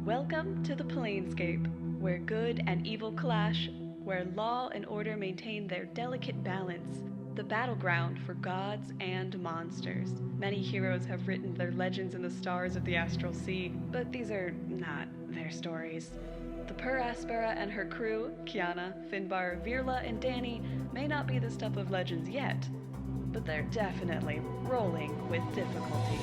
Welcome to the Planescape, where good and evil clash, where law and order maintain their delicate balance, the battleground for gods and monsters. Many heroes have written their legends in the stars of the astral sea, but these are not their stories. The Per Aspera and her crew, Kyana, Finbar, Virla, and Dani, may not be the stuff of legends yet, but they're definitely rolling with difficulty.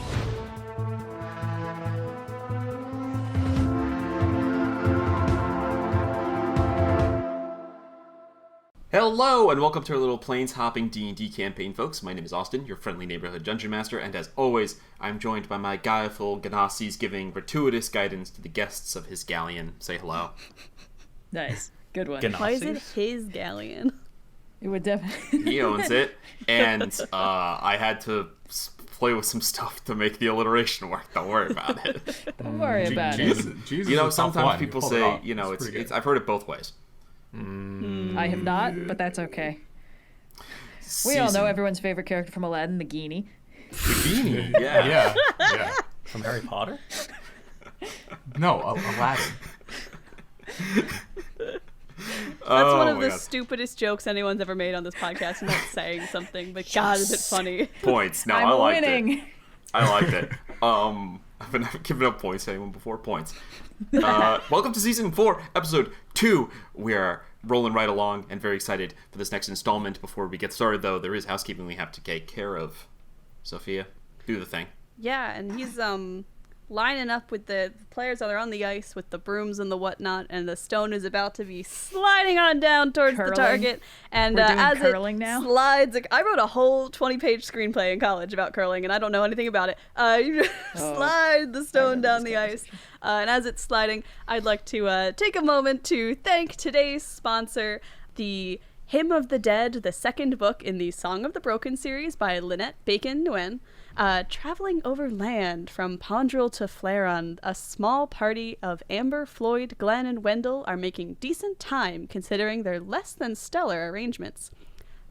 Hello, and welcome to our little planes-hopping D&D campaign, folks. My name is Austin, your friendly neighborhood dungeon master, and as always, I'm joined by my guileful Ganassis giving gratuitous guidance to the guests of his galleon. Say hello. Nice. Good one. Ganassis? Why is it his galleon? It would definitely... He owns it, and I had to play with some stuff to make the alliteration work. Don't worry about it. Don't worry about it. Jesus You know, is a tough sometimes one. people Pulled say, it off. you know, It's pretty it's good. I've heard it both ways. I have not, but that's okay. We all know everyone's favorite character from Aladdin, the Genie. The Beanie, yeah. Yeah. From Harry Potter? No, Aladdin. That's one of my the God. stupidest jokes anyone's ever made on this podcast. I'm not saying something, but God, is it funny. Points. No, I'm I liked winning. it. I liked it. I've been giving up points to anyone before. Points. Welcome to Season 4, Episode 2. We are rolling right along and very excited for this next installment. Before we get started, though, there is housekeeping we have to take care of. Sophia, do the thing. Yeah, and he's lining up with the players that are on the ice with the brooms and the whatnot, and the stone is about to be sliding on down towards Curling? the target. And We're doing as curling it now? slides, I wrote a whole 20-page screenplay in college about curling, and I don't know anything about it. You just slide the stone down the ice, and as it's sliding, I'd like to take a moment to thank today's sponsor, the Hymn of the Dead, the second book in the Song of the Broken series by Lynette Bacon Nguyen. Traveling over land from Pondrel to Flareon, a small party of Amber, Floyd, Glenn, and Wendell are making decent time considering their less than stellar arrangements.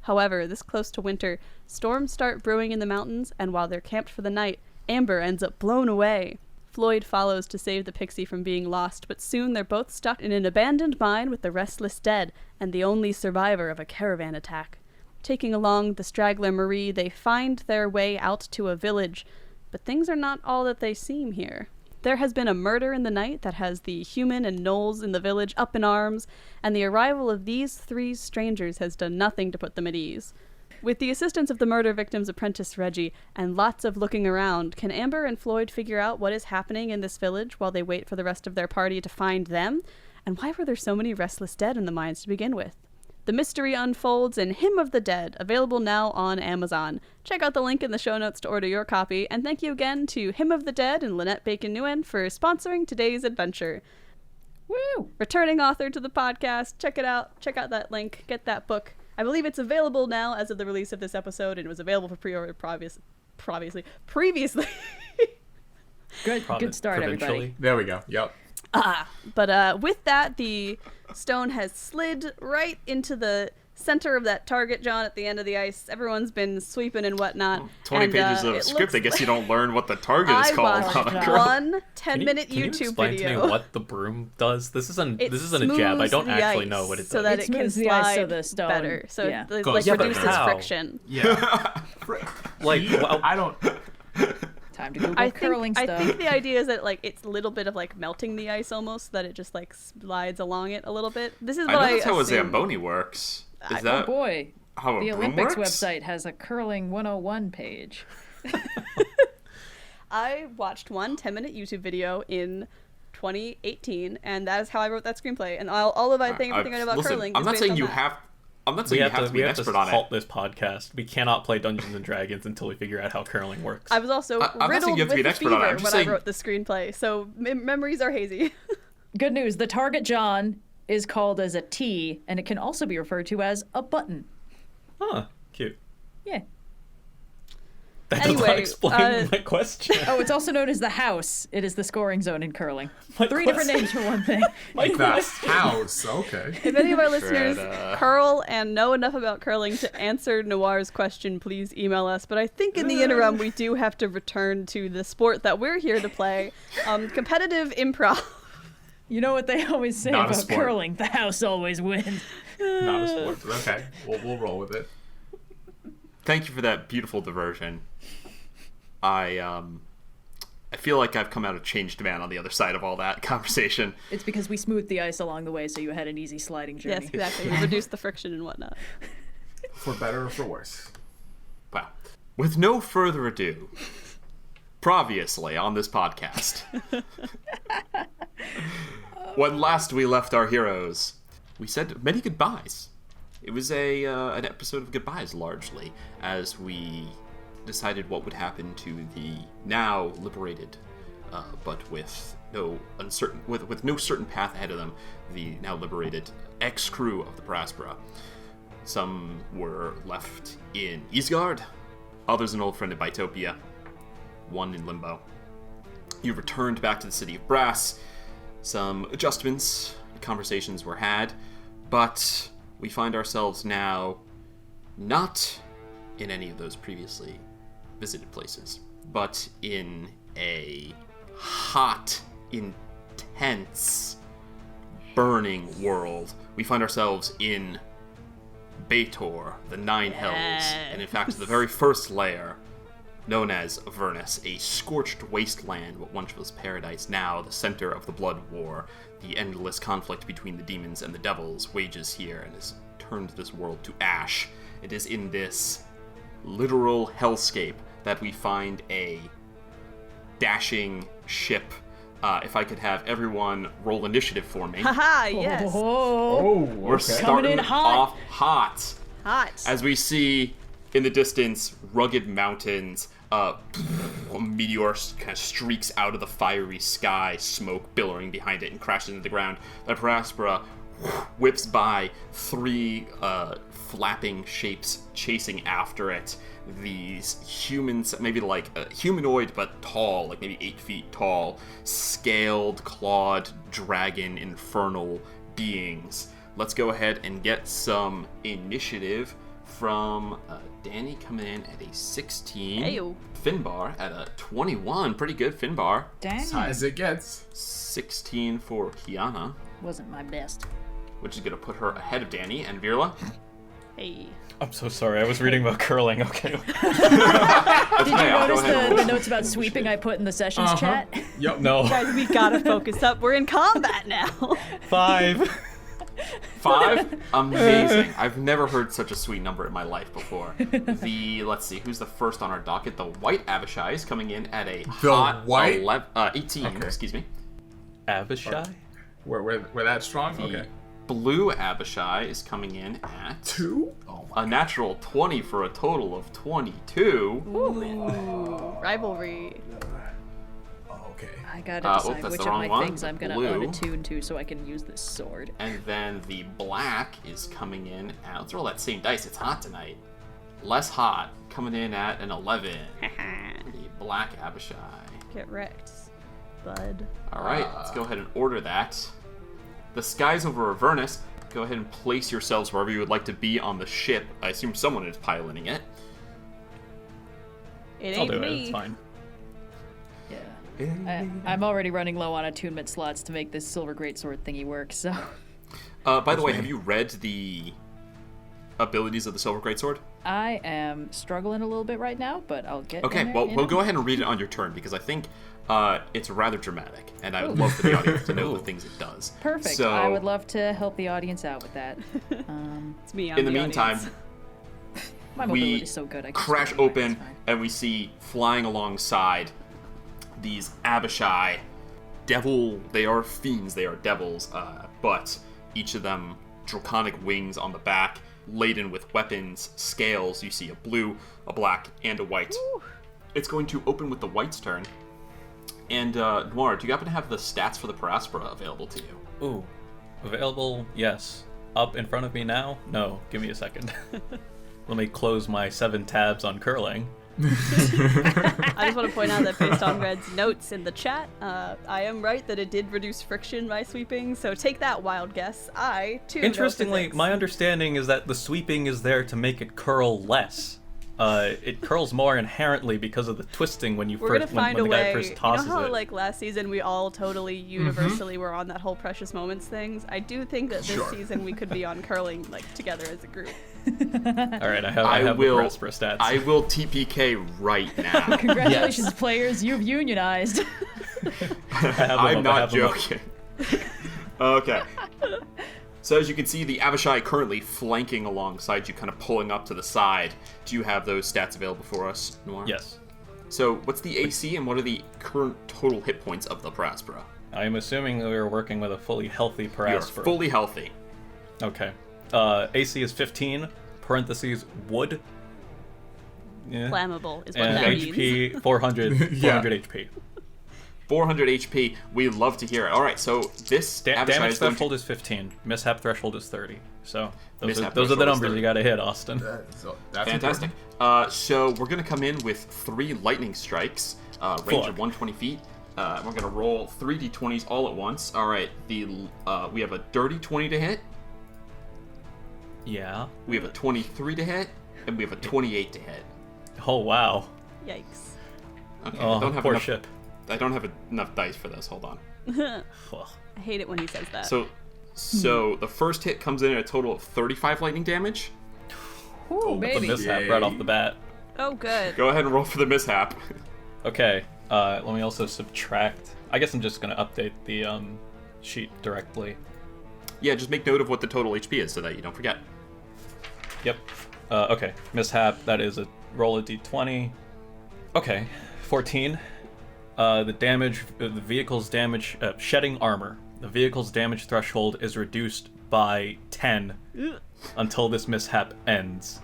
However, this close to winter, storms start brewing in the mountains, and while they're camped for the night, Amber ends up blown away. Floyd follows to save the pixie from being lost, but soon they're both stuck in an abandoned mine with the restless dead and the only survivor of a caravan attack. Taking along the straggler Marie, they find their way out to a village, but things are not all that they seem here. There has been a murder in the night that has the human and gnolls in the village up in arms, and the arrival of these three strangers has done nothing to put them at ease. With the assistance of the murder victim's apprentice Reggie, and lots of looking around, can Amber and Floyd figure out what is happening in this village while they wait for the rest of their party to find them? And why were there so many restless dead in the mines to begin with? The mystery unfolds in Hymn of the Dead, available now on Amazon. Check out the link in the show notes to order your copy, and thank you again to Hymn of the Dead and Lynette Bacon Nguyen for sponsoring today's adventure. Woo! Returning author to the podcast, check it out. Check out that link. Get that book. I believe it's available now as of the release of this episode, and it was available for pre-order previously. Good start, everybody. There we go. Yep. But with that, the stone has slid right into the center of that target, John, at the end of the ice. Everyone's been sweeping and whatnot. 20 and, pages of it script, looks I guess you don't learn what the target is I called watched on a girl. one 10-minute Can you YouTube explain video. to me what the broom does? This isn't It a jab. I don't smooths the actually ice know what it does. so that It it can smooths the ice slide so the stone- better. So yeah. it Goes like better. reduces How? friction. Yeah. Like, well, I don't. Time to Google I curling think, stuff. I think the idea is that like it's a little bit of like melting the ice almost, that it just like slides along it a little bit. This is I what know I that's how a assume. Zamboni works. Is Oh that boy, how a the broom Olympics works? website has a curling 101 page. I watched one 10-minute YouTube video in 2018, and that is how I wrote that screenplay. And all of everything I know about listen, curling I'm is not based saying on you that. have. I'm not we saying you have have to be an to expert on halt it. this podcast. We cannot play Dungeons and Dragons until we figure out how curling works. I was also I'm not saying riddled you have to with be an a expert on it. fever I'm when just I saying- wrote the screenplay, so memories are hazy. Good news, the target John is called as a T, and it can also be referred to as a button. Huh, cute. Yeah. That does not Anyway, explain my question. Oh, it's also known as the house. It is the scoring zone in curling. My Three different question- names for one thing. My The question. house. Okay. If any of our listeners Shredda. curl and know enough about curling to answer Noir's question, please email us. But I think in the interim, we do have to return to the sport that we're here to play, competitive improv. You know what they always say Not a about sport. curling? The house always wins. Not a sport, but okay. We'll roll with it. Thank you for that beautiful diversion. I feel like I've come out a changed man on the other side of all that conversation. It's because we smoothed the ice along the way, so you had an easy sliding journey. Yes, exactly. We reduced the friction and whatnot. For better or for worse. Wow. With no further ado, previously on this podcast, when last we left our heroes, we said many goodbyes. It was an episode of goodbyes, largely, as we decided what would happen to the now liberated, but with no certain path ahead of them, the now liberated ex-crew of the Per Aspera. Some were left in Isgard, others an old friend in Bytopia, one in Limbo. You returned back to the City of Brass. Some adjustments, conversations were had, but we find ourselves now not in any of those previously visited places, but in a hot, intense, burning world. We find ourselves in Baator, the Nine Hells, and in fact the very first lair, known as Avernus, a scorched wasteland, what once was paradise, now the center of the blood war. The endless conflict between the demons and the devils wages here and has turned this world to ash. It is in this literal hellscape that we find a dashing ship. If I could have everyone roll initiative for me. Haha, yes. Oh, We're Coming starting in hot. off hot. Hot. As we see in the distance rugged mountains, a meteor kind of streaks out of the fiery sky, smoke billowing behind it and crashes into the ground. The Per Aspera whips by, three flapping shapes chasing after it. These humans, maybe like humanoid but tall, like maybe 8 feet tall, scaled, clawed, dragon, infernal beings. Let's go ahead and get some initiative from Dani coming in at a 16. Heyo. Finbar at a 21. Pretty good, Finbar. dang. High as it gets. 16 for Kyana, Wasn't my best. which is going to put her ahead of Dani and Virla. Hey. I'm so sorry. I was reading about curling. Okay. Did you Okay, I'll go notice ahead and the roll notes about sweeping I put in the sessions chat? Yep. No. Guys, we gotta focus up. We're in combat now. 5. 5? Amazing. I've never heard such a sweet number in my life before. Let's see, who's the first on our docket? The White Abishai is coming in at a hot white? 18, Okay. excuse me. Abishai? We're that strong? The Okay. Blue Abishai is coming in at 2? Oh my. a natural 20 for a total of 22. Ooh, rivalry. Oh, okay. I gotta Oh, decide that's which the of wrong my one. things I'm gonna Blue. unattune to so I can use this sword. And then the black is coming in at, let's roll that same dice, it's hot tonight. Less hot, coming in at an 11. The black Abishai. Get wrecked, bud. Alright, let's go ahead and order that. The skies over Avernus, go ahead and place yourselves wherever you would like to be on the ship. I assume someone is piloting it. It I'll ain't do it. me. It's fine. Yeah. I'm already running low on attunement slots to make this silver greatsword thingy work, so. By the way, me. have you read the abilities of the Silver Greatsword? I am struggling a little bit right now, but I'll get Okay, in there, well, you we'll know? go ahead and read it on your turn, because I think it's rather dramatic, and I would love for the audience to know the things it does. Perfect. So, I would love to help the audience out with that. It's me. I'm in the meantime, audience. My we mobility is so good. I can crash just go anywhere, open, it's fine. and we see flying alongside these Abishai devil. They are fiends, they are devils, but each of them draconic wings on the back, laden with weapons, scales. You see a blue, a black, and a white. It's going to open with the white's turn. And Noir, do you happen to have the stats for the Per Aspera available to you? Ooh. Available? Yes. Up in front of me now? No. Give me a second. Let me close my 7 tabs on curling. I just want to point out that based on Red's notes in the chat, I am right that it did reduce friction by sweeping, so take that wild guess. I, too, know Interestingly, physics. my understanding is that the sweeping is there to make it curl less. it curls more inherently because of the twisting when you We're gonna first when find the a guy way. first You know tosses how it. like last season we all totally universally were on that whole precious moments things. I do think that this Sure. season we could be on curling like together as a group. All right, I have the Per Aspera stats. I will TPK right now. Congratulations, players. You've unionized. I have them I'm up, I not have them up. joking. Okay. So as you can see, the Avishai currently flanking alongside you, kind of pulling up to the side. Do you have those stats available for us, Noir? Yes. So what's the AC and what are the current total hit points of the Per Aspera? I am assuming that we are working with a fully healthy Per You're Aspera. fully healthy. Okay. AC is 15, parentheses, wood. Yeah. Flammable is what And that means. HP, 400, Yeah. 400 HP. 400 HP. We love to hear it. All right, so this Avishai Damage is going threshold to... is 15. Mishap threshold is 30. So those Mishap are the threshold is numbers 30. you got to hit, Austin. That's Fantastic. important. So we're going to come in with 3 lightning strikes, range Fuck. of 120 feet. We're going to roll 3 d20s all at once. All right, we have a dirty 20 to hit, Yeah. we have a 23 to hit, and we have a 28 to hit. Oh wow. Yikes. Okay, Oh, I don't have poor enough, ship. I don't have enough dice for this. Hold on. Ugh. I hate it when he says that. So the first hit comes in at a total of 35 lightning damage. Ooh, The baby. mishap right off the bat. Oh, good. Go ahead and roll for the mishap. Okay. Let me also subtract. I guess I'm just gonna update the sheet directly. Yeah, just make note of what the total HP is so that you don't forget. Yep. Okay. Mishap. That is a roll a d20. Okay. 14. The damage, the vehicle's damage, shedding armor. The vehicle's damage threshold is reduced by 10 until this mishap ends.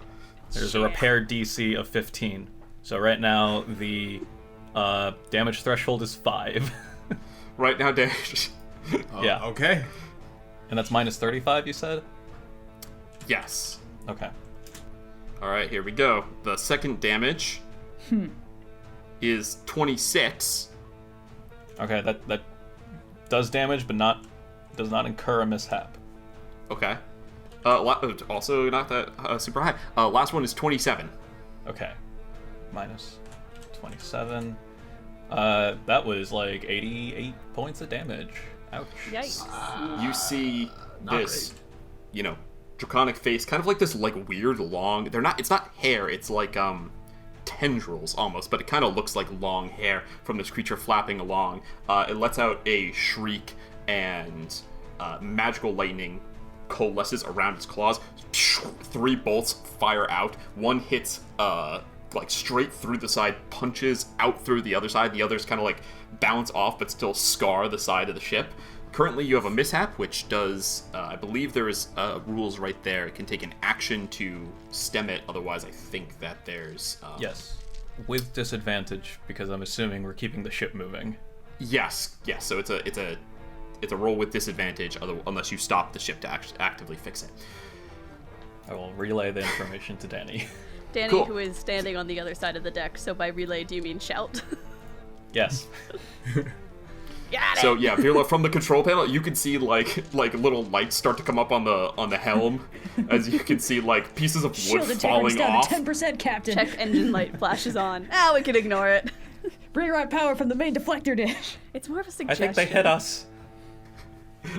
There's a repair DC of 15. So right now the damage threshold is 5. Right now, Dash. Yeah. Okay. And that's minus 35, you said? Yes. Okay. All right, here we go. The second damage is 26. Okay, that does damage, but does not incur a mishap. Okay. Also not that super high. Last one is 27. Okay. Minus 27. That was like 88 points of damage. Ouch. Yikes. You see Not this, draconic face, kind of like this, weird long. It's not hair. It's like tendrils almost, but it kind of looks like long hair from this creature flapping along. It lets out a shriek, and magical lightning coalesces around its claws. 3 bolts fire out. One hits straight through the side, punches out through the other side. The others kind of bounce off but still scar the side of the ship. Currently you have a mishap, which does, I believe there is rules right there. It can take an action to stem it. Otherwise, I think that there's... Yes. With disadvantage, because I'm assuming we're keeping the ship moving. Yes. So it's a roll with disadvantage, unless you stop the ship to actively fix it. I will relay the information to Dani. Dani, Cool. who is standing on the other side of the deck, so by relay, do you mean shout? Yes. Got it! So yeah, Virla, from the control panel, you can see little lights start to come up on the helm, as you can see pieces of wood Shield integrity's falling down off. to 10%, Captain. Check engine light flashes on. We can ignore it. Reroute power from the main deflector dish. It's more of a I suggestion. think they hit us.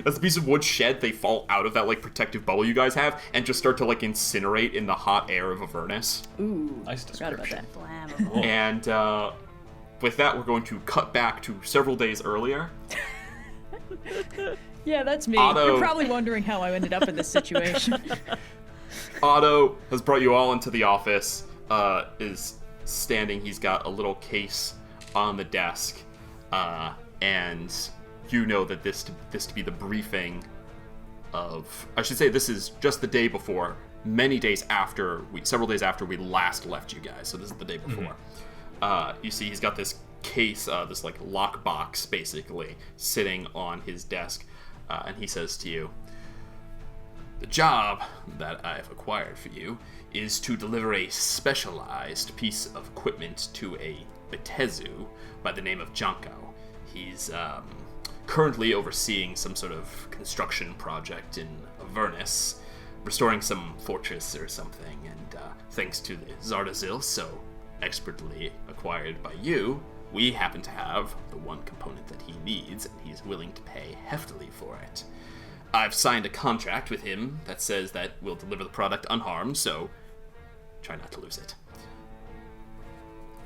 As the piece of wood shed, they fall out of that protective bubble you guys have and just start to incinerate in the hot air of Avernus. Ooh, Nice forgot about description. that. Flammable. And with that, we're going to cut back to several days earlier. Yeah, that's me. Otto. You're probably wondering how I ended up in this situation. Otto has brought you all into the office, is standing. He's got a little case on the desk, and you know that this to be the briefing of... I should say this is just the day before, several days after we last left you guys, so this is the day before. You see he's got this case, this lockbox, basically, sitting on his desk, and he says to you, "The job that I've acquired for you is to deliver a specialized piece of equipment to a Betezu by the name of Junko. He's currently overseeing some sort of construction project in Avernus. restoring some fortress or something, and thanks to the Zardazil so expertly acquired by you, we happen to have the one component that he needs, and he's willing to pay heftily for it. I've signed a contract with him that says that we'll deliver the product unharmed, so try not to lose it.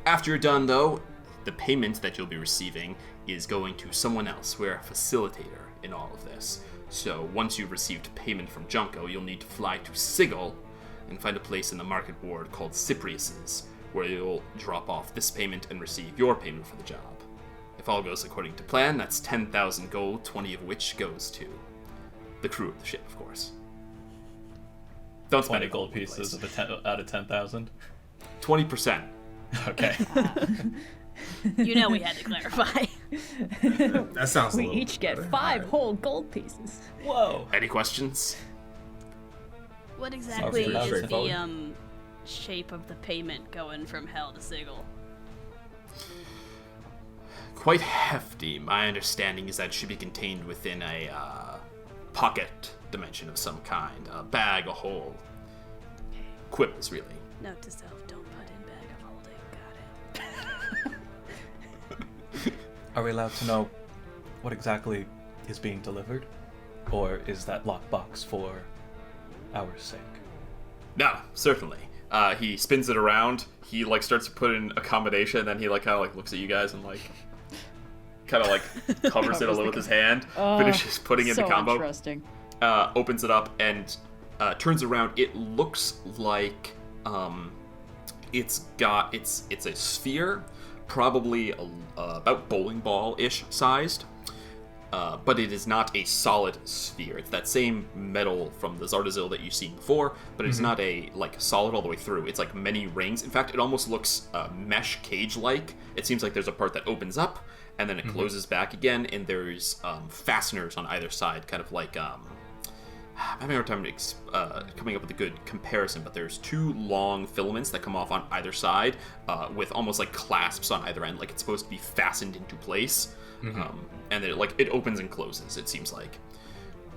After you're done, though, the payment that you'll be receiving is going to someone else. We're a facilitator in all of this. So once you've received payment from Junko, you'll need to fly to Sigil and find a place in the market ward called Cyprius's, where you'll drop off this payment and receive your payment for the job. If all goes according to plan, that's 10,000 gold, 20 of which goes to the crew of the ship, of course. Don't spend 20 gold pieces out of 10,000. 20%. Okay. You know we had to clarify. That sounds a We little each get better. 5 Alright. whole gold pieces. Whoa. Any questions? What exactly pretty is the straightforward. shape of the payment going from Hell to Sigil? Quite hefty. My understanding is that it should be contained within a pocket dimension of some kind. A bag, a hole. Quibbles, really. Note to self, don't put in bag of holding. Got it. Are we allowed to know what exactly is being delivered? Or is that lockbox for our sake? No, certainly. He spins it around. He starts to put in a combination, and then he kind of looks at you guys and covers it a little with his hand. Finishes putting in the combo. Interesting. Opens it up and turns around. It looks like it's a sphere, probably about bowling ball-ish sized. But it is not a solid sphere. It's that same metal from the Zardazil that you've seen before, but it's not a solid all the way through. It's like many rings. In fact, it almost looks mesh cage-like. It seems like there's a part that opens up and then it closes back again, and there's fasteners on either side, kind of like I'm having a hard time coming up with a good comparison, but there's 2 long filaments that come off on either side with almost like clasps on either end, like it's supposed to be fastened into place. And then it opens and closes, it seems like.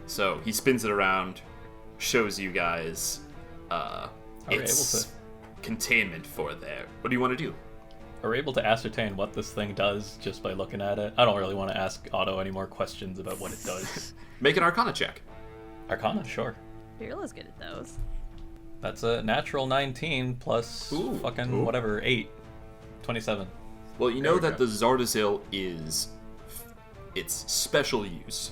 So he spins it around, shows you guys it's containment for there. What do you want to do? Are we able to ascertain what this thing does just by looking at it? I don't really want to ask Otto any more questions about what it does. Make an Arcana check. Arcana, sure. Fearless good at those. That's a natural 19 plus fucking whatever, 8. 27. Well, you know we that go. the Zardazil is its special use.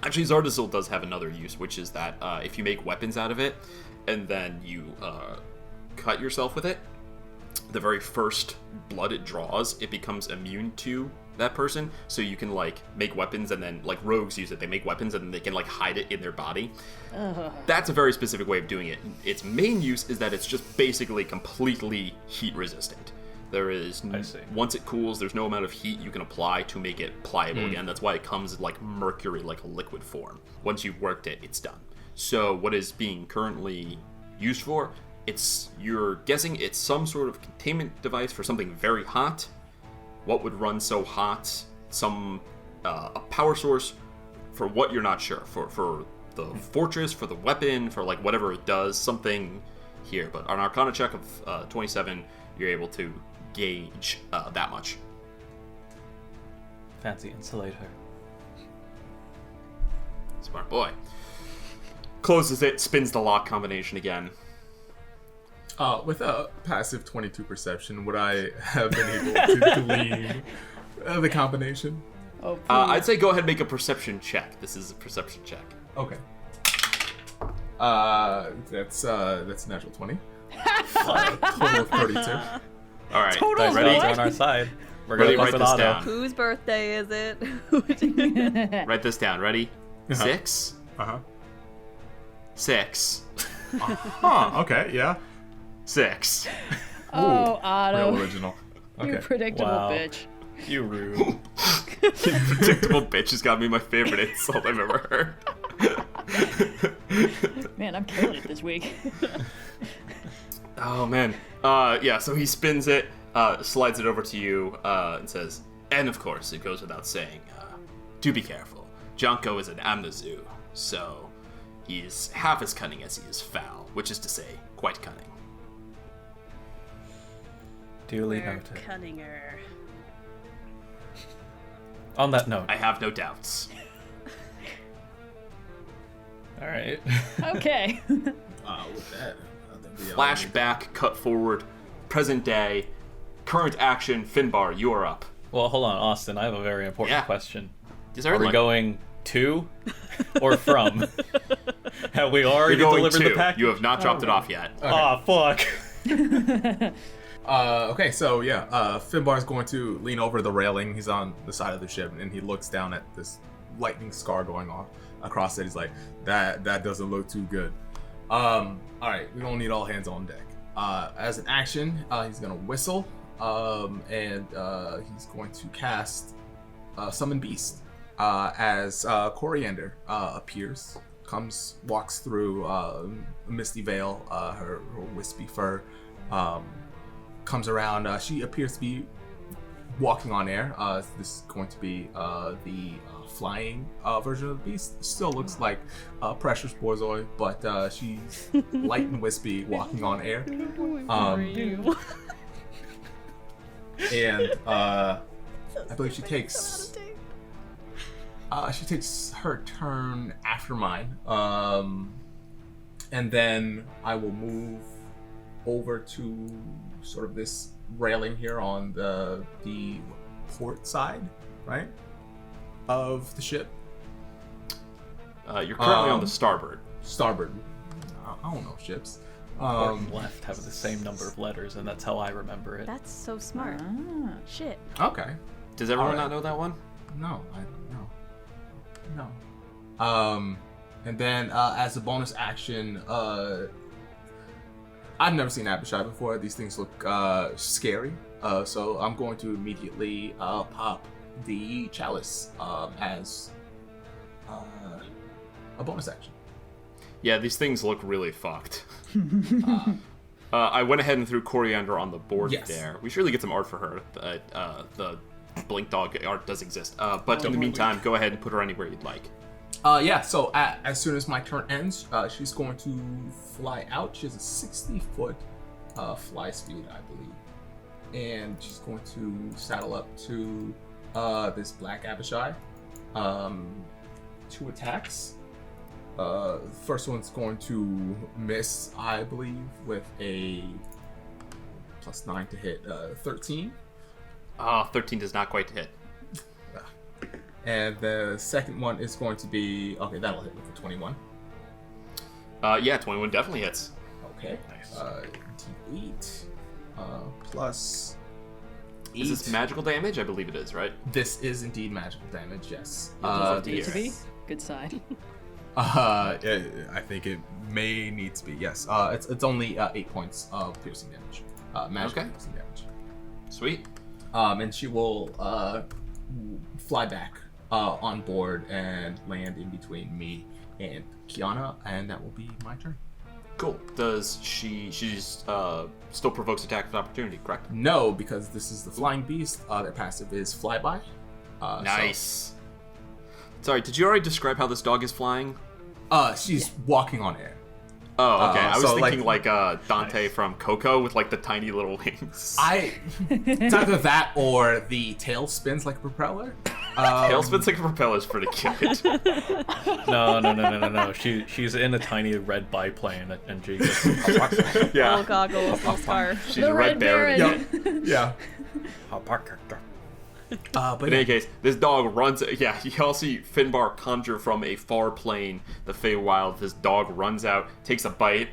Actually, Zardazil does have another use, which is that if you make weapons out of it, and then you cut yourself with it, the very first blood it draws, it becomes immune to that person. So you can make weapons, and then rogues use it. They make weapons, and then they can hide it in their body. That's a very specific way of doing it. Its main use is that it's just basically completely heat resistant. There is, once it cools, there's no amount of heat you can apply to make it pliable again. That's why it comes like mercury, like a liquid form. Once you've worked it, it's done. So what is being currently used for, you're guessing it's some sort of containment device for something very hot. What would run so hot? A power source for what you're not sure. For the fortress, for the weapon, for whatever it does, something here. But on an Arcana check of 27, you're able to gauge that much. Fancy insulator. Smart boy. Closes it, spins the lock combination again. With a passive 22 perception, would I have been able to glean the combination? Oh, please. I'd say go ahead and make a perception check. This is a perception check. Okay. That's natural 20. Total of 32. All right, Total ready? what? On our side. We're Ready? gonna Write fuck this with Otto. down. Whose birthday is it? Write this down. Ready? 6, Uh-huh. 6, Huh, okay, yeah. 6. Oh, Real Otto. original. You Okay. predictable Wow. bitch. You rude. Predictable bitch has got me my favorite insult I've ever heard. Man, I'm killing it this week. Oh man. Yeah, so he spins it, slides it over to you, and says, and of course, it goes without saying, do be careful. Junko is an Amnazu, so He is half as cunning as he is foul, which is to say, quite cunning. Duly We're noted. cunninger. On that note, I have no doubts. all right. Okay. With that, I think we all- Flashback, cut forward, present day, current action. Finbar, you are up. Well, hold on, Austin. I have a very important Yeah. question. Yes, Are we everyone. going to or from? Have we You're already going delivered to. the package? You have not dropped it off yet. Ah, fuck. Okay, so yeah, Finbar's going to lean over the railing. He's on the side of the ship, and he looks down at this lightning scar going on across it. He's like, that doesn't look too good. All right, we don't need all hands on deck. As an action, he's gonna whistle, and he's going to cast Summon Beast as Coriander appears, walks through a misty veil, her wispy fur. Comes around. She appears to be walking on air. This is going to be the flying version of the beast. Still looks like Precious Borzoi, but she's light and wispy, walking on air. And I believe she takes her turn after mine. And then I will move over to sort of this railing here on the port side, right, of the ship. You're currently on the starboard. Starboard. I don't know ships. Port and left have the same number of letters, and that's how I remember it. That's so smart. Shit. Okay. Does everyone Alright. not know that one? No. And then as a bonus action, I've never seen Abishai before. These things look scary. So I'm going to immediately pop the chalice as a bonus action. Yeah, these things look really fucked. I went ahead and threw Coriander on the board Yes. there. We should really get some art for her. The Blink Dog art does exist. But in the meantime, go ahead and put her anywhere you'd like. So as soon as my turn ends, she's going to fly out. She has a 60-foot fly speed, I believe. And she's going to saddle up to this Black Abishai. 2 attacks. First one's going to miss, I believe, with a +9 to hit 13. 13 does not quite hit. And the second one is going to be, okay, that'll hit with a 21. Yeah, 21 definitely hits. Okay. Nice. D8 plus 8. Is this magical damage? I believe it is, right? This is indeed magical damage, yes. Oh, Need to be? dear. Good side. I think it may need to be, yes. It's only 8 points of piercing damage. Magical Okay. piercing damage. Sweet. And she will fly back on board and land in between me and Kyana, and that will be my turn. Cool. Does she's still provokes attack of opportunity, correct? No, because this is the flying beast. Their passive is flyby. Nice. Sorry, did you already describe how this dog is flying? She's walking on air. Oh, okay. I was so, thinking like Dante from Coco with like the tiny little wings. It's either that or the tail spins like a propeller. Tail spins like a propeller is pretty cute. No. She's in a tiny red biplane, and she just Little Yeah. goggles, little scarf. She's The a red Red baron. Baron. Yeah. But In any case, this dog runs. Yeah, you all see Finbar conjure from a far plane the Feywild. This dog runs out, takes a bite,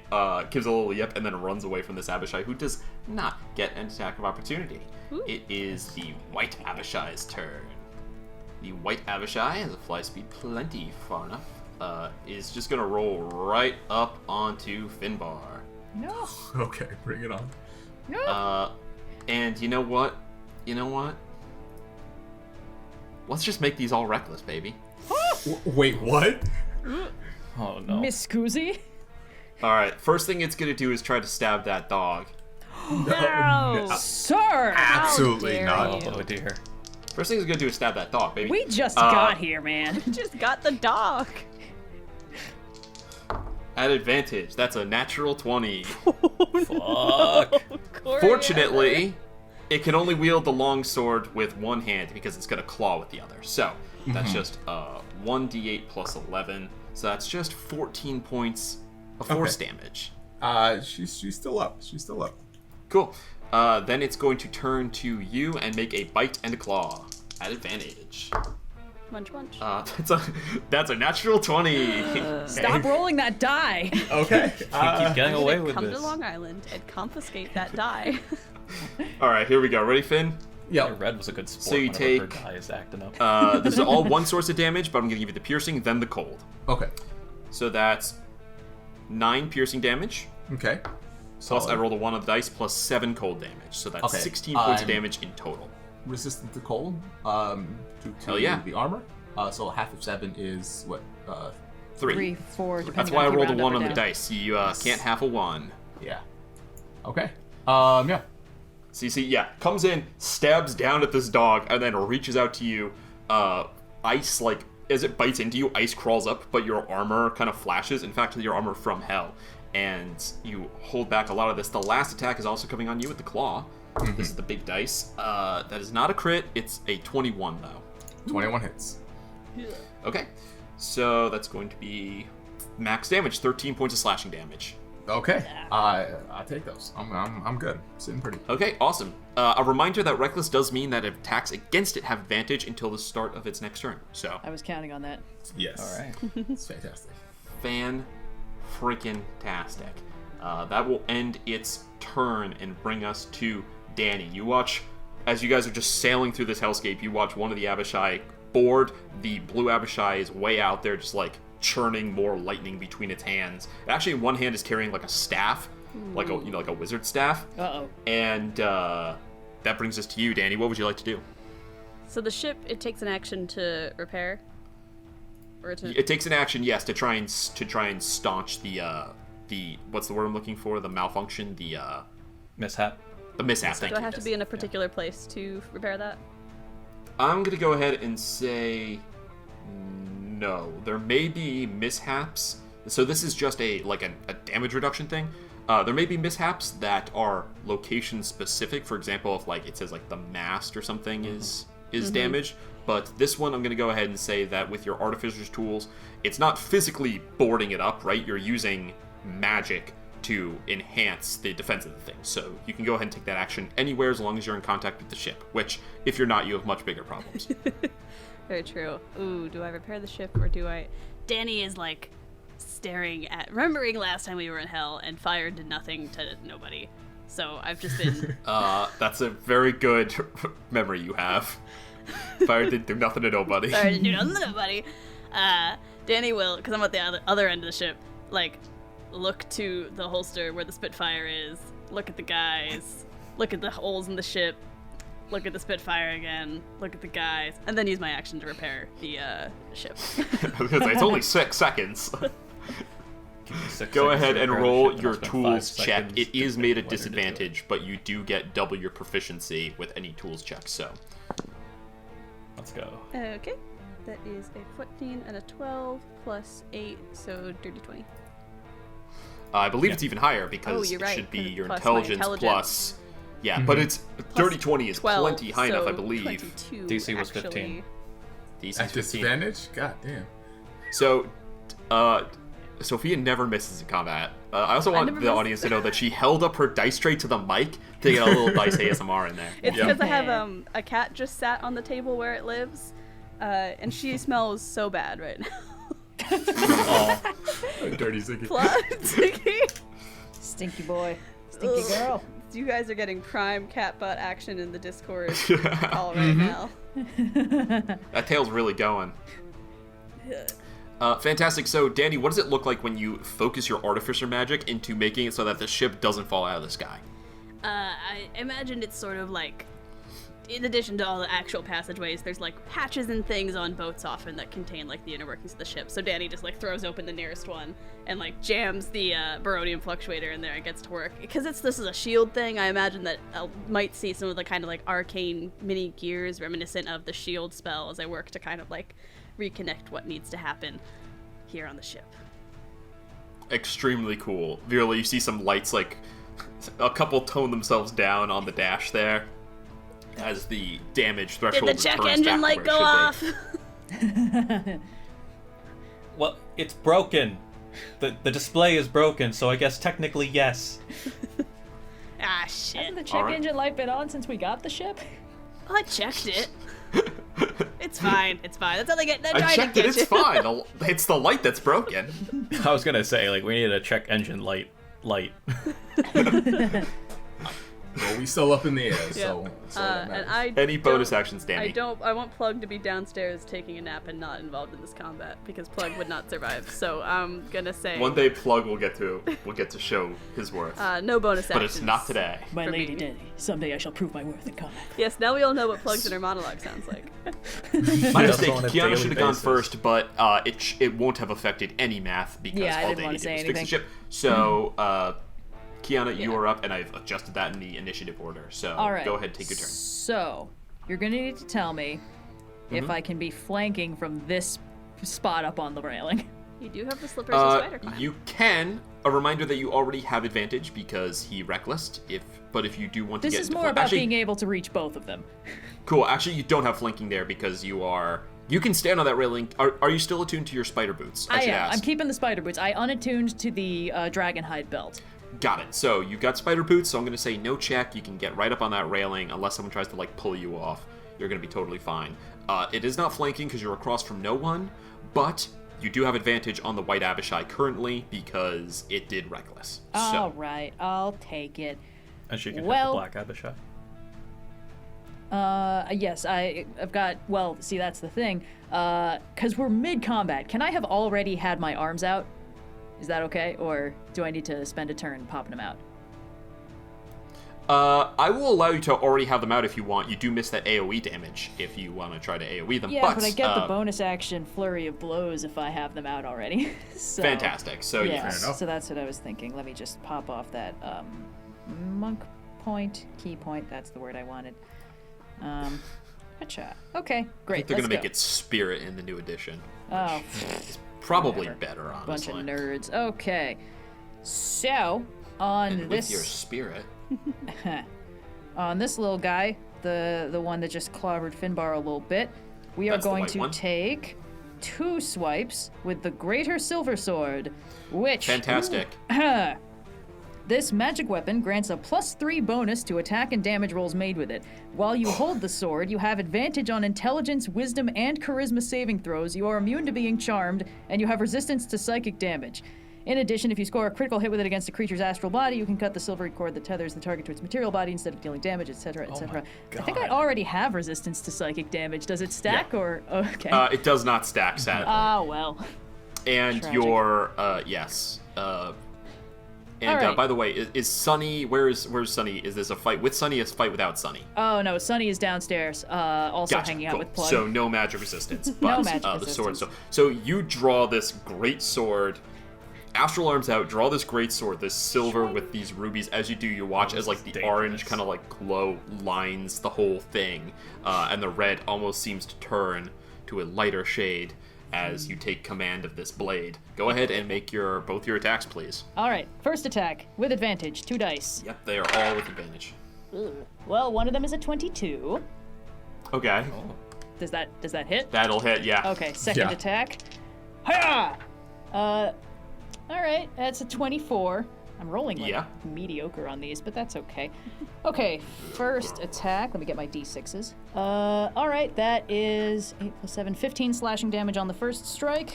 gives a little yip, and then runs away from this Abishai, who does not get an attack of opportunity. It is the White Abishai's turn. The White Abishai has a fly speed plenty far enough. Is just gonna roll right up onto Finbar. No. Okay, bring it on. No. And you know what? Let's just make these all reckless, baby. Wait, what? oh no. Miss Scoozy? Alright, first thing it's gonna do is try to stab that dog. No. Sir! Absolutely dare not. you. Oh dear. First thing it's gonna do is stab that dog, baby. We just got here, man. Just got the dog. At advantage. That's a natural 20. Fuck. Fortunately, it can only wield the long sword with one hand because it's going to claw with the other. So that's just 1d8 plus 11. So that's just 14 points of force damage. She's still up. She's still up. Cool. Then it's going to turn to you and make a bite and a claw at advantage. Munch, munch. That's a natural 20. Stop rolling that die. Okay. Keep getting away with Come this. to Long Island and confiscate that die. All right, here we go. Ready, Finn? Yeah, Yeah. Red was a good sport. So you whenever her take- die is acting up. This is all one source of damage, but I'm going to give you the piercing, then the cold. Okay. So that's 9 piercing damage. Okay. Plus, Solid. I rolled a 1 on the dice, plus 7 cold damage. So that's Okay, 16 points of I'm- damage in total. Resistant to cold. Due to Hell yeah. the armor. So half of 7 is what? 3. 3, 4, depending That's why I on if you rolled a round up 1 or on the down. dice. You can't have a 1. Yeah. Okay. Yeah. So you see, yeah, comes in, stabs down at this dog, and then reaches out to you. Ice, like, as it bites into you, ice crawls up, but your armor kind of flashes. In fact, your armor from hell. And you hold back a lot of this. The last attack is also coming on you with the claw. This is the big dice. That is not a crit. It's a 21, though. 21 hits. Okay. So that's going to be max damage, 13 points of slashing damage. Okay. I take those. I'm good. Sitting pretty. Okay, awesome. A reminder that Reckless does mean that attacks against it have advantage until the start of its next turn. So, I was counting on that. Yes. All right. It's fantastic. fan-freaking-tastic. That will end its turn and bring us to Dani. You watch, as you guys are just sailing through this hellscape, you watch one of the Abishai board. The blue Abishai is way out there, just like churning more lightning between its hands. Actually, in one hand is carrying like a staff, like a like a wizard staff. Uh-oh. And that brings us to you, Dani. What would you like to do? So the ship, it takes an action to repair, or to It takes an action, yes, to try and staunch the what's the word I'm looking for? The malfunction, the Mishap. mishap. Thank do I you. have to be in a particular place to repair that? I'm gonna go ahead and say no. There may be mishaps. So this is just a damage reduction thing. There may be mishaps that are location specific. For example, if like it says like the mast or something is damaged. But this one, I'm gonna go ahead and say that with your artificer's tools, it's not physically boarding it up, right? You're using magic to enhance the defense of the thing. So you can go ahead and take that action anywhere as long as you're in contact with the ship, which if you're not, you have much bigger problems. Very true. Ooh, do I repair the ship or do I... Dani is like staring at... Remembering last time we were in hell and fire did nothing to nobody. So I've just been... That's a very good memory you have. Fire didn't do nothing to nobody. Fire didn't do nothing to nobody. Dani will, because I'm at the other end of the ship, like, look to the holster where the Spitfire is, look at the guys, look at the holes in the ship, look at the Spitfire again, look at the guys, and then use my action to repair the ship. Because it's only 6 seconds. Give me 6 Go seconds ahead to and repair roll the ship, your and it's been 5 tools check. seconds It to is pick made at whether to do it. disadvantage, but you do get double your proficiency with any tools check. So Let's go. Okay. That is a 14 and a 12 plus 8, so dirty 20. I believe it's even higher because Oh, you're it right, should be your plus my intelligence plus. intelligence. Yeah, but it's dirty 20 is 12, plenty high enough, I so believe. 22, DC was actually. 15. DC's At 15. disadvantage? God damn. So, Sophia never misses in combat. I also want never the miss. audience to know that she held up her dice tray to the mic to get a little dice ASMR in there. It's Yeah. because I have a cat just sat on the table where it lives, and she smells so bad right now. Oh, Dirty Ziggy. Plot sticky. Stinky boy. Stinky girl. You guys are getting prime cat butt action in the Discord all right now. That tail's really going. Fantastic. So, Dani, what does it look like when you focus your artificer magic into making it so that the ship doesn't fall out of the sky? I imagine it's sort of like, in addition to all the actual passageways, there's like hatches and things on boats often that contain like the inner workings of the ship. So Dani just like throws open the nearest one and like jams the barodium fluctuator in there and gets to work. Because this is a shield thing, I imagine that I might see some of the kind of like arcane mini gears reminiscent of the shield spell as I work to kind of like reconnect what needs to happen here on the ship. extremely cool. Really, you see some lights, like, a couple tone themselves down on the dash there as the damage threshold Did the check returns engine back light to go where it should be. off? Well, it's broken. The display is broken, so I guess technically yes. Ah, shit. Hasn't the check Alright. engine light been on since we got the ship? Well, I checked it. It's fine. It's fine. That's how they get. They're I trying checked to it, get it's you. fine. It's the light that's broken. I was gonna say, like, we need a check engine light. Well, we still up in the air, so that And matters. I Any bonus don't- actions, Dani? I want Plug to be downstairs taking a nap and not involved in this combat because Plug would not survive. So I'm gonna say One day Plug will get to show his worth. no bonus but actions. it's not today. My For lady me. Dani, someday I shall prove my worth in combat. Yes, now we all know what Plug's inner monologue sounds like. My Yeah, mistake. on a Kyana daily should have gone basis. first, but it won't have affected any math because Yeah, I all didn't they wanna needed say was fix the anything. ship. So, Kyana, you Yeah. are up, and I've adjusted that in the initiative order. So All right. go ahead, take your turn. So, you're gonna need to tell me if I can be flanking from this spot up on the railing. You do have the slippers and spider climb. You can. A reminder that you already have advantage because he recklessed. But if you do want to This get is into more flank- about actually, being able to reach both of them. cool. Actually, you don't have flanking there because you are. You can stand on that railing. Are you still attuned to your spider boots? I should am. ask. I'm keeping the spider boots. I unattuned to the dragon hide belt. Got it. So you've got spider boots, so I'm going to say no check. You can get right up on that railing unless someone tries to, like, pull you off. You're going to be totally fine. It is not flanking because you're across from no one, but you do have advantage on the White Abishai currently because it did reckless. All So right, I'll take it. And she can Well- hit the Black Abishai. Yes, I've got, well, see, that's the thing. Because we're mid-combat, can I have already had my arms out? Is that okay? Or do I need to spend a turn popping them out? I will allow you to already have them out if you want. You do miss that AoE damage if you want to try to AoE them. Yeah, but I get the bonus action flurry of blows if I have them out already. So, Fantastic. So Yeah, yeah. Fair enough. so that's what I was thinking. Let me just pop off that monk point, key point. That's the word I wanted. Gotcha. Okay, great. They're Let's going to make go. it Spirit in the new edition. Oh, Probably Whatever. better, bunch honestly. of nerds. Okay, so on And this with your Spirit. on this little guy, the one that just clobbered Finbar a little bit, we are That's the going white to one. take 2 swipes with the Greater Silver Sword, which Fantastic. This magic weapon grants a +3 bonus to attack and damage rolls made with it. While you hold the sword, you have advantage on intelligence, wisdom, and charisma saving throws. You are immune to being charmed, and you have resistance to psychic damage. In addition, if you score a critical hit with it against a creature's astral body, you can cut the silvery cord that tethers the target to its material body instead of dealing damage, etc., etc. I think I God. already have resistance to psychic damage. Does it stack or okay? It does not stack, sadly. Ah, well. And Tragic. your yes. And All right. by the way, is Sunny? Where's Sunny? Is this a fight with Sunny? Is a fight without Sunny? Oh no, Sunny is downstairs, also Gotcha. hanging out Cool. with Plug. So no magic resistance, but magic the sword. resistance. So you draw this great sword. Astral arms out. Draw this great sword, this silver with these rubies. As you do, you watch as like the dangerous. orange kind of like glow lines the whole thing, and the red almost seems to turn to a lighter shade as you take command of this blade. Go ahead and make both your attacks, please. All right, first attack with advantage, 2 dice. Yep, they are all with advantage. Well, one of them is a 22. Okay, Does that hit? that'll hit. Yeah. Okay, second Yeah. attack. Hiya! All right, that's a 24. I'm rolling like Yeah. mediocre on these, but that's okay. Okay, first attack. Let me get my d6s. All right, that is 8 + 7, 15 slashing damage on the first strike.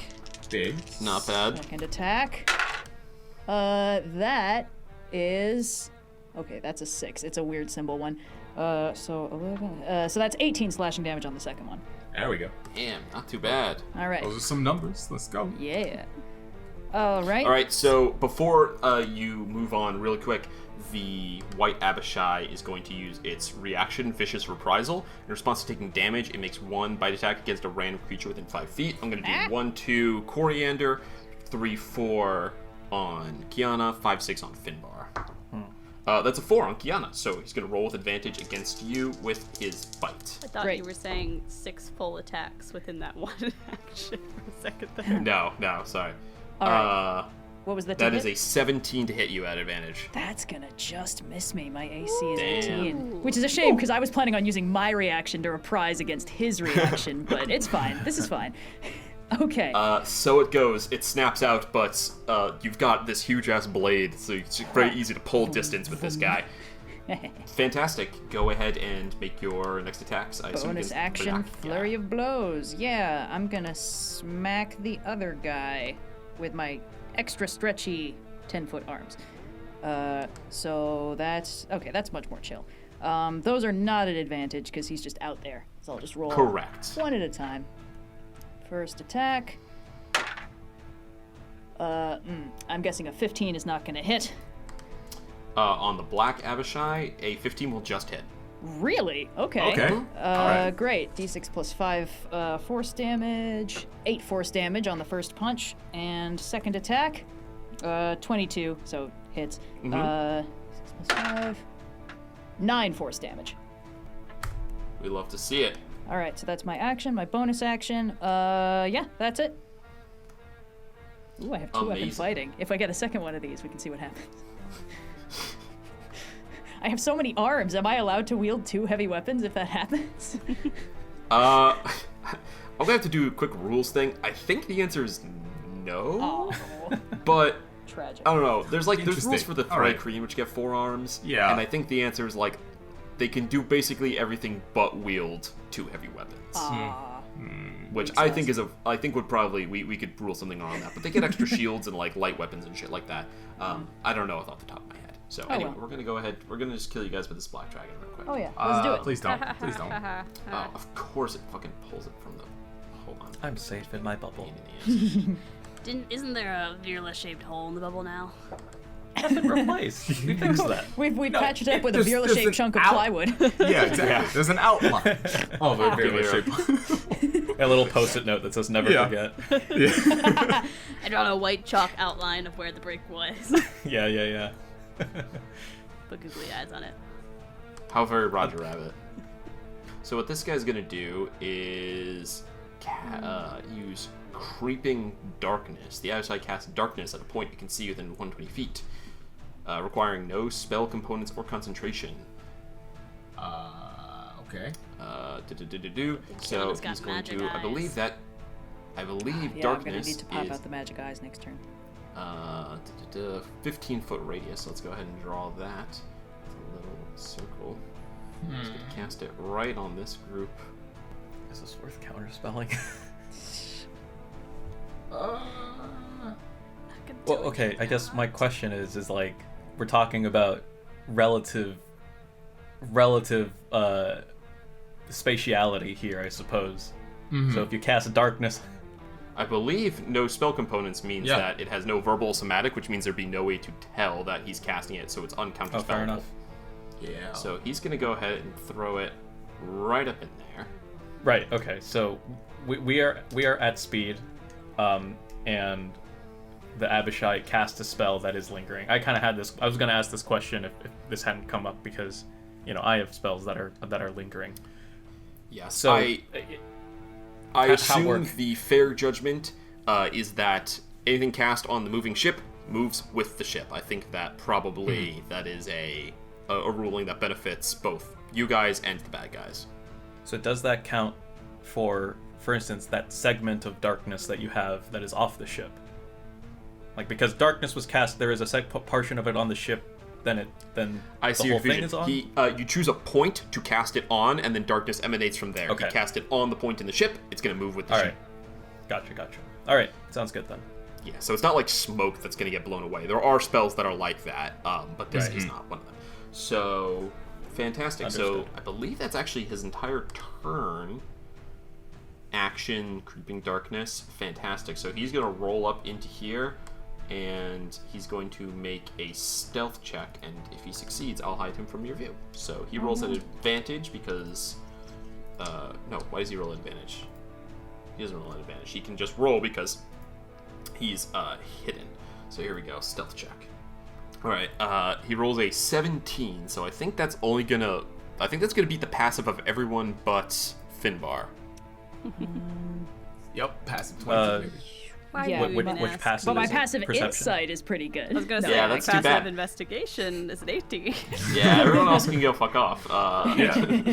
Big. Not bad. Second attack. That is. Okay, that's a 6. It's a weird symbol one. So 11. So that's 18 slashing damage on the second one. There we go. Damn, not too bad. All right. Those are some numbers. Let's go. Yeah. All right. All right, so before you move on, really quick, the White Abishai is going to use its reaction, Vicious Reprisal. In response to taking damage, it makes 1 bite attack against a random creature within 5 feet. I'm going to do 1, 2 Coriander, 3, 4 on Kyana, 5, 6 on Finbar. That's a 4 on Kyana, so he's going to roll with advantage against you with his bite. I thought Great. you were saying 6 full attacks within that one action for a second there. No, sorry. All right. What was the That hit? is a 17 to hit you at advantage. That's gonna just miss me. My AC is Damn. 18. Which is a shame, because I was planning on using my reaction to reprise against his reaction, but it's fine. This is fine. Okay. So it goes. It snaps out, but you've got this huge-ass blade, so it's very easy to pull distance with this guy. Fantastic. Go ahead and make your next attacks. I assume Bonus against action, Black. flurry of blows. Yeah, I'm gonna smack the other guy with my extra stretchy 10-foot arms. So that's okay. That's much more chill. Those are not at advantage because he's just out there. So I'll just roll Correct. one at a time. First attack. I'm guessing a 15 is not gonna hit. On the Black Abishai, a 15 will just hit. Really? Okay. Okay. Alright. Great. D6 plus 5 force damage. 8 force damage on the first punch. And second attack, 22, so hits. 6 plus 5. 9 force damage. We love to see it. Alright, so that's my action, my bonus action. Yeah, that's it. Ooh, I have 2 weapon Amazing. fighting. If I get a second one of these, we can see what happens. I have so many arms. Am I allowed to wield 2 heavy weapons if that happens? I'm gonna have to do a quick rules thing. I think the answer is no. Oh, But tragic. I don't know. There's rules Interesting. for the Alright. Thread Queen, which get 4 arms. Yeah. And I think the answer is like they can do basically everything but wield 2 heavy weapons. Which makes I sense. think I think would probably we could rule something on that. But they get extra shields and like light weapons and shit like that. I don't know off the top of my head. So anyway, well. we're gonna go ahead. We're gonna just kill you guys with this black dragon real quick. Oh yeah, let's do it. Please don't. Please don't. Oh, of course it fucking pulls it from the. Hold on. I'm safe in my bubble. Pain in the ass. Isn't there a Virla-shaped hole in the bubble now? Replace. We fixed that. We've patched it up with a there's Virla-shaped an chunk of out. plywood. Yeah, exactly. There's an outline of a very shape. A little post-it note that says "Never Yeah. forget." I drawn a white chalk outline of where the break was. Yeah. Put googly eyes on it. How very Roger Rabbit. So what this guy's gonna do is use Creeping Darkness. The outside casts darkness at a point you can see within 120 feet, requiring no spell components or concentration. Okay. So Kyana's got he's going magic to. eyes. I believe Yeah, I'm darkness gonna need to pop is out the magic eyes next turn. 15-foot radius. So let's go ahead and draw that. It's a little circle. Just gonna cast it right on this group. Is this worth counterspelling? Well, okay. I guess my question is like we're talking about relative spatiality here, I suppose. So if you cast darkness, I believe no spell components means Yeah. that it has no verbal somatic, which means there'd be no way to tell that he's casting it, so it's uncounterspellable. oh, fair enough. Yeah. So he's gonna go ahead and throw it right up in there. Right. Okay. So we are at speed, and the Abishai cast a spell that is lingering. I kind of had this. I was gonna ask this question if this hadn't come up because, I have spells that are lingering. Yes. So I how assume work? the fair judgment is that anything cast on the moving ship moves with the ship. I think that probably that is a ruling that benefits both you guys and the bad guys. So does that count for instance, that segment of darkness that you have that is off the ship? Like, because darkness was cast, there is a portion of it on the ship, then I the see whole your thing vision. is on? You choose a point to cast it on, and then darkness emanates from there. Okay. You cast it on the point in the ship, it's going to move with the All ship. right. Gotcha. All right. Sounds good then. Yeah, so it's not like smoke that's going to get blown away. There are spells that are like that, but this Right. is not one of them. So, fantastic. So, Understood. I believe that's actually his entire turn. Action, Creeping Darkness. Fantastic. So he's going to roll up into here, and he's going to make a stealth check, and if he succeeds, I'll hide him from your view. So he rolls at advantage because... no, why does he roll at advantage? He doesn't roll at advantage. He can just roll because he's hidden. So here we go, stealth check. Alright, he rolls a 17, so I think that's only gonna... I think that's gonna beat the passive of everyone but Finbar. Yep. Passive 20. Why Yeah. do you Which even ask? passive But my is it? passive Perception. insight is pretty good. I was gonna No. say, Yeah, like, that's too passive bad. investigation is an 80. Yeah, everyone else can go fuck off. Yeah.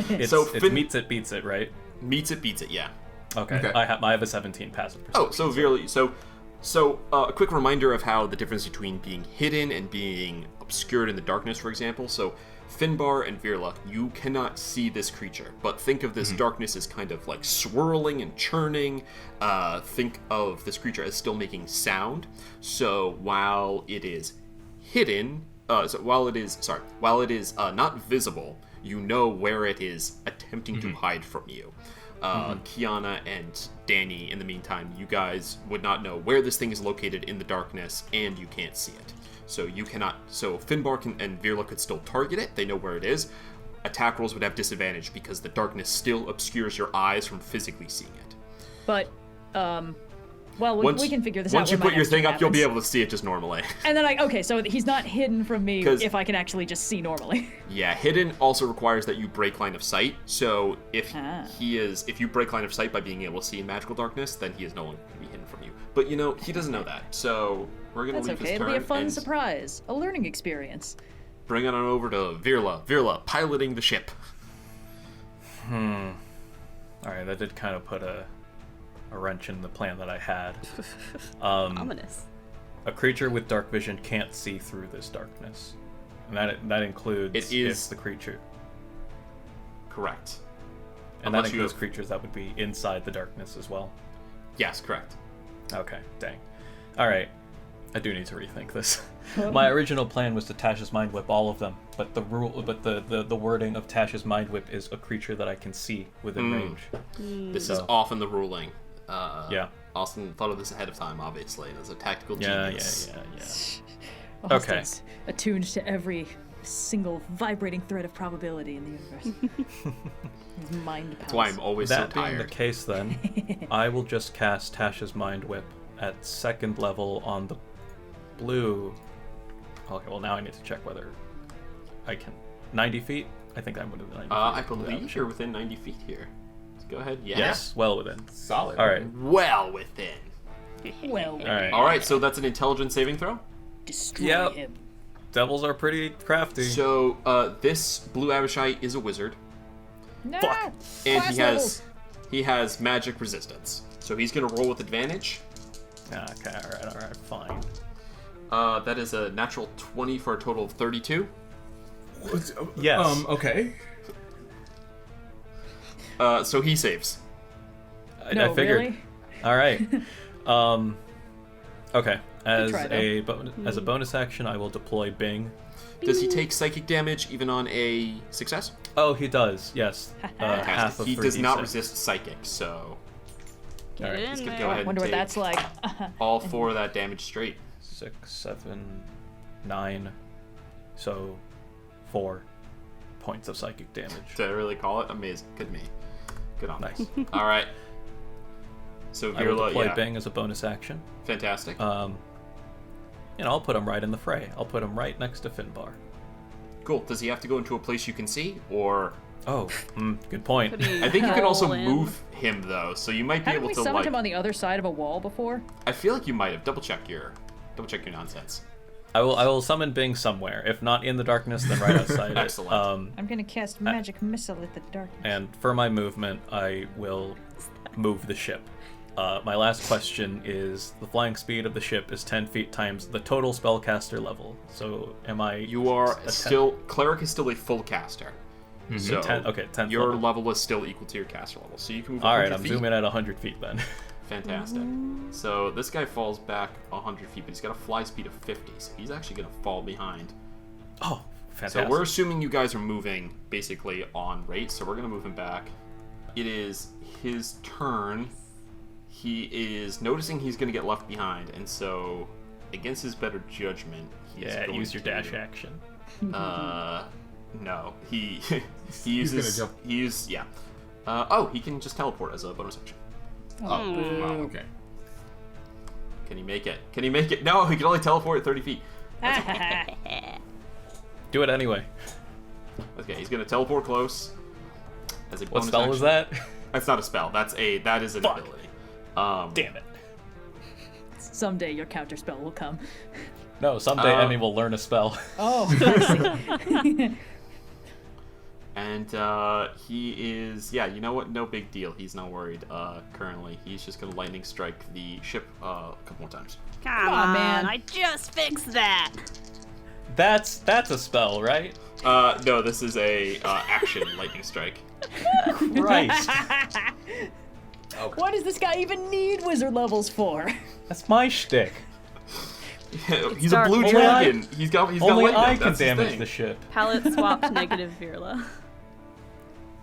It's, So it's Fin- meets it, beats it, right? Meets it, beats it, yeah. Okay. Okay. I have a 17 passive perception. Oh, so Virla, so a quick reminder of how the difference between being hidden and being obscured in the darkness, for example. So Finbar and Virla, you cannot see this creature, but think of this darkness as kind of like swirling and churning. Think of this creature as still making sound. So while it is hidden, while it is not visible, you know where it is attempting to hide from you. Kyana and Dani, in the meantime, you guys would not know where this thing is located in the darkness, and you can't see it. So you cannot. So Finbar and Virla could still target it. They know where it is. Attack rolls would have disadvantage because the darkness still obscures your eyes from physically seeing it. But, well, we can figure this out. Once you when put my your next thing turn up, you'll be happens. able to see it just normally. And then okay, so he's not hidden from me 'Cause- if I can actually just see normally. Yeah, hidden also requires that you break line of sight. So if if you break line of sight by being able to see in magical darkness, then he is no longer going to be hidden from you. But he doesn't know that. So we're going to That's leave okay. his It'll turn be a fun and surprise, a learning experience. bring it on over to Virla. Virla, piloting the ship. Alright, that did kind of put a wrench in the plan that I had. Ominous. A creature with dark vision can't see through this darkness. And that includes It is- if the creature. Correct. And that Unless you includes have- creatures that would be inside the darkness as well. Yes, correct. Okay, dang. Alright. I do need to rethink this. My original plan was to Tasha's Mind Whip all of them, but the wording of Tasha's Mind Whip is a creature that I can see within range. This is So- often the ruling. Yeah. Austin thought of this ahead of time, obviously, as a tactical Yeah. genius. Okay. Austin's attuned to every single vibrating thread of probability in the universe. His mind That's why palace. I'm always That so being the tired. case, then, I will just cast Tasha's Mind Whip at 2nd level on the blue. Okay, well now I need to check whether I can. 90 feet? I think I'm within 90 feet. I believe you're within 90 feet here. So go ahead. Yeah. Yes, well within. Solid. All right. Well within. Well, All right. All right, so that's an intelligence saving throw. destroy Yep. him. Devils are pretty crafty. So this blue Abishai is a wizard, Nah, Fuck. and class he has magic resistance. So he's gonna roll with advantage. Okay, all right, fine. That is a natural 20 for a total of 32. Yes. Okay. So he saves. No, I figured. really? All right. Okay. As try, a bonus action, I will deploy Bing. Does he take psychic damage even on a success? Oh, he does. Yes. Half of He does not 3d6. resist psychic, so Get Alright, in he's gonna there. go ahead and Wonder what take that's like. all 4 of that damage straight. 6, 7, 9. So 4 points of psychic damage. Did I really call it? Amazing. Good me. Good on Nice. us. All right. So I will Virla, deploy yeah, Bing as a bonus action. fantastic. I'll put him right in the fray. I'll put him right next to Finbar. Cool. Does he have to go into a place you can see, or Oh, good point. Could he I think you can also roll in? move him though, so you might be Haven't able we to summoned like. him on the other side of a wall before? I feel like you might have double check your nonsense. I will summon Bing somewhere. If not in the darkness, then right outside Excellent. it. I'm gonna cast magic missile at the darkness. And for my movement, I will move the ship. My last question is: the flying speed of the ship is 10 feet times the total spellcaster level. So am I? You are still cleric is still a full caster. So 10th your level. level is still equal to your caster level, so you can move. All right, 100 I'm feet. zooming at 100 feet then. Fantastic. So this guy falls back 100 feet, but he's got a fly speed of 50, so he's actually going to fall behind. Oh, fantastic. So we're assuming you guys are moving basically on rate, so we're going to move him back. It is his turn. He is noticing he's going to get left behind, and so against his better judgment, he's going use your to, dash action. No, he gonna uses jump. he can just teleport as a bonus action. Oh, wow, okay. Can he make it? Can he make it? No, he can only teleport at 30 feet. Do it anyway. Okay, he's gonna teleport close. As a What bonus spell action. was that? That's not a spell. That is an Fuck. ability. Damn it. Someday your counterspell will come. No, someday Emmy will learn a spell. Oh, I see. And he is, yeah, you know what? No big deal. He's not worried currently. He's just going to lightning strike the ship a couple more times. Come on, on, man. I just fixed that. That's a spell, right? No, this is a action lightning strike. Christ. What does this guy even need wizard levels for? That's my shtick. He's a dark. blue Only dragon. He's got Only lightning. I can That's his damage thing. the ship. Palette swapped negative Virla.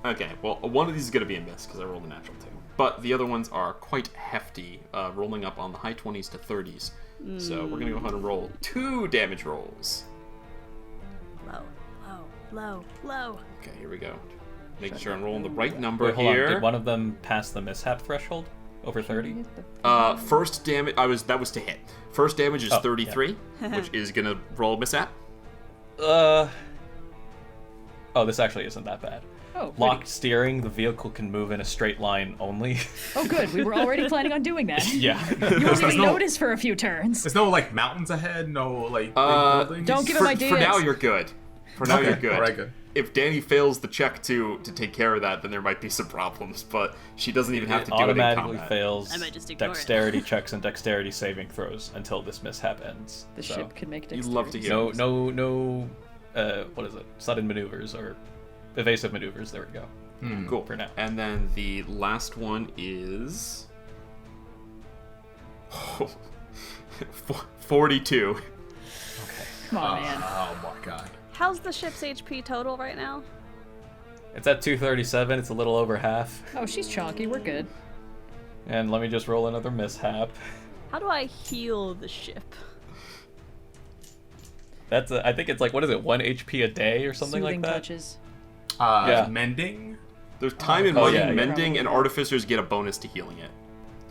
Okay, well, one of these is going to be a miss because I rolled a natural 2. But the other ones are quite hefty, rolling up on the high 20s to 30s. So we're going to go ahead and roll 2 damage rolls. Low, low, low, low. Okay, here we go. Making sure I'm rolling the right number Wait, hold here. on. Did one of them pass the mishap threshold? Over 30? First damage, that was to hit. First damage is 33, which is going to roll mishap. Oh, this actually isn't that bad. Oh, pretty. Locked steering, the vehicle can move in a straight line only. Oh, good. We were already planning on doing that. Yeah. You won't even notice for a few turns. There's no like mountains ahead, no like big buildings. Don't give him ideas. For now, you're good. For now, Okay, you're good. all right, good. If Dani fails the check to take care of that, then there might be some problems. But she doesn't even have to do it in automatically combat. fails I might just ignore it. dexterity checks and dexterity saving throws until this mishap ends. The So, ship can make You dexterity. love to hear no, this. no, what is it? Sudden maneuvers or evasive maneuvers. There we go. Cool. For now. And then the last one is 42. Come on, man. Oh my god. How's the ship's HP total right now? It's at 237. It's a little over half. Oh, she's chonky. We're good. And let me just roll another mishap. How do I heal the ship? That's I think it's like, what is it, 1 HP a day or something Soothing like that? touches. Yeah. Mending. There's time and Oh, money. yeah, Mending and probably. artificers get a bonus to healing it.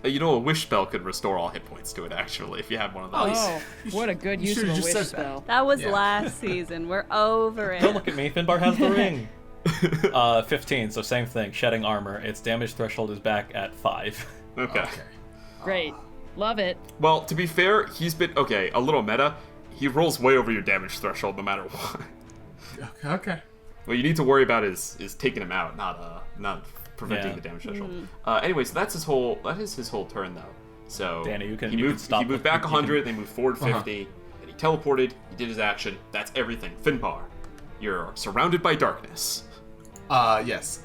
You know, a wish spell could restore all hit points to it, actually, if you had one of those. Oh, what a good you use of a should've just wish said that. spell. That was Yeah. last season. We're over it. Don't look at me. Finbar has the ring. 15, so same thing. Shedding armor. Its damage threshold is back at 5. Okay. Great. Love it. Well, to be fair, he's been... Okay, a little meta. He rolls way over your damage threshold no matter what. Okay. What you need to worry about is taking him out, not preventing Yeah. the damage threshold. Anyway, so that's his whole turn though. So Dani, you can- he you can moved stop he moved it. back You can- 100, they moved forward 50, and he teleported. He did his action. That's everything. Finbar, you're surrounded by darkness, Yes.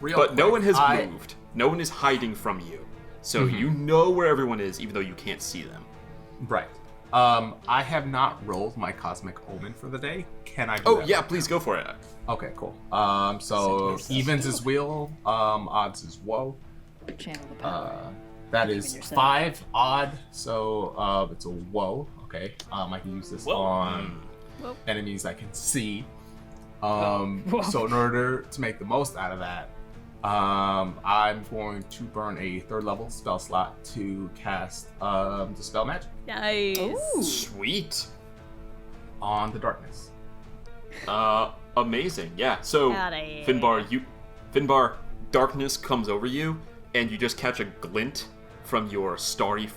Real but no quick, one has I- moved. No one is hiding from you, so you know where everyone is, even though you can't see them. Right. I have not rolled my cosmic omen for the day. Can I do Oh that? yeah, please go for it. Okay, cool. So evens is wheel, odds is woe. Channel the power. That is yourself. 5 odd, so it's a woe. Okay. I can use this Whoa. on Whoa. enemies I can see. Whoa. So in order to make the most out of that, I'm going to burn a 3rd level spell slot to cast Dispel Magic Nice. Ooh. Sweet. on the darkness. Amazing. Yeah. So Outta here. Finbar, darkness comes over you, and you just catch a glint from your starry,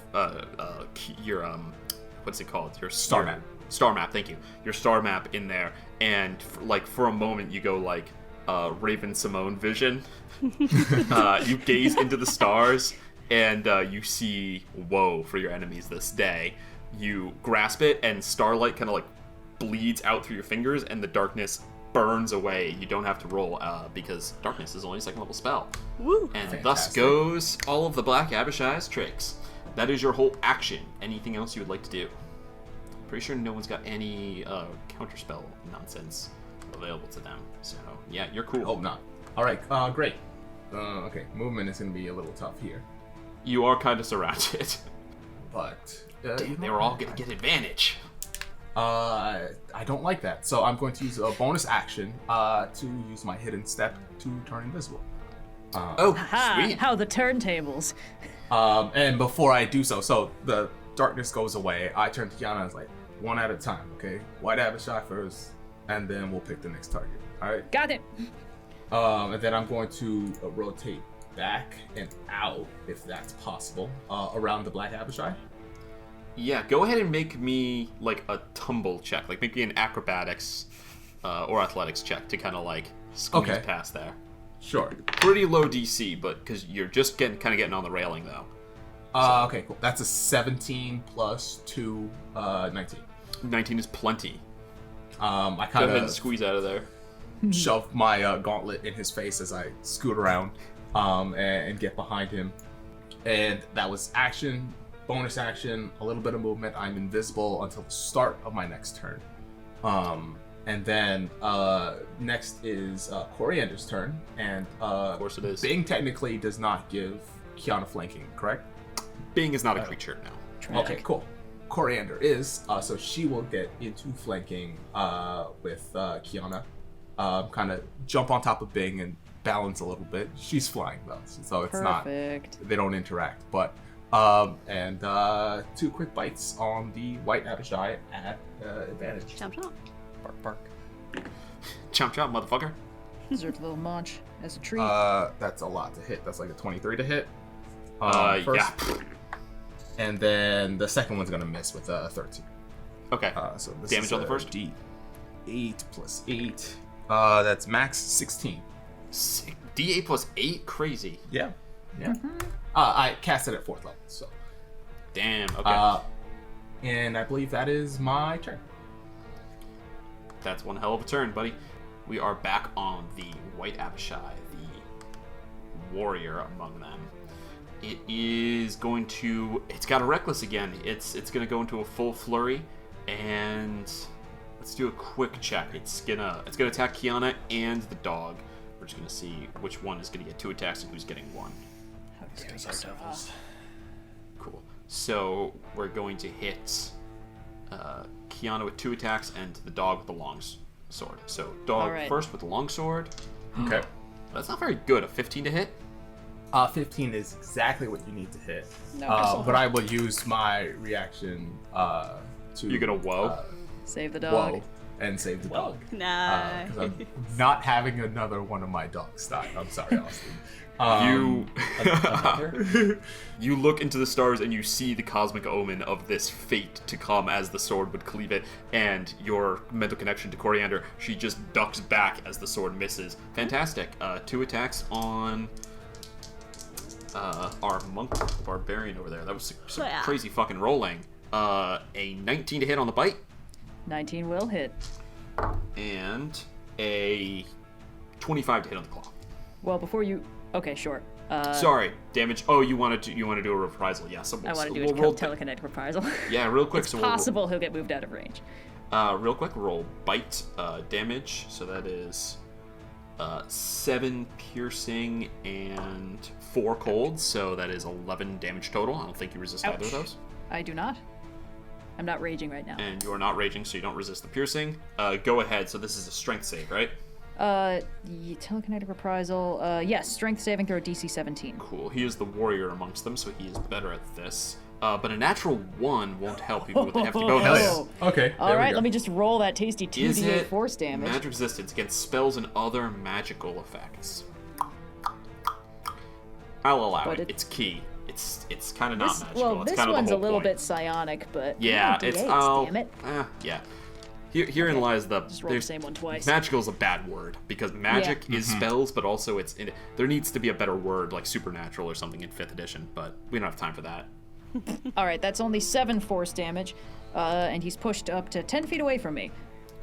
what's it called? Your Star map. Star map. Thank you. Your star map in there, and for a moment you go like Raven Simone vision. You gaze into the stars, and you see woe for your enemies this day. You grasp it, and starlight kind of like bleeds out through your fingers, and the darkness burns away. You don't have to roll because darkness is only a 2nd level spell. Woo. And thus Fantastic. goes all of the Black Abishai's tricks. That is your whole action. Anything else you would like to do? Pretty sure no one's got any counterspell nonsense available to them. So yeah, you're cool. Oh, not. All right. Great. Okay. Movement is going to be a little tough here, You are kind of surrounded. but They were all gonna get advantage. I don't like that, so I'm going to use a bonus action to use my hidden step to turn invisible. Oh, Ha! sweet. How the turntables. And before I do so the darkness goes away. I turn to Kyana and it's like, one at a time, okay? White Abishai first, and then we'll pick the next target. All right. Got it. And then I'm going to rotate back and out, if that's possible, around the Black Abishai. Yeah, go ahead and make me like a tumble check. Like make me an acrobatics or athletics check to kind of like squeeze past there. Sure. Pretty low DC, but because you're just getting on the railing though. Okay, cool. That's a 17 plus 2, 19. 19 is plenty. I Go kind ahead and of squeeze out of there. shove my gauntlet in his face as I scoot around and get behind him. And that was action, bonus action, a little bit of movement. I'm invisible until the start of my next turn. And then next is Coriander's turn. And Of course it is. Bing technically does not give Kyana flanking, correct? Bing is not a creature now. Okay, cool. Coriander is, so she will get into flanking with Kyana. Kind of jump on top of Bing and balance a little bit. She's flying though, so it's Perfect. not, they don't interact. But, and 2 quick bites on the white Abishai at advantage. Chomp chomp. Bark, bark. Chomp chomp, motherfucker. Deserves a little munch as a treat. That's a lot to hit. That's like a 23 to hit. Yeah. First. And then the second one's gonna miss with a 13. Okay. So this Damage is on the first? D8 plus 8. That's max 16. D8 plus 8? Crazy. Yeah. Yeah. I cast it at 4th level, so. Damn, okay. And I believe that is my turn. That's one hell of a turn, buddy. We are back on the white Abishai, the warrior among them. It is going to... It's got a reckless again. It's going to go into a full flurry, and let's do a quick check. It's gonna attack Kyana and the dog. We're just gonna see which one is gonna get 2 attacks and who's getting 1. How dare you, Sophia. Cool. So we're going to hit Kyana with 2 attacks and the dog with the long sword. So dog Alright. first with the long sword. Okay. That's not very good. A 15 to hit. 15 is exactly what you need to hit. No, but I will use my reaction to... You're gonna whoa. save the dog. Whoa and save the dog. Nice. 'Cause I'm not having another one of my dogs die. I'm sorry, Austin. You look into the stars and you see the cosmic omen of this fate to come as the sword would cleave it, and your mental connection to Coriander, she just ducks back as the sword misses. Fantastic. 2 attacks on our monk barbarian over there. That was some Yeah. crazy fucking rolling. A 19 to hit on the bite, 19 will hit. and a 25 to hit on the claw. Well, before you... Okay, sure. Sorry, damage. Oh, you want to do a reprisal? Yeah, so I want to do we'll a roll telekinetic reprisal. Yeah, real quick. It's so possible he'll get moved out of range. Real quick, roll bite damage. So that is 7 piercing and 4 cold. So that is 11 damage total. I don't think you resist either of Ouch. those. I do not. I'm not raging right now. And you are not raging, so you don't resist the piercing. Go ahead. So this is a strength save, right? Telekinetic reprisal. Yes, strength saving throw DC 17. Cool. He is the warrior amongst them, so he is better at this. But a natural 1 won't help even with a hefty bonus. Hell yeah. Okay. All right, let me just roll that tasty Is 2d8 it force damage. magic resistance against spells and other magical effects? I'll allow But it. It's key. It's kind of not This, magical. well, it's this kind of one's the a whole little point. bit psionic, but Yeah, D8s, it's damn it. yeah. Herein lies the Just roll the same one twice. magical is a bad word because magic is spells, but also there needs to be a better word like supernatural or something in 5th edition, but we don't have time for that. All right, that's only 7 force damage, and he's pushed up to 10 feet away from me.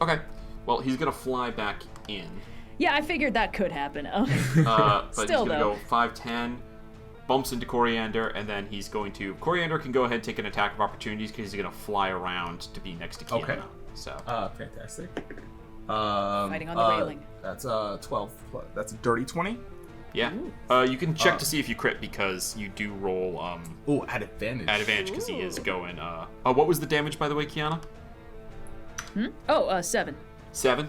Okay, well he's gonna fly back in. Yeah, I figured that could happen. But Still, he's gonna though. go 5'10", bumps into Coriander, and then he's going to... Coriander can go ahead and take an attack of opportunities because he's gonna fly around to be next to Kyana. Okay. So Fantastic. Fighting on the railing. That's a 12. That's a dirty 20. yeah, you can check to see if you crit because you do roll Oh, at advantage. at advantage because he is going. What was the damage by the way, Kyana? 7. 7.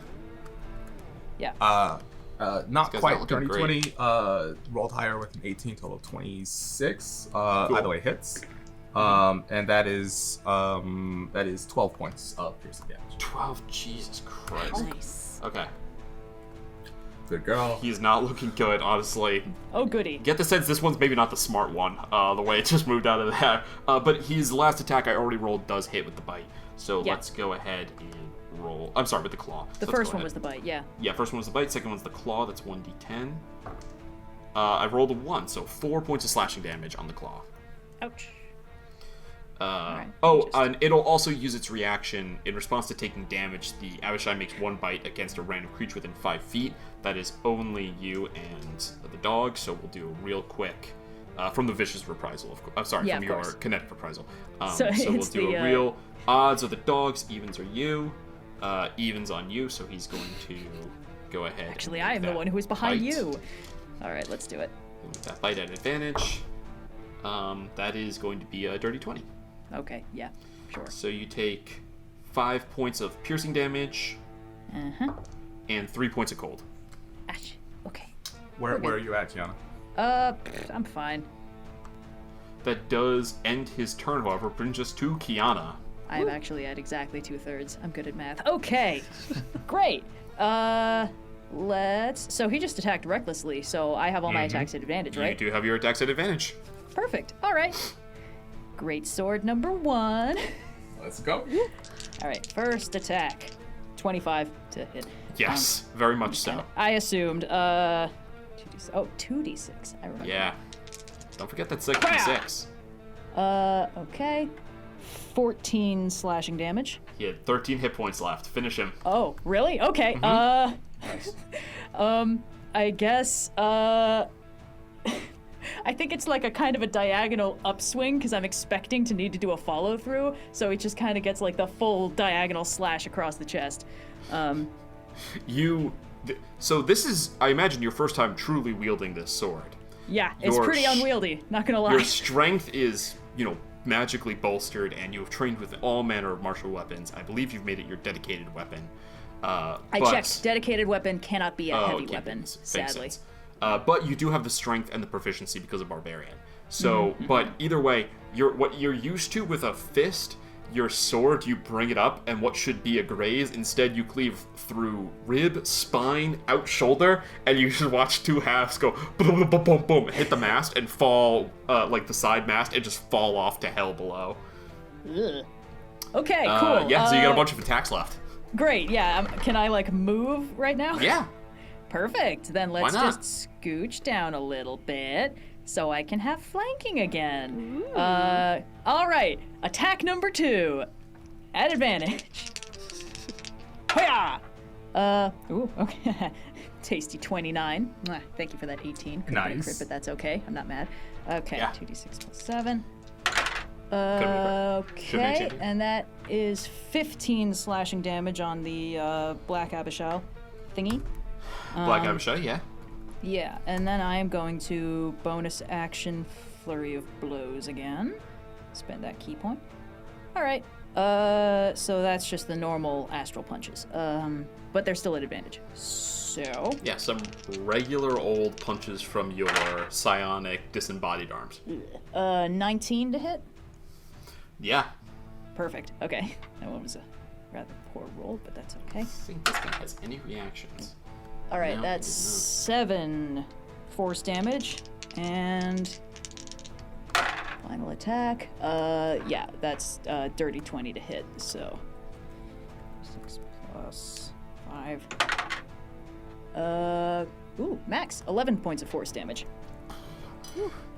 Yeah. Not guy's not quite looking dirty great. 20. Rolled higher with an 18, total of 26. Either way, hits. And that is 12 points of piercing damage. 12. Jesus Christ. Nice. Okay. Good girl. He's not looking good, honestly. Oh, goody. Get the sense this one's maybe not the smart one, the way it just moved out of there. But his last attack I already rolled does hit with the bite. So Yeah. let's go ahead and roll. I'm sorry, with the claw. The first one was the bite, yeah. Yeah, first one was the bite, second one's the claw, that's 1d10. I rolled a 1, so 4 points of slashing damage on the claw. Ouch. And it'll also use its reaction in response to taking damage. The Abishai makes one bite against a random creature within 5 feet. That is only you and the dog, so we'll do a real quick from the vicious reprisal. From of your course. kinetic reprisal. So we'll it's do the, a real odds are the dogs, evens are you. Evens on you, so he's going to go ahead. Actually, and I am the that one who is behind bite. you. All right, let's do it. With that bite at advantage, that is going to be a dirty 20. Okay, yeah, sure. So you take 5 points of piercing damage and 3 points of cold. Ouch. Okay. Where are you at, Kyana? I'm fine. That does end his turn, however, brings us to Kyana. I'm actually at exactly 2/3. I'm good at math. Okay, great. So he just attacked recklessly, so I have all my attacks at advantage, right? You do have your attacks at advantage. Perfect. All right. Great sword number 1. Let's go. All right, first attack. 25 to hit. Yes, very much so. I assumed. 2d6. Oh, 2d6. I remember. Yeah. Don't forget that second d6. Okay. 14 slashing damage. He had 13 hit points left. Finish him. Oh, really? Okay. I guess, I think it's like a kind of a diagonal upswing because I'm expecting to need to do a follow through, so it just kind of gets like the full diagonal slash across the chest. So this is, I imagine, your first time truly wielding this sword. Yeah, it's Your pretty unwieldy, not gonna lie. Your strength is, magically bolstered, and you have trained with all manner of martial weapons. I believe you've made it your dedicated weapon. I checked. Dedicated weapon cannot be a heavy weapon, makes sadly. sense. But you do have the strength and the proficiency because of Barbarian. So, but either way, what you're used to with a fist, your sword, you bring it up, and what should be a graze, instead you cleave through rib, spine, out shoulder, and you should watch two halves go boom, boom, boom, boom, boom, hit the mast and fall, like the side mast, and just fall off to hell below. Ugh. Okay, cool. Yeah, so you got a bunch of attacks left. Great, yeah. Can I, move right now? Yeah. Perfect. Then let's Why not? just scooch down a little bit so I can have flanking again. All right. Attack number 2. At advantage. Hoya! Okay. Tasty 29. Mwah, thank you for that 18. Could have been a crit, Nice. but that's okay. I'm not mad. Okay, Yeah. 2d6 plus 7. Should've Okay, changed it. and that is 15 slashing damage on the Black Abyssal thingy. Black Abishai, yeah. Yeah, and then I am going to bonus action Flurry of Blows again. Spend that key point. All right. So that's just the normal astral punches. But they're still at advantage. So. Yeah, some regular old punches from your psionic disembodied arms. 19 to hit. Yeah. Perfect. Okay. That one was a rather poor roll, but that's okay. I think this guy has any reactions. All right, No, that's he does 7 force damage, and final attack. Yeah, that's dirty 20 to hit. So 6 plus 5. Max 11 points of force damage.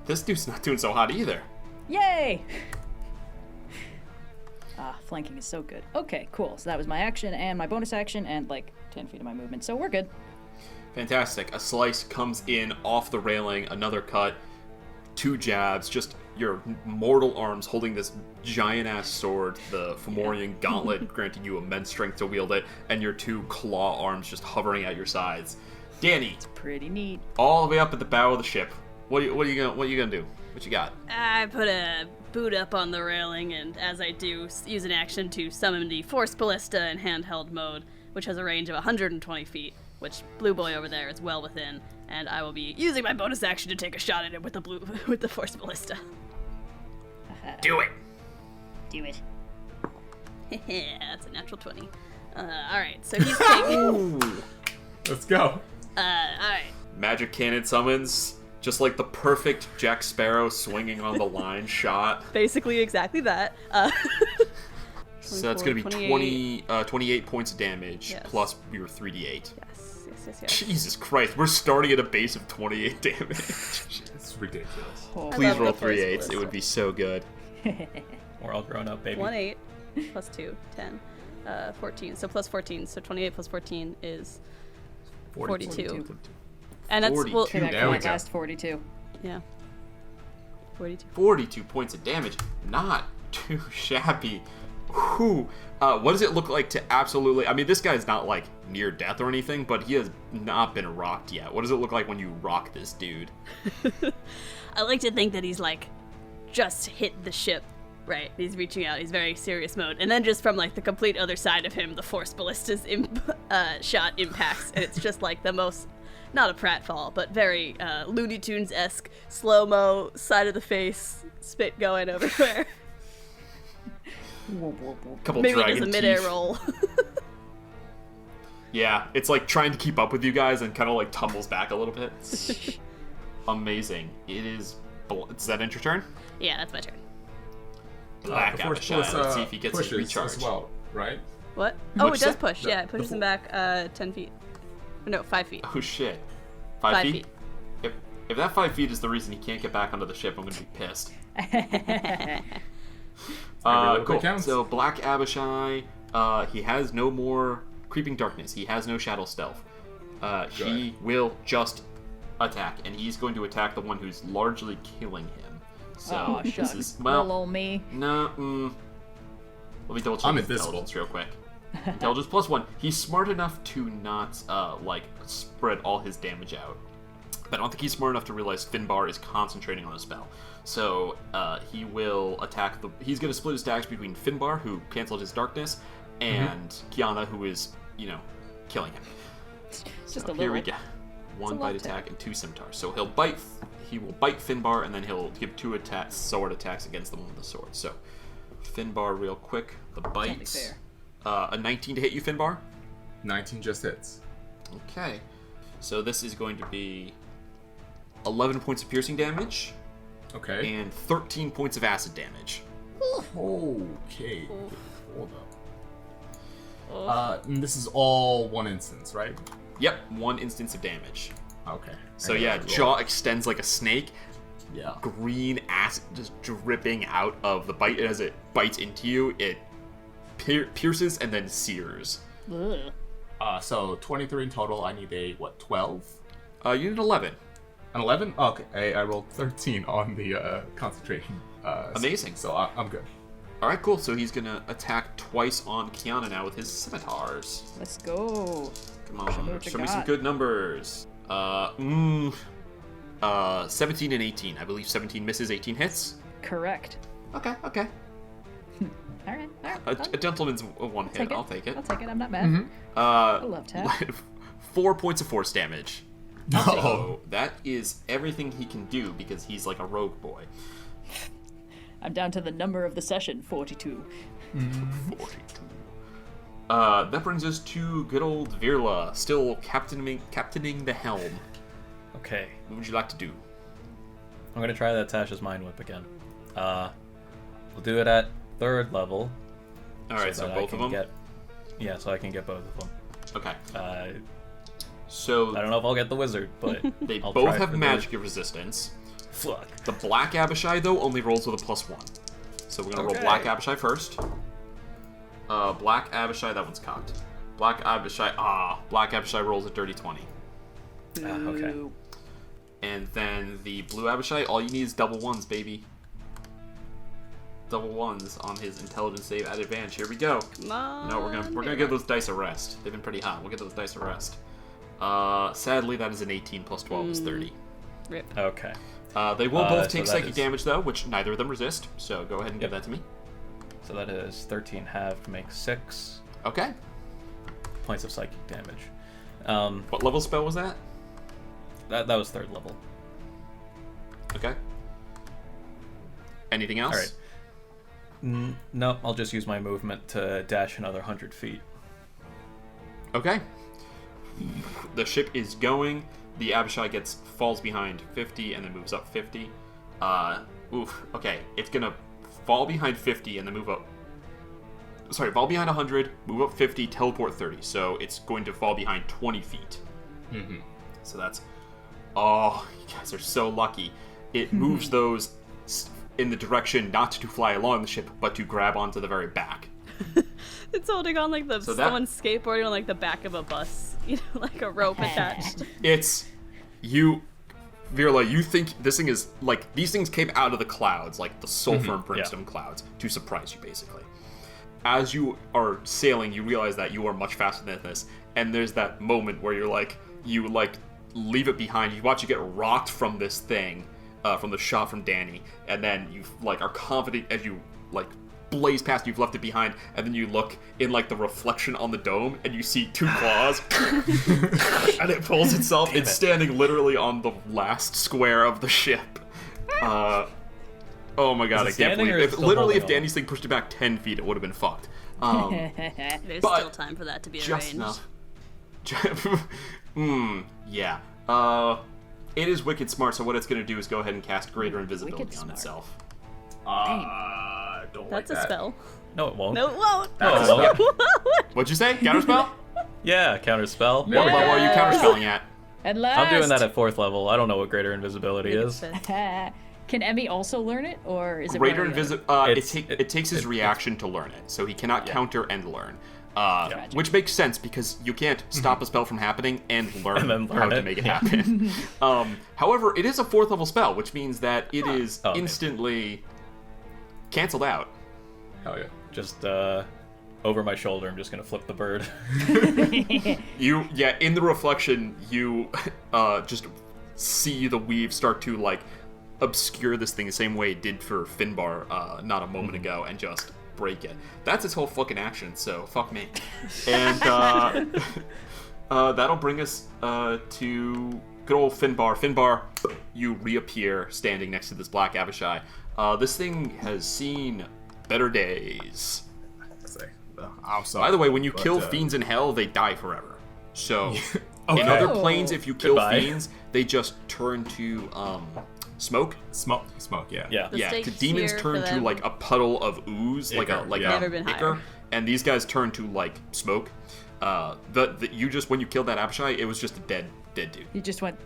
This dude's not doing so hot either. Yay! Flanking is so good. Okay, cool. So that was my action and my bonus action and 10 feet of my movement. So we're good. Fantastic. A slice comes in off the railing, another cut, 2 jabs, just your mortal arms holding this giant-ass sword, the Fomorian gauntlet granting you immense strength to wield it, and your 2 claw arms just hovering at your sides. Dani, Pretty neat. all the way up at the bow of the ship. What are you gonna do? What you got? I put a boot up on the railing, and as I do, use an action to summon the Force Ballista in handheld mode, which has a range of 120 feet, which Blue Boy over there is well within, and I will be using my bonus action to take a shot at it with the Force Ballista. Do it! Do it. Yeah, that's a natural 20. Alright, so he's taking... Ooh. Let's go. Alright. Magic cannon summons, just like the perfect Jack Sparrow swinging on the line shot. Basically exactly that. So that's going to be 28 points of damage, Yes. plus your 3d8. Yes. Jesus Christ, we're starting at a base of 28 damage. It's ridiculous. Oh, Please love roll the force 3 8s, it ballista. would be so good. We're all grown up, baby. 1 8 plus 2, 10. 14. So plus 14. So 28 plus 14 is 42. And that's 42. well, Okay, that There we can't go. last 42. yeah. 42. 42 points of damage. Not too shabby. Whew. What does it look like to absolutely... I mean, this guy's not, like, near death or anything, but he has not been rocked yet. What does it look like when you rock this dude? I like to think that he's like just hit the ship, right? He's reaching out. He's very serious mode, and then just from like the complete other side of him, the force ballista's shot impacts, and it's just like the most, not a pratfall, but very Looney Tunes-esque slow mo side of the face, spit going everywhere. Couple Maybe dragon just a midair teeth. roll. Yeah, it's like trying to keep up with you guys and kind of like tumbles back a little bit. Amazing. It is... Is that end your turn? Yeah, that's my turn. Black The force Abishai. Let's see balista if he gets his pushes recharge. as well, right? What? Oh, it What'd does you say? push. Yeah, it pushes him back 10 feet. No, 5 feet. Oh shit. 5 5 feet? If that 5 feet is the reason he can't get back onto the ship, I'm gonna be pissed. Every little Cool. bit counts. So Black Abishai, he has no more creeping darkness. He has no shadow stealth. He will just attack, and he's going to attack the one who's largely killing him. So Oh, this shucks. is Little old me. no. Let me double check I'm his invisible. intelligence real quick. Intelligence +1. He's smart enough to not like spread all his damage out. But I don't think he's smart enough to realize Finbar is concentrating on a spell. So he will attack the... He's going to split his attacks between Finbar, who canceled his darkness, and Kyana, who is, killing him. Just So a here little. we go. One a bite left attack and 2 scimitars. So he will bite Finbar, and then he'll give 2 sword attacks against the one with the sword. So Finbar real quick. The Only bite. fair. A 19 to hit you, Finbar? 19 just hits. Okay. So this is going to be 11 points of piercing damage Okay. and 13 points of acid damage. Okay. Hold up. And this is all one instance, right? Yep, 1 instance of damage. Okay. So I yeah, got it. jaw extends like a snake. Yeah. Green acid just dripping out of the bite. As it bites into you, it pierces and then sears. Ugh. So 23 in total. I need a 12? You need 11. An 11? Okay. I rolled 13 on the concentration. Amazing. So I'm good. All right, cool. So he's gonna attack twice on Kyana now with his scimitars. Let's go. Come Show me on, what you show me some got. good numbers. 17 and 18. I believe 17 misses, 18 hits. Correct. Okay. All right. A gentleman's one hit. I'll take it. I'll take it. I'm not mad. I love tap. 4 points of force damage. No. So that is everything he can do because he's like a rogue boy. I'm down to the number of the session, 42. 42. That brings us to good old Virla, still captaining the helm. Okay. What would you like to do? I'm gonna try that Tasha's Mind Whip again. We'll do it at 3rd level. All right, so that both I of can them. so I can get both of them. Okay. So I don't know if I'll get the wizard, but they I'll both try have for the- magic resistance. Fuck. The Black Abishai, though, only rolls with a +1. So we're going to roll Okay. Black Abishai first. Black Abishai, that one's cocked. Black Abishai rolls a dirty 20. Okay. Ooh. And then the Blue Abishai, all you need is double 1s, baby. Double 1s on his intelligence save at advantage. Here we go. Come on. No, we're gonna give those dice a rest. They've been pretty hot. We'll give those dice a rest. Sadly, that is an 18 plus 12 is 30. Rip. Okay. They will both So take that psychic is- damage, though, which neither of them resist. So go ahead and give Yep. that to me. So that is 13 halved makes 6 Okay. points of psychic damage. What level spell was that? That was 3rd level. Okay. Anything else? All right. No, I'll just use my movement to dash another 100 feet. Okay. The ship is going. The Abishai falls behind 50 and then moves up 50. Okay. It's gonna fall behind 50 and then move up. Sorry, fall behind 100, move up 50, teleport 30. So it's going to fall behind 20 feet. Mm-hmm. So that's... Oh, you guys are so lucky. It moves those in the direction not to fly along the ship, but to grab onto the very back. It's holding on like someone's skateboarding on like the back of a bus, like a rope attached. It's you, Virla. You think this thing is like these things came out of the clouds, like the sulfur and brimstone clouds, to surprise you, basically. As you are sailing, you realize that you are much faster than this, and there's that moment where you leave it behind. You watch it get rocked from this thing, from the shot from Dani, and then you are confident as you blaze past. You've left it behind, and then you look in the reflection on the dome, and you see 2 claws, and it pulls itself. It's standing literally on the last square of the ship. Oh my god, I can't believe it. If Dani's thing pushed it back 10 feet, it would have been fucked. There's still time for that to be just arranged. Enough. Yeah. It is wicked smart, so what it's going to do is go ahead and cast Greater Invisibility on itself. Don't That's like a spell. No, it won't. No, it won't. No, it won't. What'd you say? Counterspell? Yeah, counterspell. What level are you counterspelling at? At last. I'm doing that at 4th level. I don't know what Greater Invisibility is. Can Emmy also learn it, or is it Greater Invisibility? It takes his reaction to learn it, so he cannot counter and learn. Which makes sense because you can't stop a spell from happening and learn how to make it happen. However, it is a 4th level spell, which means that it is instantly canceled out. Hell yeah. Just over my shoulder, I'm just gonna flip the bird. In the reflection, you just see the weave start to obscure this thing the same way it did for Finbar not a moment ago, and just break it. That's its whole fucking action, so fuck me. And that'll bring us to good old Finbar. Finbar, you reappear standing next to this black Abishai. This thing has seen better days. I'm sorry. By the way, when you kill fiends in hell, they die forever. So, Okay. in other planes, if you kill Goodbye. fiends, they just turn to smoke. Smoke, yeah. Yeah. The Yeah, stake the demons here turn for to them. a puddle of ooze, Ichor, Never been higher. and these guys turn to smoke. When you killed that Abishai, it was just a dead dude. You just went.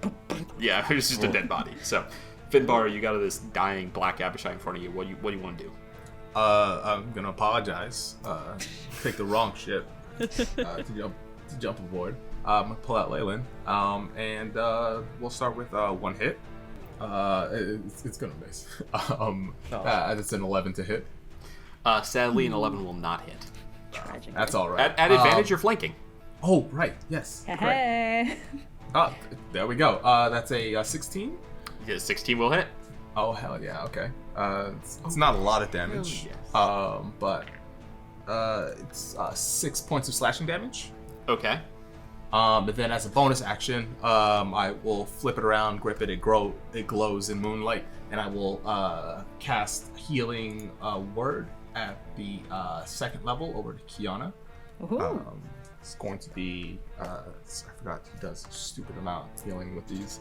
Yeah, it was just a dead body. So, Finbar, you got this dying black Abishai in front of you. What do you want to do? I'm gonna apologize. Picked the wrong ship to jump aboard. Pull out Leyland, and we'll start with 1 hit. It's gonna miss. It's an 11 to hit. Sadly, an 11 will not hit. Tragic. That's all right. At advantage, you're flanking. Oh, right. Yes. Great. Hey. There we go. That's a 16. Yeah, 16 will hit. Oh hell yeah. Okay. It's not a lot of damage. Oh, yes. But it's 6 points of slashing damage. Okay. But then as a bonus action, I will flip it around, grip it. It glows in moonlight, and I will cast Healing Word at the 2nd level over to Kyana. It's going to be I forgot he does a stupid amount of healing with these.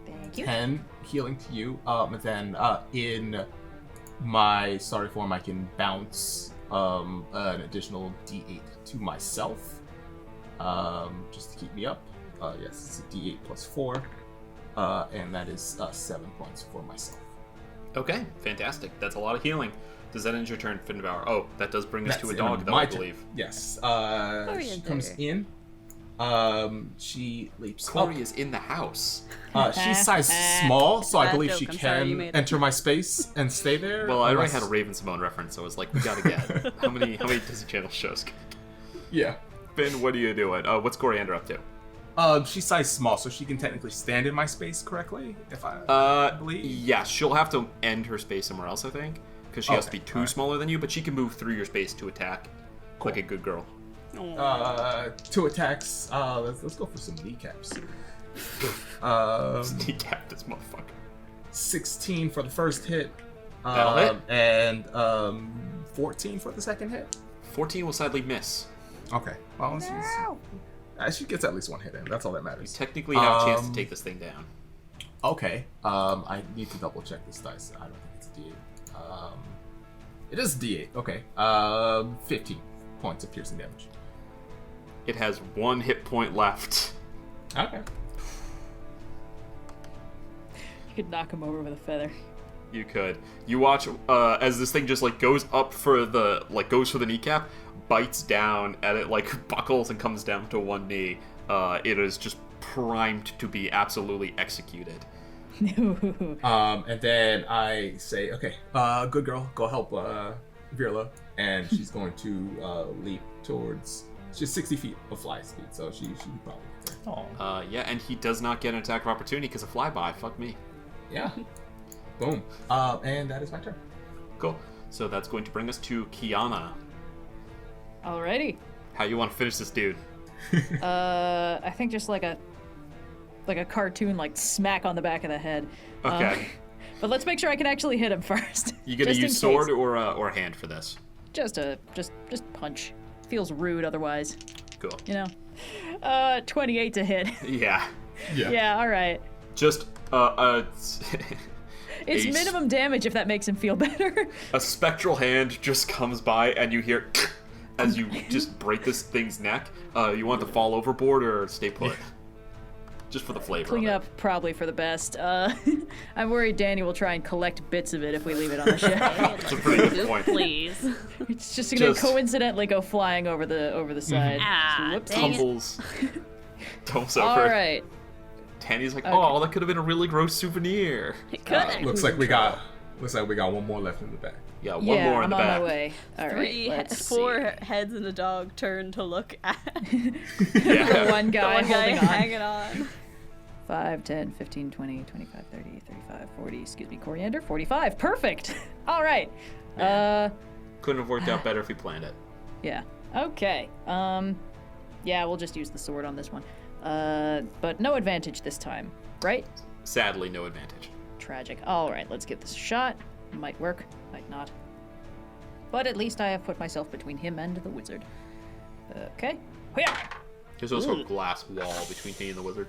Thank you. 10 healing to you. And then in my starting form, I can bounce an additional D8 to myself, just to keep me up. Yes, it's a D8 plus 4, and that is 7 points for myself. Okay, fantastic. That's a lot of healing. Does that end your turn, Finbar? Oh, that does bring us to a dog, though, my I turn. believe. Yes. She comes in. She leaps Corey up. is in the house. She's size small, so I Bad believe joke, she I'm sorry, you can made it. enter my space and stay there. Well, I already unless- had a Raven Simone reference, so I was like, we gotta get how many Disney Channel shows? Yeah. Finn, what are you doing? What's Coriander up to? She's size small, so she can technically stand in my space correctly, if I believe. Yeah, she'll have to end her space somewhere else, I think, because she has to be too alright. smaller than you, but she can move through your space to attack, like a good girl. 2 attacks. Let's go for some kneecaps. Kneecap this motherfucker. 16 for the first hit. That'll hit. And 14 for the second hit. 14 will sadly miss. Okay. Well, She gets at least one hit in. That's all that You matters. technically have a chance to take this thing down. Okay. I need to double check this dice. I don't think it's a D8. It is a D8. Okay. 15 points of piercing damage. It has 1 hit point left. Okay. You could knock him over with a feather. You could. You watch as this thing just like goes up for the goes for the kneecap, bites down, and it like buckles and comes down to one knee. It is just primed to be absolutely executed. And then I say, okay, good girl, go help Virla, and she's going to leap towards. She's 60 feet of fly speed, so she should probably get there. Oh. Yeah, and he does not get an attack of opportunity because of flyby. Fuck me. Yeah. Boom. And that is my turn. Cool. So that's going to bring us to Kyana. Alrighty. How you want to finish this dude? I think just like a cartoon, like smack on the back of the head. Okay. But let's make sure I can actually hit him first. You gonna Just in use sword case. or hand for this? Just punch. Feels rude otherwise, Cool. you know. 28 to hit. Yeah. Yeah, all right. Just It's a minimum damage if that makes him feel better. a spectral hand just comes by and you hear as you just break this thing's neck. You want to fall overboard or stay put? Just for the flavor. Clean of up probably for the best. I'm worried Dani will try and collect bits of it if we leave it on the ship. That's a pretty good point. Please. It's just gonna Just- coincidentally go flying over the side. Ah, Whoops. dang it. Tumbles. Tumbles All over. right. Tanny's like, Okay. oh, that could have been a really gross souvenir. It could. Looks like we got one more left in the bag. Yeah, one Yeah, more in I'm the on back. my way. All right. Let's see. 4 heads and a dog turn to look at Yeah. The one guy one guy holding on. hanging on. 5, 10, 15, 20, 25, 30, 35, 40, excuse me, coriander, 45. Perfect. All right. Couldn't have worked out better if we planned it. Yeah. Okay. Yeah, we'll just use the sword on this one. But no advantage this time, right? Sadly, no advantage. Tragic. All right, let's give this a shot. Might work, might not. But at least I have put myself between him and the wizard. Okay. Hoo-yah! There's also a glass wall between me and the wizard.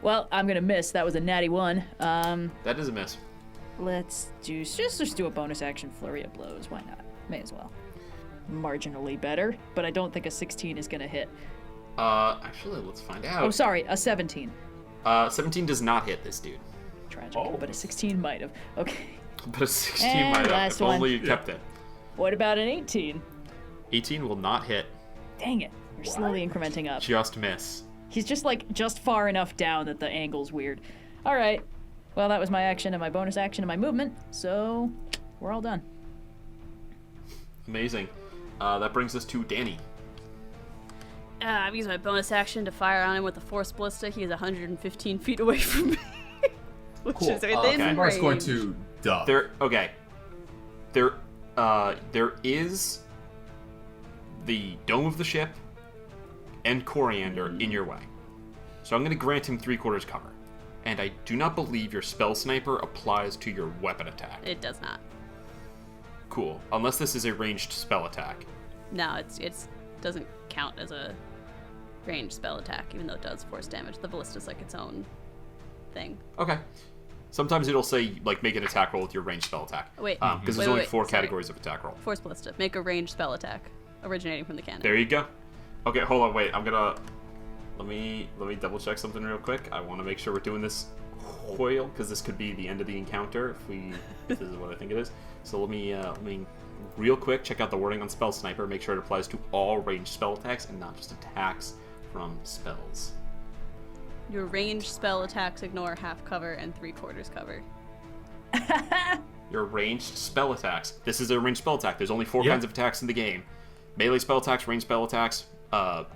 Well, I'm gonna miss. That was a natty 1. That is a miss. Let's just do a bonus action flurry of blows. Why not? May as well. Marginally better, but I don't think a 16 is gonna hit. Actually, let's find out. Oh, sorry, a 17. 17 does not hit this dude. Tragic, but a 16 might have. Okay. But a 16 And might have, last if one. only you kept it. What about an 18? 18 will not hit. Dang it. We're slowly incrementing up. Just miss. He's just far enough down that the angle's weird. All right. Well, that was my action and my bonus action and my movement, so we're all done. Amazing. That brings us to Dani. I've used my bonus action to fire on him with a force ballista. He is 115 feet away from me. Which Cool. is within Okay. Finbar's range. going to duck. There is the dome of the ship and coriander in your way. So I'm going to grant him 3/4 cover. And I do not believe your spell sniper applies to your weapon attack. It does not. Cool. Unless this is a ranged spell attack. No, it's doesn't count as a ranged spell attack, even though it does force damage. The ballista's like its own thing. Okay. Sometimes it'll say, like, make an attack roll with your ranged spell attack. Wait. Because there's Wait, only wait, 4 sorry. categories of attack roll. Force ballista. Make a ranged spell attack, originating from the cannon. There you go. Okay, hold on, wait. I'm gonna... Let me double check something real quick. I want to make sure we're doing this whole, because this could be the end of the encounter if this is what I think it is. So let me real quick check out the wording on Spell Sniper. Make sure it applies to all ranged spell attacks and not just attacks from spells. Your ranged spell attacks ignore half cover and 3/4 cover. Your ranged spell attacks. This is a ranged spell attack. There's only 4 Yeah. kinds of attacks in the game. Melee spell attacks, ranged spell attacks,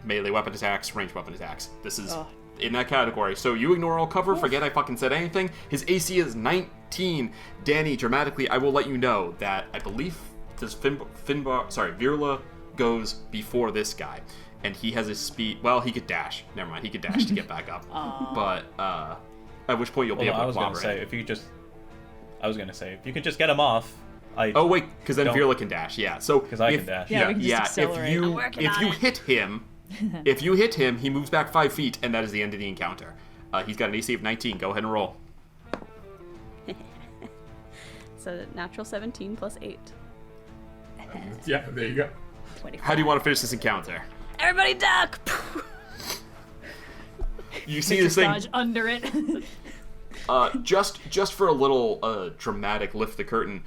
melee weapon attacks, ranged weapon attacks. This is in that category. So you ignore all cover, forget I fucking said anything. His AC is 19. Dani, dramatically, I will let you know that I believe this Virla goes before this guy. And he has his speed, well, he could dash. Never mind, he could dash to get back up. But, at which point you'll be Well, able I to was gonna clobber say him. if you could just get him off. Oh wait, because then Don't- Virla can dash. Yeah. So Because I if- can dash. Yeah, we can just yeah. accelerate. If I'm you working if on you it. hit him, If you hit him, he moves back 5 feet, and that is the end of the encounter. He's got an AC of 19. Go ahead and roll. So natural 17 plus 8. Yeah, there you go. 25. How do you want to finish this encounter? Everybody duck! You see this thing Dodge under it. just for a little dramatic lift the curtain.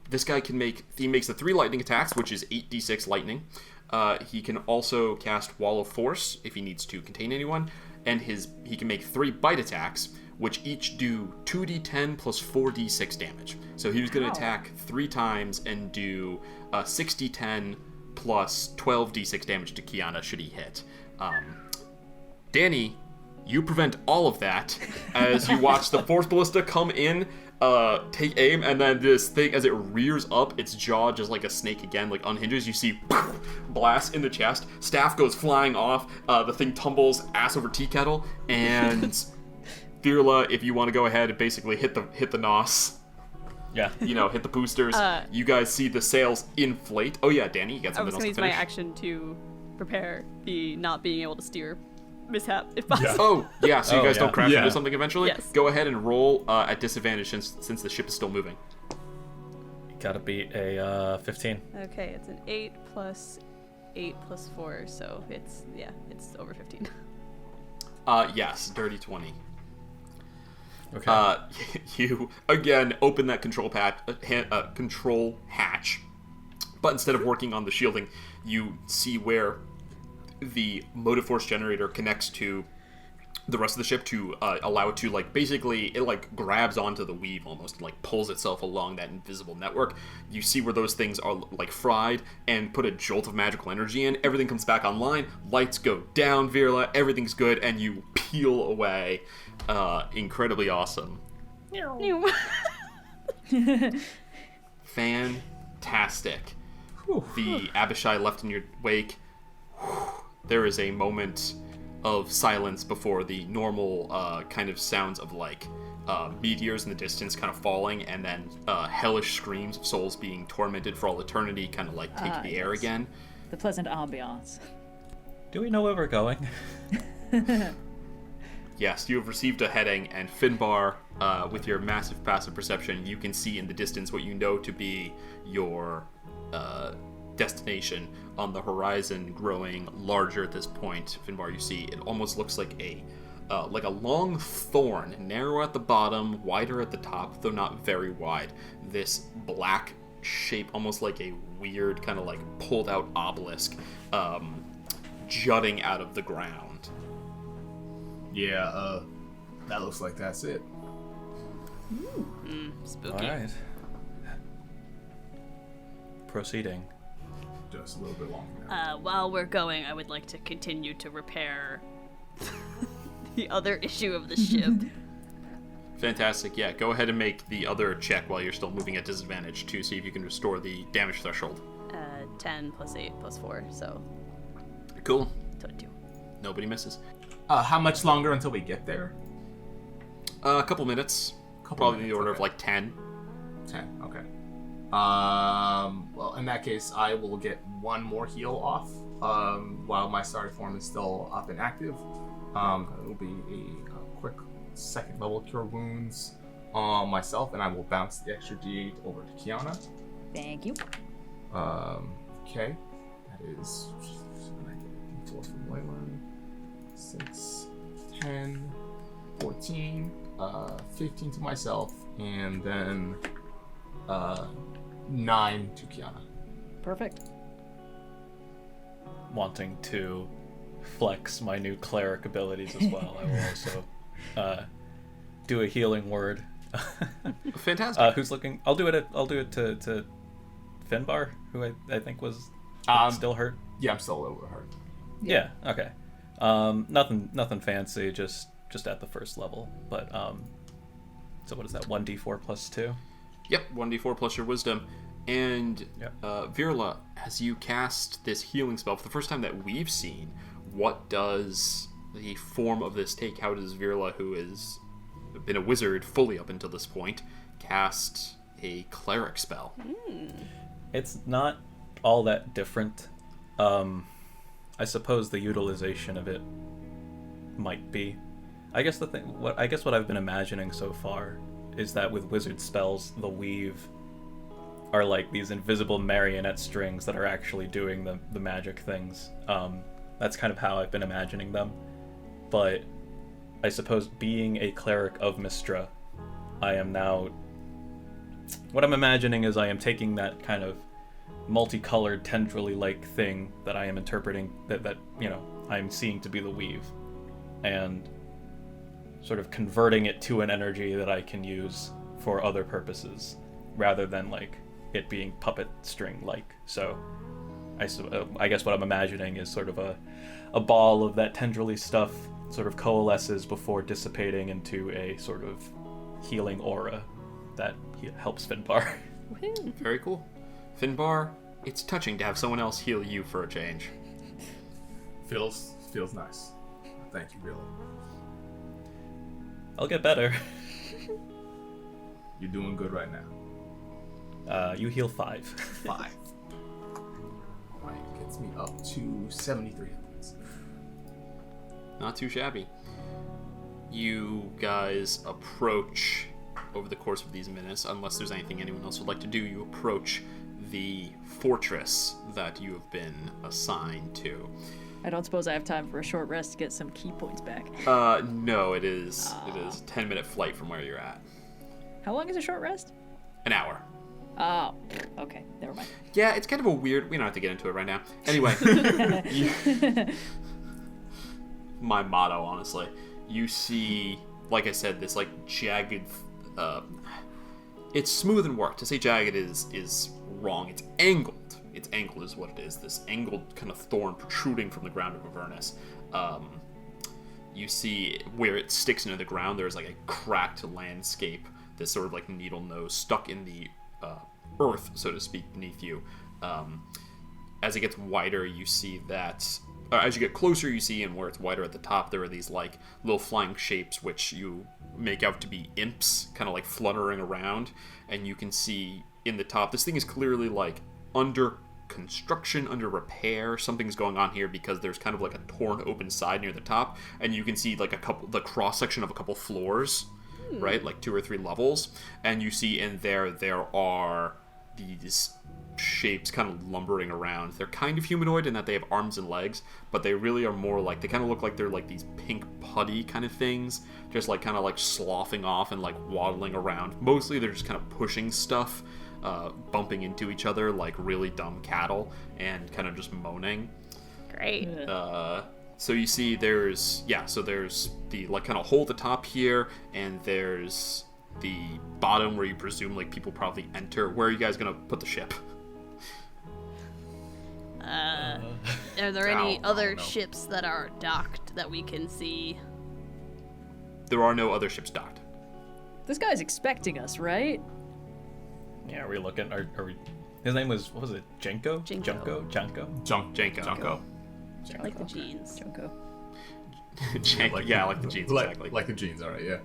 This guy makes the 3 lightning attacks, which is 8d6 lightning. He can also cast Wall of Force if he needs to contain anyone, and he can make 3 bite attacks, which each do 2d10 plus 4d6 damage. So he was going to attack 3 times and do 6d10 plus 12d6 damage to Kyana should he hit. Dani, you prevent all of that as you watch the Force Ballista come in, take aim, and then this thing, as it rears up, its jaw just like a snake again, like unhinges. You see blast in the chest, staff goes flying off, the thing tumbles ass over tea kettle, and Virla, if you want to go ahead and basically hit the nos. Yeah. Hit the boosters. You guys see the sails inflate. Oh yeah, Dani, you got I something was else going to to use my finish? action to prepare the not being able to steer mishap, if possible. Oh, yeah, so you Oh, guys yeah. don't crash Yeah. into something eventually? Yes. Go ahead and roll at disadvantage since the ship is still moving. Gotta beat a 15. Okay, it's an 8 plus 8 plus 4, so it's over 15. Yes, dirty 20. Okay. You, again, open that control hatch, but instead of working on the shielding, you see where the motive force generator connects to the rest of the ship to allow it to, basically, it, grabs onto the weave almost, and, pulls itself along that invisible network. You see where those things are, fried, and put a jolt of magical energy in. Everything comes back online, lights go down, Virla, everything's good, and you peel away. Incredibly awesome. Fantastic. The Abishai left in your wake. There is a moment of silence before the normal kind of sounds of meteors in the distance kind of falling, and then hellish screams of souls being tormented for all eternity kind of take the air yes. again. The pleasant ambiance. Do we know where we're going? Yes, you have received a heading, and Finbar, with your massive passive perception, you can see in the distance what you know to be your destination on the horizon, growing larger at this point. Finbar, you see it almost looks like a long thorn, narrow at the bottom, wider at the top, though not very wide. This black shape, almost like a weird kind of pulled out obelisk, jutting out of the ground. Yeah, that looks like that's it. Spooky. All right. Proceeding. Just a little bit longer now. While we're going, I would like to continue to repair the other issue of the ship. Fantastic, yeah. Go ahead and make the other check while you're still moving at disadvantage to see if you can restore the damage threshold. 10 plus 8 plus 4, so Cool. 22. Nobody misses. How much longer until we get there? A couple minutes. Probably in the order of 10. 10, okay. Well, in that case, I will get one more heal off while my starter form is still up and active. It'll be a quick 2nd level Cure Wounds on myself, and I will bounce the extra D8 over to Kyana. Thank you. Okay. That is 4 from Wayland. 6, 10, 14, 15 to myself, and then 9 to Kyana. Perfect. Wanting to flex my new cleric abilities as well, I will also do a healing word. Fantastic. Who's looking? I'll do it to Finbar, who I think was still hurt. Yeah, I'm still a little bit hurt. Yeah. Okay. Nothing fancy. Just at the first level. But so what is that? 1d4 plus 2. Yep, 1d4 plus your wisdom. And Yep. Virla, as you cast this healing spell for the first time that we've seen, what does the form of this take? How does Virla, who has been a wizard fully up until this point, cast a cleric spell? It's not all that different. I I suppose the utilization of it might be. I guess what I've been imagining so far is that with wizard spells, the weave are like these invisible marionette strings that are actually doing the magic things. That's kind of how I've been imagining them. But I suppose being a cleric of Mystra, I am now... What I'm imagining is I am taking that kind of multicolored, tendrily-like thing that I am interpreting, that I'm seeing to be the weave, and sort of converting it to an energy that I can use for other purposes, rather than like it being puppet string-like. So I guess what I'm imagining is sort of a ball of that tendrily stuff sort of coalesces before dissipating into a sort of healing aura that helps Finbar. Very cool. Finbar, it's touching to have someone else heal you for a change. Feels nice. Thank you, really. I'll get better. You're doing good right now. You heal 5. 5. Alright, gets me up to 73 points. Not too shabby. You guys approach, over the course of these minutes, unless there's anything anyone else would like to do, you approach the fortress that you have been assigned to. I don't suppose I have time for a short rest to get some key points back. No, it is a 10-minute flight from where you're at. How long is a short rest? An hour. Oh, okay, never mind. Yeah, it's kind of a weird... We don't have to get into it right now. Anyway. My motto, honestly. You see, like I said, this, like, jagged... it's smooth and worked. To say jagged is wrong. It's angled. It's angled is what it is. This angled kind of thorn protruding from the ground of Avernus. You see where it sticks into the ground, there's, like, a cracked landscape. This sort of, like, needle nose stuck in the... earth, so to speak, beneath you. As it gets wider, you see that... as you get closer, you see, and where it's wider at the top, there are these, like, little flying shapes which you make out to be imps, kind of, like, fluttering around. And you can see in the top, this thing is clearly, like, under construction, under repair. Something's going on here because there's kind of, like, a torn open side near the top. And you can see, like, the cross-section of a couple floors, right? Like 2 or 3 levels. And you see in there are these shapes kind of lumbering around. They're kind of humanoid in that they have arms and legs, but they really are more like, they kind of look like they're like these pink putty kind of things, just like kind of like sloughing off and like waddling around. Mostly they're just kind of pushing stuff, bumping into each other like really dumb cattle, and kind of just moaning. Great. So you see there's the like kind of hole at the top here, and there's the bottom where you presume like people probably enter. Where are you guys gonna put the ship? Are there any other ships that are docked that we can see? There are no other ships docked. This guy's expecting us, right? Yeah, are we looking? Are we? His name was, what was it? Junko? Junko. Junko? Junko. I like the jeans. Junko. Yeah, like the jeans, exactly. Like the jeans, alright, yeah.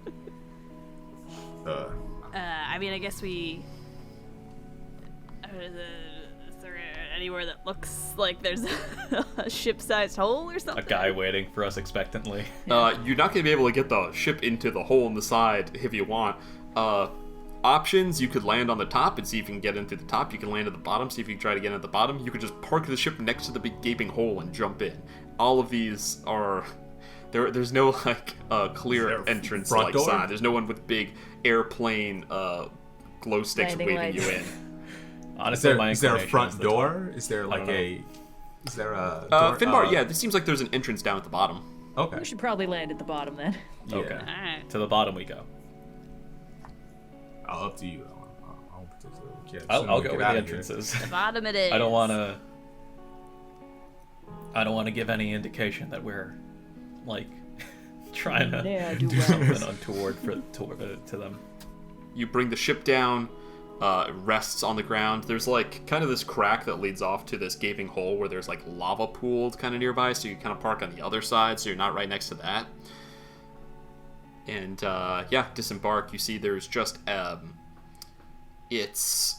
I mean, I guess we... is there anywhere that looks like there's a ship-sized hole or something? A guy waiting for us expectantly. You're not going to be able to get the ship into the hole in the side if you want. Options, you could land on the top and see if you can get in through the top. You can land at the bottom, see if you can try to get in at the bottom. You could just park the ship next to the big gaping hole and jump in. All of these are... There's no, like, clear entrance, like, door? sign. There's no one with big airplane glow sticks Landing waving lights. you in. Honestly, Is there a inclination front is the door? Is there like don't know. Is there a door? Finbar, yeah, this seems like there's an entrance down at the bottom. Okay. We should probably land at the bottom then. Yeah. Okay. Alright. To the bottom we go. Up to you. I don't particularly care. I'll go Get where out the of here. entrance is. The bottom it is. I don't want to give any indication that we're like trying to Yeah, do do well. something untoward to them. You bring the ship down, it rests on the ground. There's like kind of this crack that leads off to this gaping hole where there's like lava pooled kind of nearby, so you kind of park on the other side so you're not right next to that. And disembark. You see there's just it's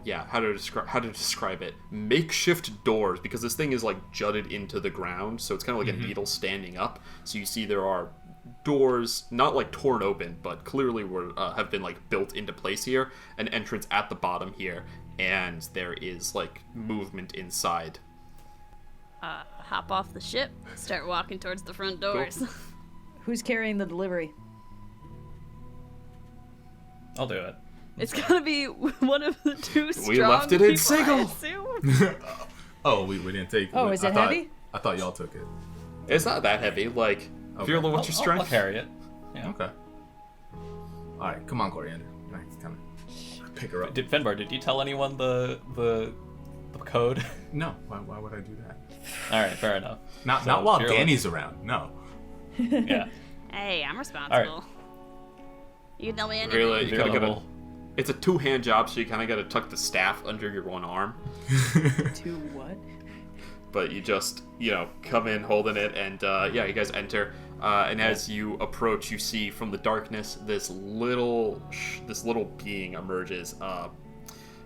how to describe it? Makeshift doors, because this thing is like jutted into the ground, so it's kind of like a needle standing up. So you see there are doors, not like torn open, but clearly have been like built into place here. An entrance at the bottom here, and there is like movement inside. Hop off the ship, start walking towards the front doors. Cool. Who's carrying the delivery? I'll do it. It's gonna be one of the two strong We left it in people, I Sigil. assume. Oh, we didn't take. Oh, is it heavy? I thought y'all took it. It's not that heavy. Like, Okay. Virla, what's your strength? I'll carry it. Yeah. Okay. All right, come on, Coriander. Nice, come on. Pick her up. Finbar, did you tell anyone the code? No, why would I do that? All right, fair enough. Not while Virla- Dani's around. No. Yeah. Hey, I'm responsible. You tell me anything. Virla, you kind of Virla gotta. will- It's a two-hand job, so you kind of gotta tuck the staff under your one arm. To what? But you just, come in holding it, and you guys enter. And as you approach, you see from the darkness this little being emerges.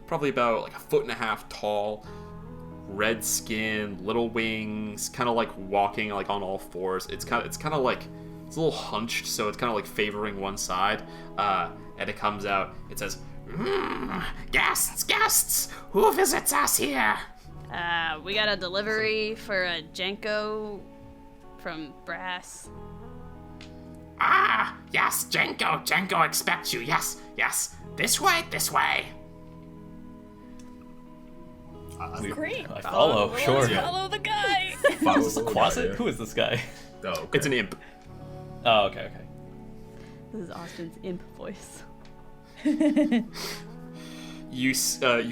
Probably about like 1.5 feet tall, red skin, little wings, kind of like walking like on all fours. It's kind of like it's a little hunched, so it's kind of like favoring one side. And it comes out. It says, "Guests, who visits us here?" We got a delivery for a Junko from Brass. Ah, yes, Junko expects you. Yes. This way. Great. I follow, sure. Follow the guy. Follow Is this Quasit? Who is this guy? Oh, okay. It's an imp. Oh, okay. This is Austin's imp voice. You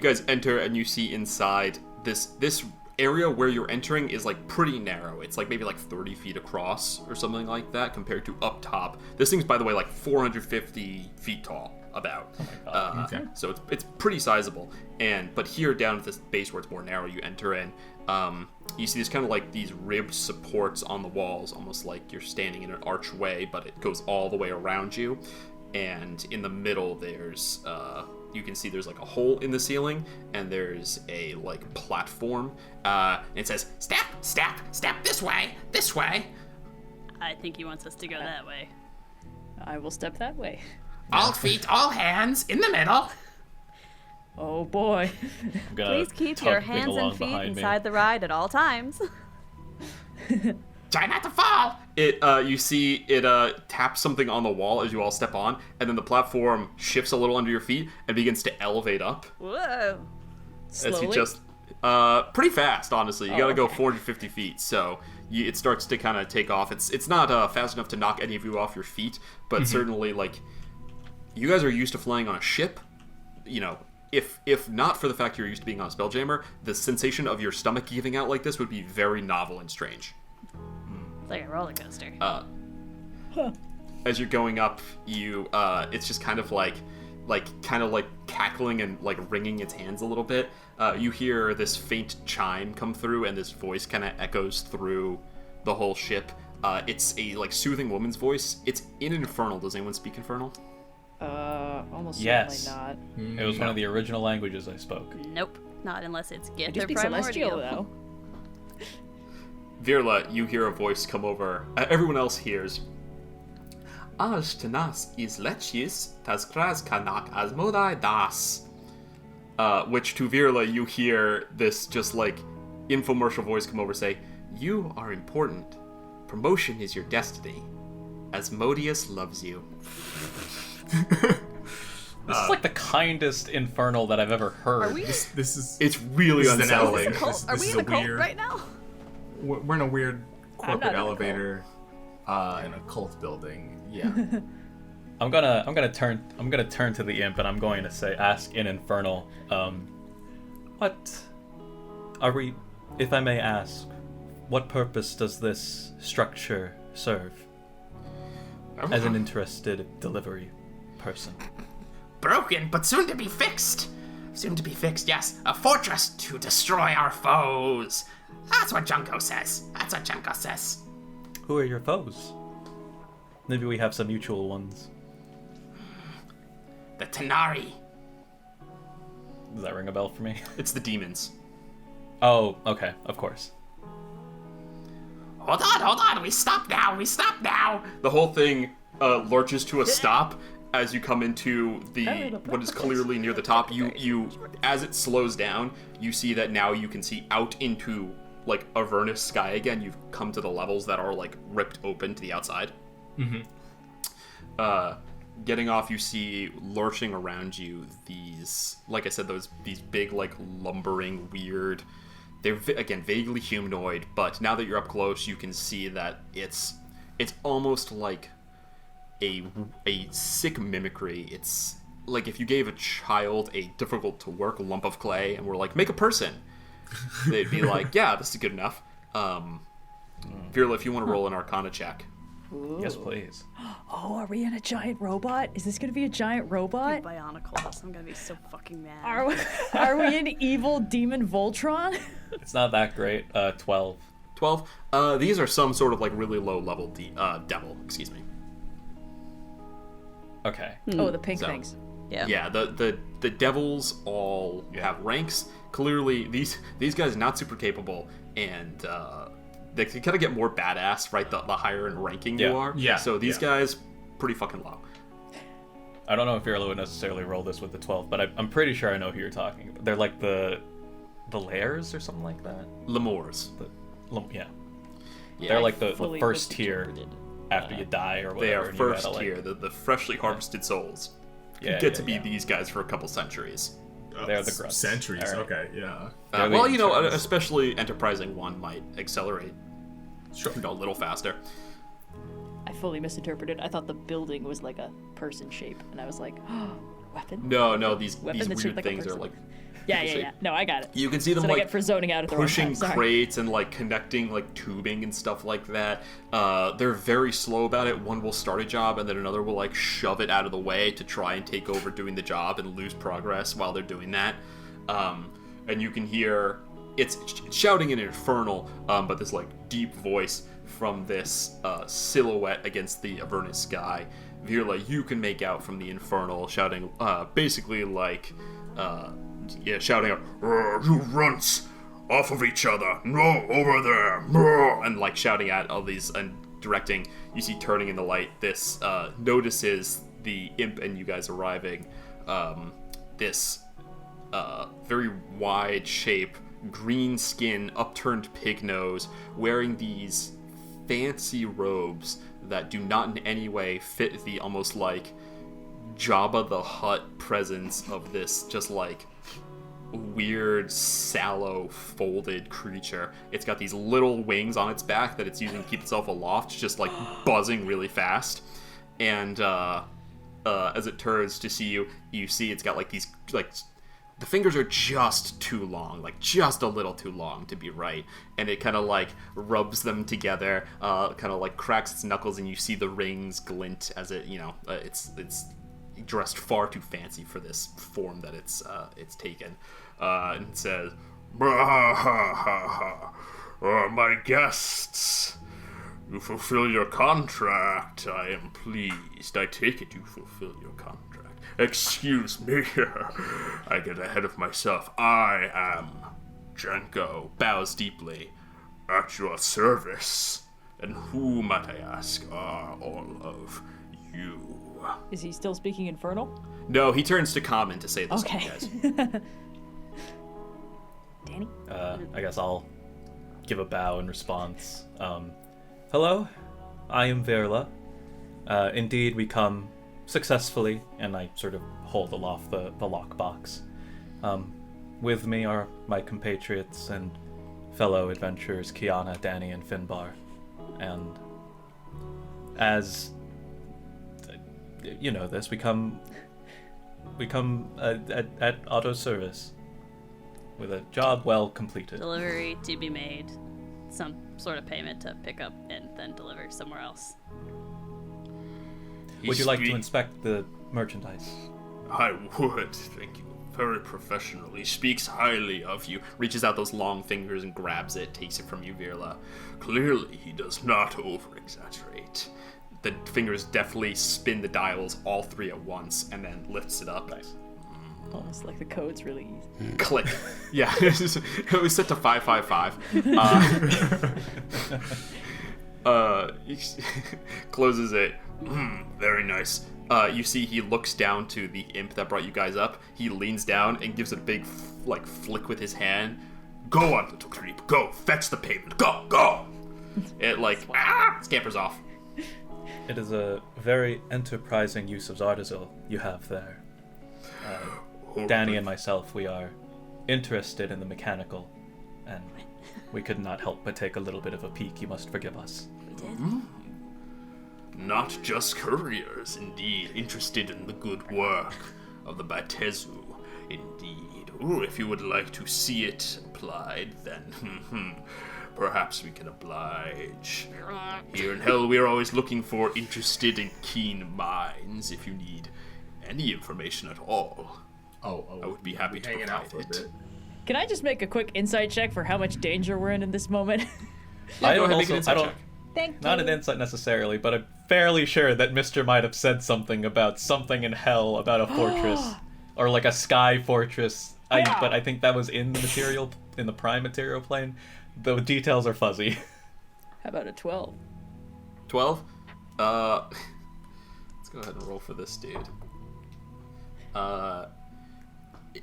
guys enter, and you see inside this area where you're entering is like pretty narrow. It's like maybe like 30 feet across or something like that compared to up top. This thing's, by the way, like 450 feet tall about. Okay. So it's pretty sizable. But here down at this base where it's more narrow, you enter in. You see there's kind of like these ribbed supports on the walls, almost like you're standing in an archway, but it goes all the way around you. And in the middle, there's you can see there's like a hole in the ceiling, and there's a like platform. And it says, Step this way. I think he wants us to go that way. I will step that way. All feet, all hands, in the middle. Oh boy. I'm gonna Please keep tug your thing hands along and feet behind me. inside the ride at all times. Try not to fall. you see it taps something on the wall as you all step on, and then the platform shifts a little under your feet and begins to elevate up. Whoa. As you Slowly? just pretty fast, honestly. You gotta go okay. 450 feet, so it starts to kind of take off. It's not fast enough to knock any of you off your feet, but certainly, like, you guys are used to flying on a ship. If not for the fact you're used to being on a Spelljammer, the sensation of your stomach giving out like this would be very novel and strange. It's like a roller coaster. As you're going up, it's just kind of like cackling and like wringing its hands a little bit. You hear this faint chime come through, and this voice kind of echoes through the whole ship. It's a like soothing woman's voice. It's in Infernal. Does anyone speak Infernal? Almost Yes. certainly not. It was one of the original languages I spoke. Nope. Not unless it's I Gith do or speak Celestial Primordial. though. Virla, you hear a voice come over. Everyone else hears. As tenas is lechis tas kras kanak as modai das. Which to Virla, you hear this just like infomercial voice come over say, "You are important. Promotion is your destiny. Asmodeus loves you." This is like the kindest infernal that I've ever heard. Are we? This is It's really This is an unsettling. elevator. Are we is in a a cult weird- right now? we're in a weird not corporate in a cult. elevator in a cult building. Yeah. I'm gonna turn to the imp, and I'm going to ask in infernal, what are we, if I may ask, what purpose does this structure serve? As an interested delivery person. Broken, but soon to be fixed. Yes. A fortress to destroy our foes. That's what Junko says. Who are your foes? Maybe we have some mutual ones. The Tanari. Does that ring a bell for me? It's the demons. Oh, okay, of course. Hold on, we stop now. The whole thing lurches to a stop as you come into what is clearly near the top. You as it slows down, you see that now you can see out into like Avernus sky again. You've come to the levels that are like ripped open to the outside. Getting off, you see lurching around you these, like I said, these big like lumbering weird. They're again vaguely humanoid, but now that you're up close, you can see that it's almost like a sick mimicry. It's like if you gave a child a difficult to work lump of clay and were like, make a person, they'd be like, yeah, this is good enough. Virla, if you want to roll an Arcana check. Ooh. Yes, please. Oh, are we in a giant robot? Is this gonna be a giant robot? Bionicles. I'm gonna be so fucking mad. Are we an evil demon Voltron? It's not that great. 12. 12. These are some sort of like really low level devil. Excuse me. Okay. Oh, the pink So- things. Yeah, the devils all have ranks. Clearly, these guys not super capable, and they kind of get more badass, right? The higher in ranking you Yeah. are. Yeah, So these yeah. guys, pretty fucking low. I don't know if Virla would necessarily roll this with the 12, but I'm pretty sure I know who you're talking about. They're like the lairs or something like that. Lemurs. Yeah. Yeah, They're like the Fully first tier misinterpreted. after you die or whatever. they are and you first gotta, like- tier, the freshly harvested souls. Yeah, Get yeah, to be yeah. these guys for a couple centuries. They're the grunts. Centuries. All right. Okay, yeah. They're the Well, you know, interns. especially enterprising one might accelerate Sure. a little faster. I fully misinterpreted. I thought the building was like a person shape, and I was like, oh, weapon? No, these Weapon these that's weird shaped like a things are person. like Yeah. No, I got it. you can see them That's what I like get for zoning out at the pushing wrong time. Sorry. crates and like connecting like tubing and stuff like that. They're very slow about it. One will start a job and then another will like shove it out of the way to try and take over doing the job and lose progress while they're doing that. And you can hear it's shouting in infernal, but this like deep voice from this silhouette against the Avernus sky. Virla, you can make out from the infernal shouting, basically like, shouting out, "You runts, off of each other, no, over there, no," and like shouting at all these and directing. You see turning in the light. This notices the imp and you guys arriving. This very wide shape, green skin, upturned pig nose, wearing these fancy robes that do not in any way fit the almost like Jabba the Hutt presence of this just like weird, sallow, folded creature. It's got these little wings on its back that it's using to keep itself aloft, just like buzzing really fast. And as it turns to see you, you see it's got like these like the fingers are just too long, like just a little too long to be right, and it kind of like rubs them together, kind of like cracks its knuckles, and you see the rings glint as it, you know, it's dressed far too fancy for this form that it's taken, and it says, "Bah, ha, ha, ha. My guests, you fulfill your contract. I am pleased. I take it you fulfill your contract. Excuse me, I get ahead of myself. I am Junko." Bows deeply. "At your service. And who, might I ask, are all of you?" Is he still speaking infernal? No, he turns to Common to say this to you Okay. guys. Danny? I guess I'll give a bow in response. Hello, I am Virla. Indeed, we come successfully, and I sort of hold aloft the lockbox. With me are my compatriots and fellow adventurers Kyana, Dani, and Finbar. And as you know this, we come at auto service with a job well completed. Delivery to be made. Some sort of payment to pick up and then deliver somewhere else. Would you like to inspect the merchandise? I would, thank you. Very professional. He speaks highly of you. Reaches out those long fingers and grabs it, takes it from you, Virla. Clearly, he does not over-exaggerate. The fingers deftly spin the dials, all three at once, and then lifts it up. Nice. Almost like the code's really easy. Click. Yeah, it was set to 555. He closes it. Very nice. You see he looks down to the imp that brought you guys up. He leans down and gives it a big flick with his hand. Go on, little creep. Go, fetch the payment. Go, go! It scampers off. It is a very enterprising use of Zardozel you have there. Dani and myself, we are interested in the mechanical, and we could not help but take a little bit of a peek. You must forgive us. We did. Not just couriers, indeed, interested in the good work of the Batezu, indeed. Ooh, if you would like to see it applied, then perhaps we can oblige. Here in Hell, we are always looking for interested and keen minds. If you need any information at all, I would be happy to provide it. Can I just make a quick insight check for how much danger we're in this moment? Go ahead, make an insight check. Thank you. Not an insight necessarily, but I'm fairly sure that Mr. might have said something about something in hell about a fortress, or like a sky fortress. But I think that was in the prime material plane. The details are fuzzy. How about a 12? 12? Let's go ahead and roll for this dude.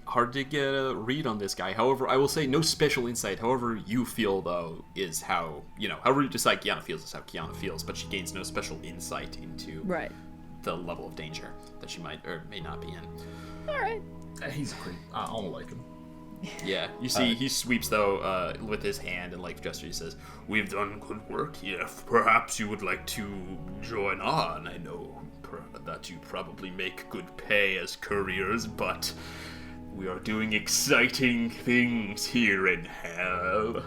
Hard to get a read on this guy. However, I will say no special insight. However you feel, though, is how, however you decide Kyana feels is how Kyana feels, but she gains no special insight into the level of danger that she might or may not be in. Alright. He's a creep. I don't like him. Yeah, you see, he sweeps, though, with his hand and, gesture, he says, "We've done good work here. Perhaps you would like to join on. I know that you probably make good pay as couriers, but we are doing exciting things here in Hell."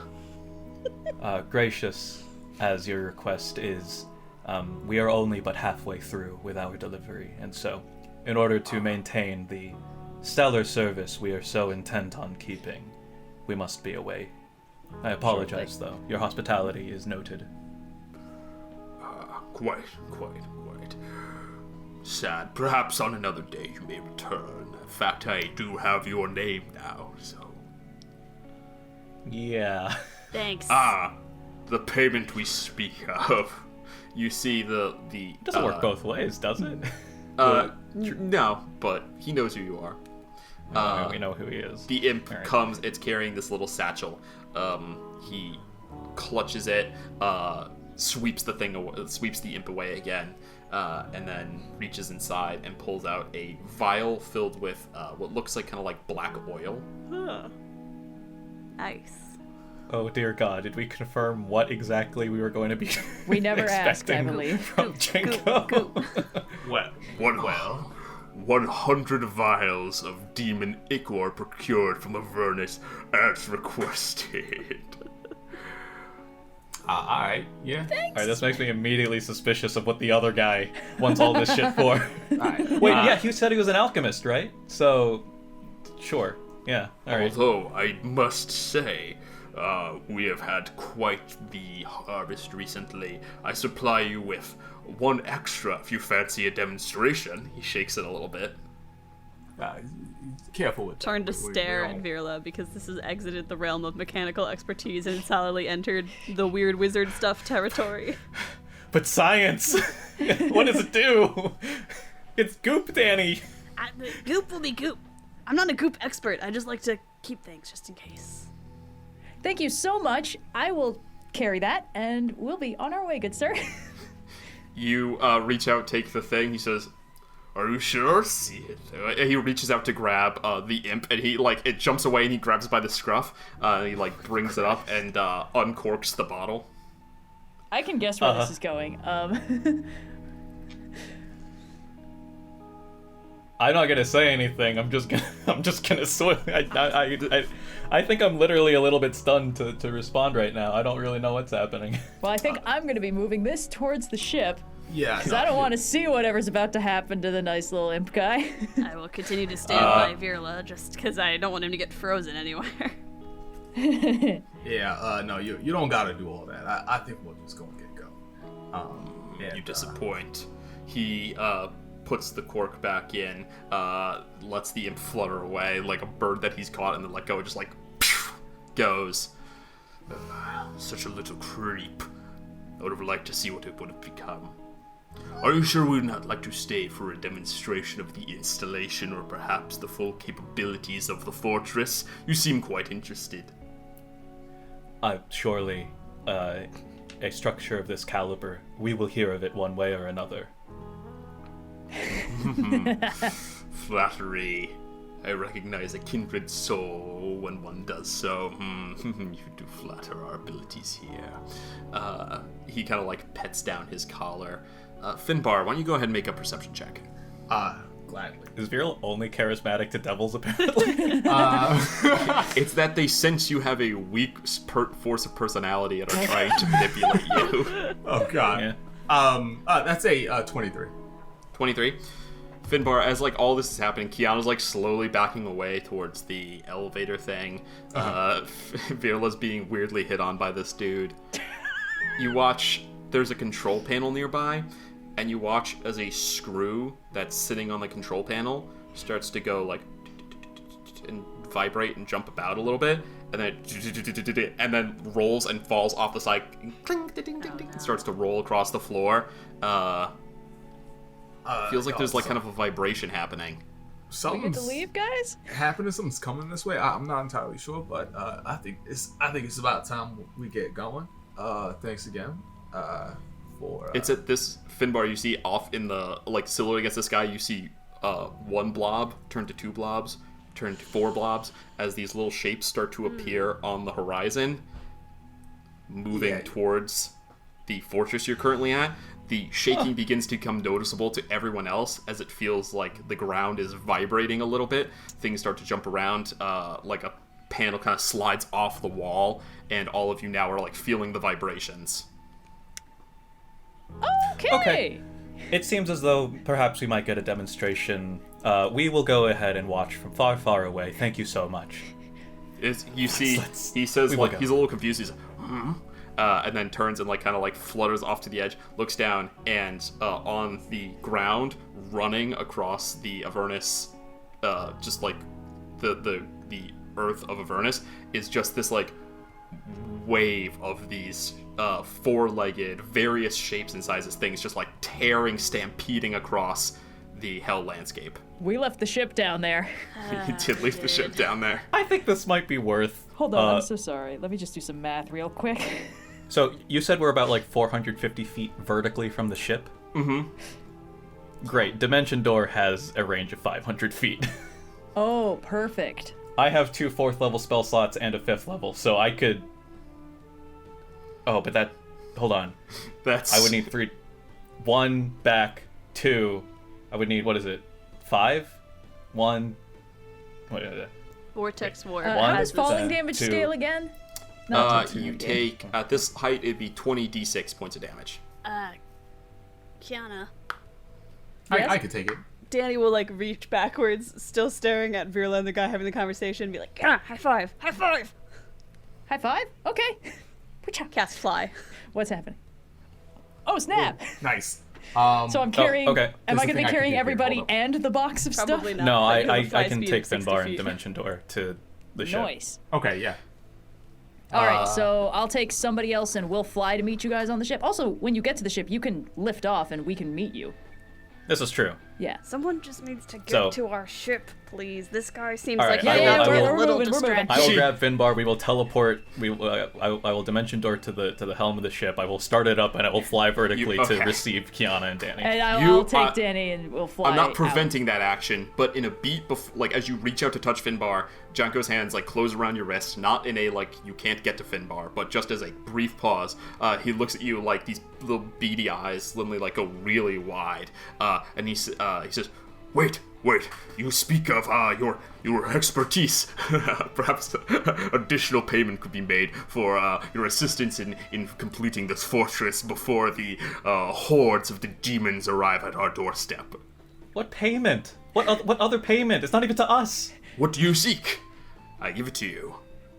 Gracious as your request is, we are only but halfway through with our delivery, and so, in order to maintain the stellar service we are so intent on keeping, we must be away. I apologize, though. Your hospitality is noted. Quite. Sad. Perhaps on another day you may return. In fact, I do have your name now, so... Yeah. Thanks. The payment we speak of. You see the It doesn't work both ways, does it? No, but he knows who you are. We know who he is. The imp comes, it's carrying this little satchel. He clutches it, sweeps the imp away again, and then reaches inside and pulls out a vial filled with what looks like black oil. Huh. Nice. Oh dear God, did we confirm what exactly we were going to be We never asked, I expecting believe. from Junko? Well, 100 vials of demon ichor procured from Avernus as requested. Alright, yeah. Alright, this makes me immediately suspicious of what the other guy wants all this shit for. Alright. Wait, yeah, he said he was an alchemist, right? So, sure. Yeah, alright. Although, I must say, we have had quite the harvest recently. I supply you with one extra if you fancy a demonstration. He shakes it a little bit. Careful with that. Turn to We stare all- at Virla because this has exited the realm of mechanical expertise and solidly entered the weird wizard stuff territory. But science! What does it do? It's goop, Dani! Goop will be goop. I'm not a goop expert. I just like to keep things just in case. Thank you so much. I will carry that, and we'll be on our way, good sir. You reach out, take the thing. He says, "Are you sure? See it." He reaches out to grab the imp, and he it jumps away, and he grabs it by the scruff. And he brings it up and uncorks the bottle. I can guess where this is going. I'm not gonna say anything. I'm just gonna swim. I think I'm literally a little bit stunned to respond right now. I don't really know what's happening. Well, I think I'm gonna be moving this towards the ship, Yeah. because I don't want to see whatever's about to happen to the nice little imp guy. I will continue to stand by Virla just because I don't want him to get frozen anywhere. Yeah, no, you don't gotta do all that. I think we'll just go and get go. You disappoint. He puts the cork back in, lets the imp flutter away like a bird that he's caught, and then let go, just like goes. Such a little creep. I would have liked to see what it would have become. Are you sure we would not like to stay for a demonstration of the installation, or perhaps the full capabilities of the fortress? You seem quite interested. Surely, a structure of this caliber, we will hear of it one way or another. Flattery. I recognize a kindred soul when one does so. You do flatter our abilities here. He kind of like pets down his collar. Finbar, why don't you go ahead and make a perception check? Gladly. Is Viral only charismatic to devils, apparently? It's that they sense you have a weak force of personality and are trying to manipulate you. Oh god. Yeah. That's a 23. 23. Finbar, as like all this is happening, Kyana's like slowly backing away towards the elevator thing. Virla's being weirdly hit on by this dude. You watch, there's a control panel nearby, and you watch as a screw that's sitting on the control panel starts to go like and vibrate and jump about a little bit, and then rolls and falls off the side, and starts to roll across the floor. Feels like there's like kind of a vibration happening. We get Something's to leave, guys? happening. Something's coming this way. I'm not entirely sure, but I think it's about time we get going. Thanks again for. It's at this Finbar you see off in the like silhouette against the sky. You see one blob turn to two blobs, turn to four blobs as these little shapes start to appear on the horizon, moving towards the fortress you're currently at. The shaking begins to become noticeable to everyone else as it feels like the ground is vibrating a little bit. Things start to jump around, like a panel kind of slides off the wall, and all of you now are like feeling the vibrations. Okay. It seems as though perhaps we might get a demonstration. We will go ahead and watch from far, far away. Thank you so much. You see, he says like he's a little confused. He's like, and then turns and like kind of like flutters off to the edge, looks down, and on the ground, running across the Avernus, just like the earth of Avernus, is just this like wave of these four-legged, various shapes and sizes things, just like tearing, stampeding across the hell landscape. We left the ship down there. He did leave the ship down there. I think this might be worth... Hold on, I'm so sorry. Let me just do some math real quick. So, you said we're about like 450 feet vertically from the ship? Mm-hmm. Great. Dimension Door has a range of 500 feet. Oh, perfect. I have 2 4th level spell slots and a 5th level, so I could... Oh, but that... Hold on. I would need 3... 1 back, 2... I would need, what is it? 5? 1... What is it? Vortex War. How does One, falling damage 2. scale again? You take, at this height, it'd be 20d6 points of damage. Kiana. Yes? I could take it. Dani will like reach backwards, still staring at Virla and the guy having the conversation, and be like, "Ah, high five, high five!" High five? Okay. Cast fly. What's happening? Oh, snap! Nice. So I'm carrying... okay. Am Here's I the going to be thing I carrying can do. everybody Hold up. and the box of Probably stuff? not. No, Probably I with fly can speed take of 60 Finbar and feet. Dimension Door to the ship. Nice. Okay, yeah. Alright, so I'll take somebody else and we'll fly to meet you guys on the ship. Also, when you get to the ship, you can lift off and we can meet you. This is true. Yeah. Someone just needs to get So- to our ship, please. This guy seems All like right, he I might will- be I a will- little we're moving. distracted. I will grab Finbar. We will teleport. I will Dimension Door to the helm of the ship. I will start it up, and it will fly vertically okay. to receive Kyana and Dani. And I'll You- take Dani and we'll fly I'm not out. preventing that action, but in a beat, like as you reach out to touch Finbar, Junko's hands like close around your wrist, not in a like you can't get to Finbar, but just as a brief pause. He looks at you like these little beady eyes suddenly like go really wide, and he says, "Wait, you speak of your expertise. Perhaps additional payment could be made for your assistance in completing this fortress before the hordes of the demons arrive at our doorstep. What payment? What other payment? It's not even to us. What do you seek? I give it to you."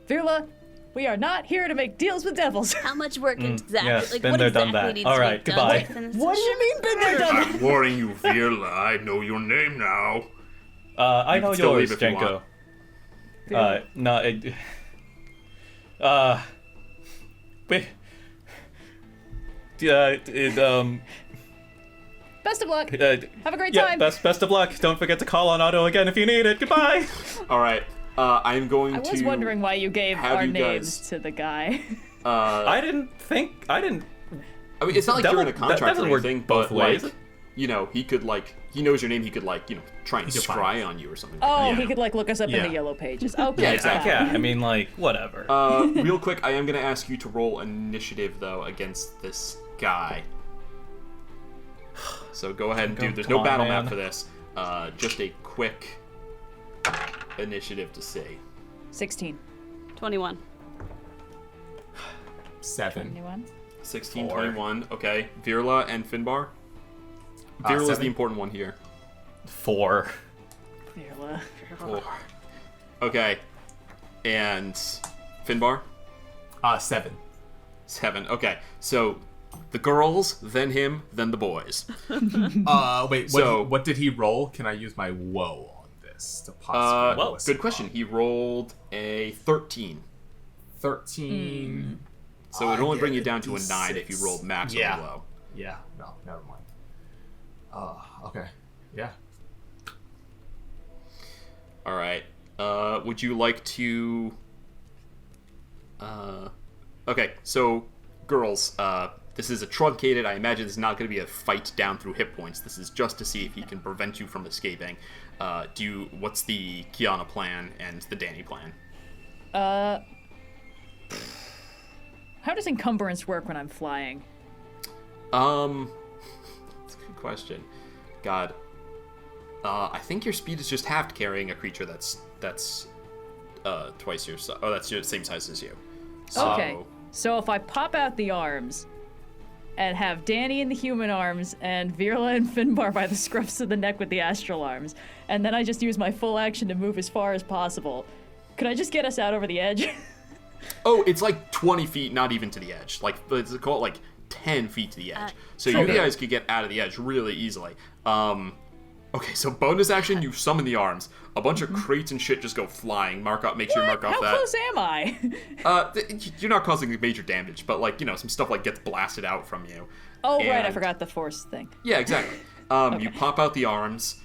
Virla, We are not here to make deals with devils. How much work exactly? Yes, like, been what there, exactly done that. needs All to be right, done goodbye. to finish What do the you mean, been there, done that? I'm warning you, Virla. I know your name now. I You know can still yours, leave if you Junko. want. No, Best of luck. Have a great yeah, time. best of luck. Don't forget to call on Otto again if you need it. Goodbye. All right. I'm going I to. was wondering why you gave have our you names guys- to the guy. I didn't. I mean, it's not like you're in a That contract doesn't or work anything, both but ways. like, he could he knows your name. He could try and could find scry on you or something. Oh, like that. he could look us up in Yeah. the yellow pages. Okay, Yeah, exactly. Yeah, I mean, whatever. Real quick, I am going to ask you to roll initiative though against this guy. So go ahead and do. There's no Come on, battle man. map for this. Just a quick initiative to see. 16. 21. 7. Anyone? 16, 4. 21. Okay, Virla and Finbar. Virla's 7. the important one here. 4. Virla. 4. Okay, and Finbar. 7. 7. Okay, so the girls, then him, then the boys. Wait. So- What did he roll? Can I use my woe on this to possibly? Well, good question. He rolled a 13. 13. So it would I only bring get you down to a 9 if you D6. rolled max Yeah. or low. Yeah. No, never mind. Okay. Yeah. All right. Would you like to? Okay. So, girls. This is a truncated. I imagine this is not going to be a fight down through hit points. This is just to see if he can prevent you from escaping. What's the Kyana plan and the Dani plan? How does encumbrance work when I'm flying? That's a good question. God. I think your speed is just halved carrying a creature that's twice your size. Oh, that's your same size as you. So, Okay. So if I pop out the arms and have Dani in the human arms and Virla and Finbar by the scruffs of the neck with the astral arms, and then I just use my full action to move as far as possible, could I just get us out over the edge? Oh, it's like 20 feet, not even to the edge. Like, let's call it like 10 feet to the edge. So you okay. guys could get out of the edge really easily. Okay, so bonus action, you summon the arms. A bunch of crates and shit just go flying. Make sure you mark off How that. close am I? You're not causing major damage, but like, some stuff like gets blasted out from you. Oh, right, I And- forgot the force thing. Yeah, exactly. You pop out the arms.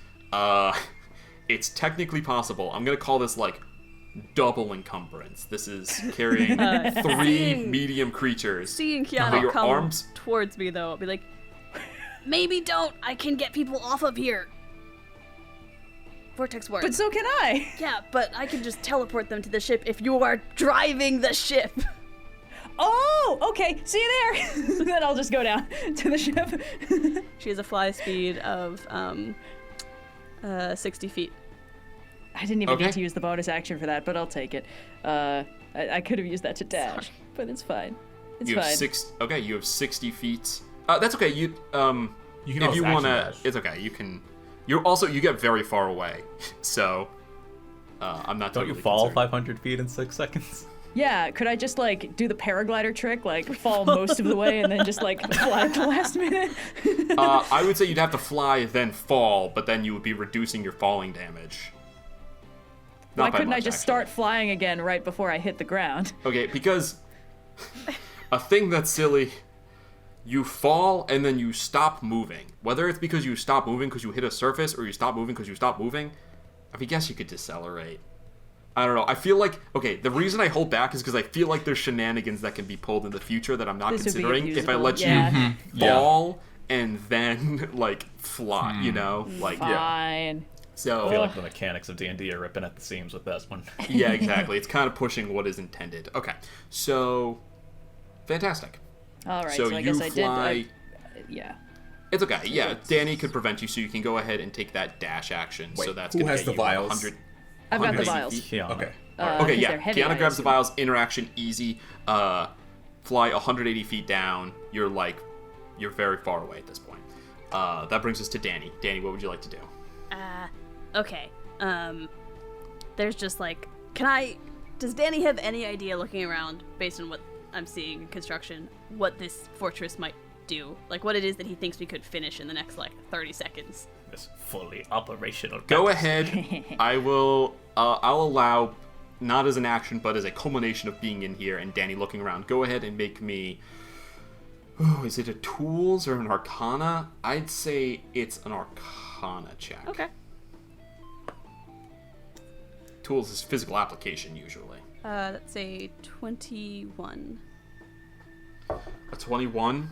It's technically possible. I'm gonna call this like double encumbrance. This is carrying 3 medium creatures. Seeing But Kyana your come arms- towards me, though, I'll be like, maybe don't. I can get people off of here. Vortex ward. But so can I. Yeah, but I can just teleport them to the ship if you are driving the ship. Oh, okay. See you there. Then I'll just go down to the ship. She has a fly speed of 60 feet. I didn't even Okay. need to use the bonus action for that, but I'll take it. I could have used that to dash, but it's fine. It's You have fine. you have 60 feet. That's okay. You You can if also you action wanna, dash. it's okay. You get very far away, so I'm not. Don't you totally fall concerned. 500 feet in 6 seconds? Yeah, could I just do the paraglider trick, fall most of the way and then just fly at the last minute? I would say you'd have to fly then fall, but then you would be reducing your falling damage. Why Not by couldn't I much, just actually. start flying again right before I hit the ground? Okay, because a thing that's silly, you fall and then you stop moving. Whether it's because you stop moving because you hit a surface or you stop moving because you stop moving, I guess you could decelerate. I don't know. I feel like, okay, the reason I hold back is because I feel like there's shenanigans that can be pulled in the future that I'm not This would be considering if I abusable, let yeah. you fall and then, fly, Fine. So, I feel like the mechanics of D&D are ripping at the seams with this one. yeah, exactly. It's kind of pushing what is intended. Okay, so, fantastic. All right, So so I you guess fly. I did. Yeah. It's okay. Yeah, Dani could prevent you, so you can go ahead and take that dash action. So Wait, that's who gonna has get the you vials? 100. I've got the 180 vials. feet. Kyana. Okay. Okay, 'cause yeah. they're heavy, Kyana I grabs the assume. vials. Interaction easy. Fly 180 feet down. You're very far away at this point. That brings us to Dani. Dani, what would you like to do? Okay. There's just does Dani have any idea, looking around, based on what I'm seeing in construction, what this fortress might do? Like, what it is that he thinks we could finish in the next, 30 seconds? This fully operational. Go palace. ahead. I'll allow, not as an action, but as a culmination of being in here and Dani looking around. Go ahead and make me... Oh, is it a tools or an arcana? I'd say it's an arcana check. Okay. Tools is physical application, usually. That's a 21. A 21.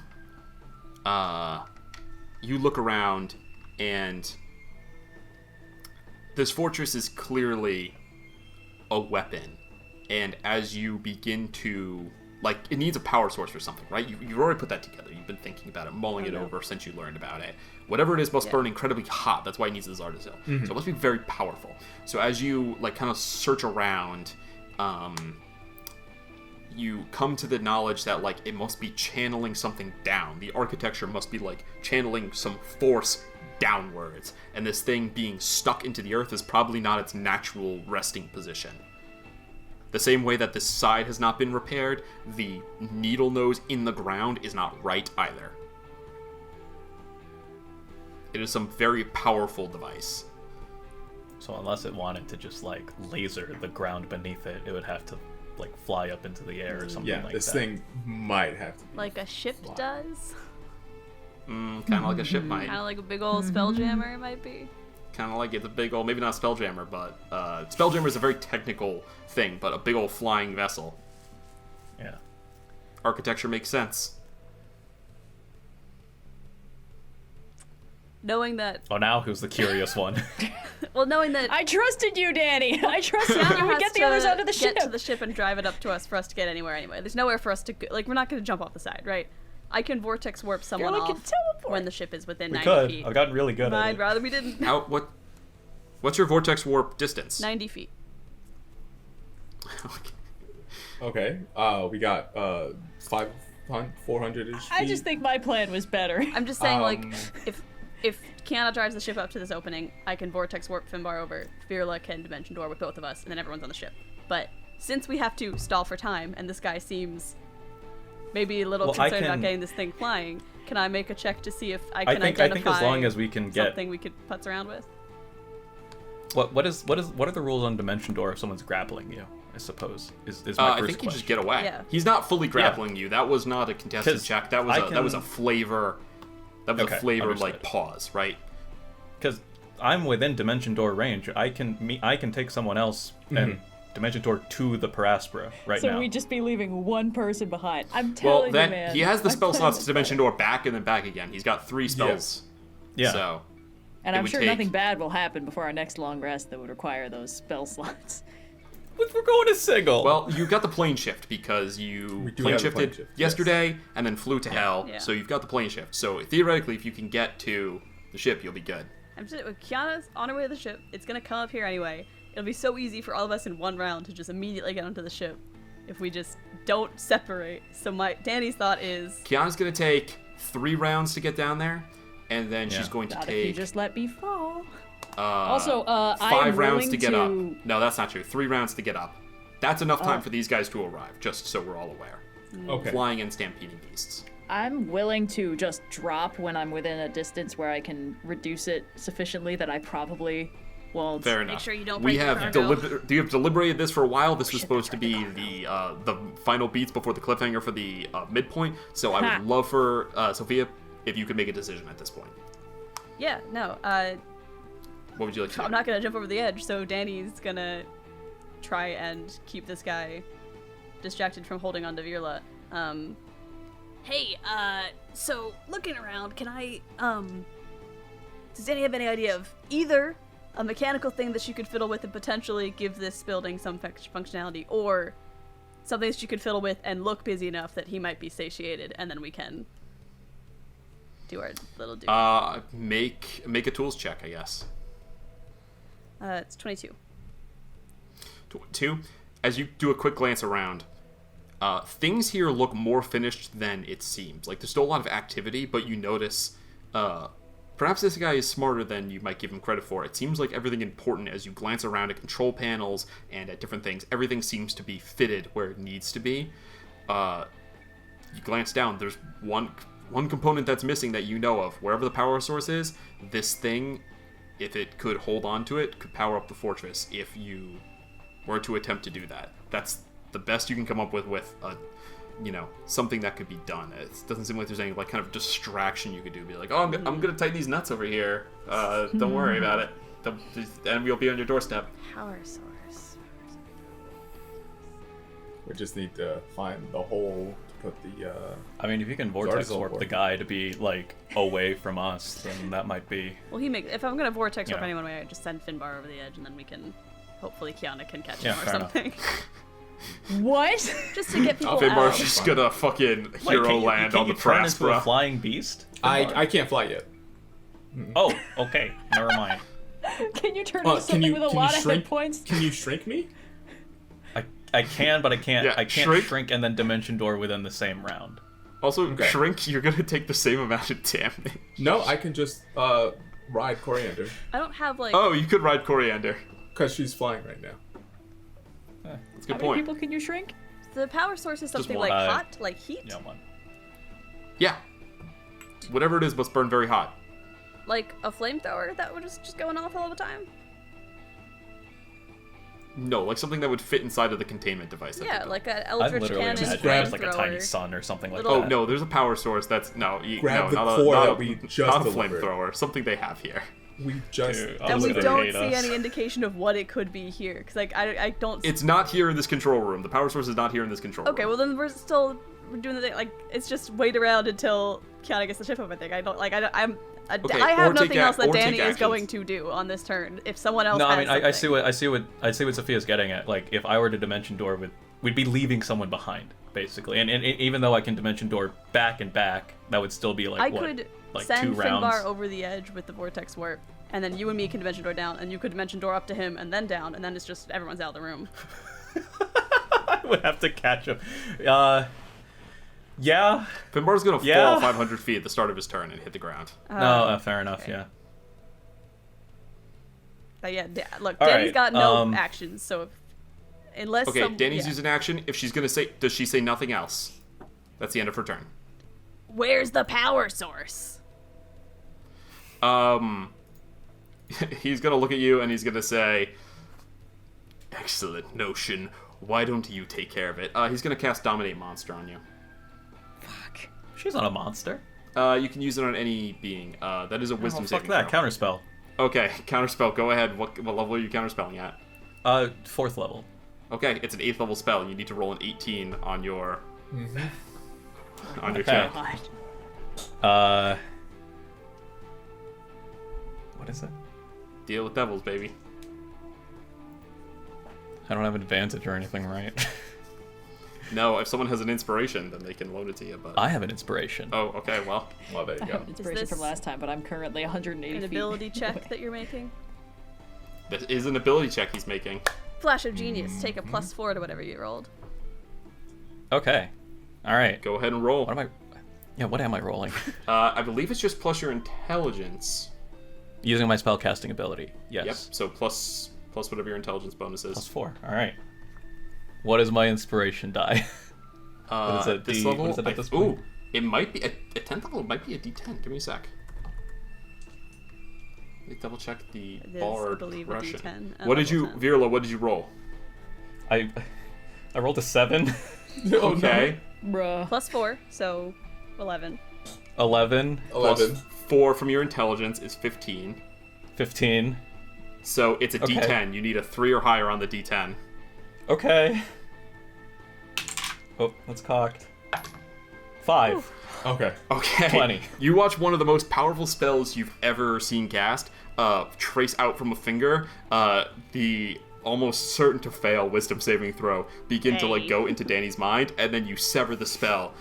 You look around, and this fortress is clearly a weapon. And as you begin to... it needs a power source or something, right? You've already put that together. You've been thinking about it, mulling it over since you learned about it. Whatever it is must burn incredibly hot. That's why it needs this artisan. So it must be very powerful. So as you, kind of search around, you come to the knowledge that, it must be channeling something down. The architecture must be, channeling some force downwards. And this thing being stuck into the earth is probably not its natural resting position. The same way that this side has not been repaired, the needle nose in the ground is not right either. It is some very powerful device. So unless it wanted to just laser the ground beneath it, it would have to fly up into the air or something like that. Yeah, this thing might have to be Like a ship does? Kind of like a ship might. Kind of like a big old spelljammer, it might be. Kind of like it's a big old, maybe not Spelljammer, but Spelljammer is a very technical thing, but a big old flying vessel. Yeah. Architecture makes sense. Knowing that... Oh, now who's the curious one? Well, knowing that... I trusted you, Dani. I trusted you Kyana would has get the to others onto the ship. Get to the ship and drive it up to us for us to get anywhere anyway. There's nowhere for us to go. We're not going to jump off the side, right? I can vortex warp someone Girl, I can off teleport. when the ship is within We 90 could. feet. I've gotten really good at I'd it. rather we didn't. What's your vortex warp distance? 90 feet. Okay. We got 400-ish. I just think my plan was better. I'm just saying, if Kyana drives the ship up to this opening, I can vortex warp Finbar over. Virla can dimension door with both of us, and then everyone's on the ship. But since we have to stall for time, and this guy seems maybe a little concerned about getting this thing flying, can I make a check to see if I can identify I think as long as we can get something we could putz around with? what are the rules on dimension door if someone's grappling you? I suppose is my first I think question. you just get away. Yeah. He's not fully grappling you. That was not a contested 'Cause check. That was a flavor. That was a flavor understood. pause, right? Because I'm within dimension door range. I can take someone else and dimension door to the Per Aspera right so now. we'd just be leaving one person behind. I'm Well, telling you, then man. he has the my spell plan slots was to dimension better. door back and then back again. He's got 3 spells. Yeah. So And it I'm would sure take- nothing bad will happen before our next long rest that would require those spell slots. We're going to Sigil. well, you got the plane shift because you do plane have a shifted plane shift, yesterday and then flew to hell. Yeah. So you've got the plane shift. So theoretically, if you can get to the ship, you'll be good. I'm just with Kyana's on her way to the ship. It's gonna come up here anyway. It'll be so easy for all of us in one round to just immediately get onto the ship if we just don't separate. So Dani's thought is Kiana's gonna take 3 rounds to get down there, and then she's going to Not if you take just let me fall. also 5 rounds to get up. to... No, that's not true. 3 rounds to get up. That's enough time for these guys to arrive, just so we're all aware. Okay. Flying and stampeding beasts. I'm willing to just drop when I'm within a distance where I can reduce it sufficiently that I probably won't. Fair enough. sure you don't We break have your cargo. you have deliberated this for a while. This was supposed to be the final beats before the cliffhanger for the midpoint. So I would love for Sophia if you could make a decision at this point. yeah, no. What would you like to do? I'm not gonna jump over the edge, so Dani's gonna try and keep this guy distracted from holding on to Virla. Hey, so looking around, can I, does Dani have any idea of either a mechanical thing that she could fiddle with and potentially give this building some functionality, or something that she could fiddle with and look busy enough that he might be satiated, and then we can do our little duty? Make a tools check, I guess. It's 22. 2. As you do a quick glance around, things here look more finished than it seems. Like, there's still a lot of activity, but you notice perhaps this guy is smarter than you might give him credit for. It seems like everything important as you glance around at control panels and at different things, everything seems to be fitted where it needs to be. You glance down, there's one component that's missing that you know of. Wherever the power source is, this thing, if it could hold on to it, could power up the fortress if you were to attempt to do that. That's the best you can come up with something that could be done. It doesn't seem like there's any like kind of distraction you could do. Be like, oh, I'm gonna tighten these nuts over here. Don't worry about it. The enemy will be on your doorstep. Power source. We just need to find the hole to put the. I mean, if you can vortex warp the guy to be like away from us, then that might be. Well, if I'm gonna vortex warp Yeah. anyone away, I just send Finbar over the edge, and then we can. Hopefully, Kyana can catch Yeah, him or fair enough. something. What? Just to get people Finbar's out. just gonna fucking Wait, hero can land you on the turn into a Praspera. flying beast? I can't fly yet. Oh, okay. Never mind. Can you turn into something with a lot of hit points? Can you shrink me? I can, but I can't. Yeah, I can't shrink. and then dimension door within the same round. Also, Okay. shrink, you're gonna take the same amount of damage. No, I can just ride Coriander I don't have like. Oh, you could ride Coriander. because she's flying right now. That's a good How many point. people can you shrink? The power source is something one. like hot, like heat, Yeah, one. Yeah. Whatever it is must burn very hot. like a flamethrower that would just going off all the time. No, like something that would fit inside of the containment device. that Yeah, they built. like an I Eldritch literally cannon imagined grab- it as like a tiny flamethrower. sun or something like Little- that. Oh no, there's a power source that's Grab the not core not that we just not a delivered. flamethrower. Something they have here. We just. Dude, And we Elizabeth don't hate see us. any indication of what it could be here, because like I don't. It's not here in this control room. The power source is not here in this control Okay, room. well then we're doing the thing. Like it's just wait around until Kyana gets the ship up. I think I don't like. Okay, I have or take nothing else that or take Dani is actions. going to do on this turn. If someone else No, has I mean I something. see what Sophia's getting at. Like if I were to dimension door we'd be leaving someone behind basically, and even though I can dimension door back and back, that would still be like I what, could like send 2 rounds. Finbar over the edge with the vortex warp, and then you and me can dimension door down, and you could dimension door up to him and then down, and then it's just everyone's out of the room. I would have to catch him. Yeah. Finbar's gonna Yeah. fall 500 feet at the start of his turn and hit the ground. No, fair enough. okay. Yeah. But yeah, look, All Dani's right, got no actions, so unless Okay, Dani's yeah. using action. If she's gonna say, does she say nothing else? That's the end of her turn. Where's the power source? He's gonna look at you and he's gonna say, "Excellent notion. Why don't you take care of it?" He's gonna cast Dominate Monster on you. Fuck. She's not a monster. You can use it on any being. That is a Oh, Wisdom fuck saving that. throw. Counterspell. Okay, counterspell. Go ahead. What level are you counterspelling at? 4th level. Okay, it's an 8th level spell. You need to roll an 18 on your on your Okay. check. What is it? Deal with devils, baby. I don't have an advantage or anything, right? No, if someone has an inspiration, then they can loan it to you. But I have an inspiration. oh, okay. Well, There you I go. have an inspiration this from last time, but I'm currently 180 An feet. ability check that you're making. this is an ability check he's making. Flash of Genius. Take a +4 to whatever you rolled. Okay. All right. Go ahead and roll. What am I? Yeah. What am I rolling? I believe it's just plus your intelligence. Using my spellcasting ability. Yes. Yep. So plus whatever your intelligence bonus is. +4. All right. What is my inspiration die? What is it, This D- level. what is it at this point? Ooh, it might be at 10th level. It might be a D10. Give me a sec. Let me double check the It is, I bard believe, a Russian. D10 What did you, level 10. Virla? What did you roll? I rolled a 7. Okay. Bruh. +4, so 11. 11. 11. Plus 4 from your intelligence is 15. 15. So it's a Okay. D10. You need a 3 or higher on the D10. Okay. Oh, that's cocked. 5. Okay. Okay. 20. You watch one of the most powerful spells you've ever seen cast trace out from a finger. The almost certain to fail wisdom saving throw begin to like Hey. go into Danny's mind, and then you sever the spell.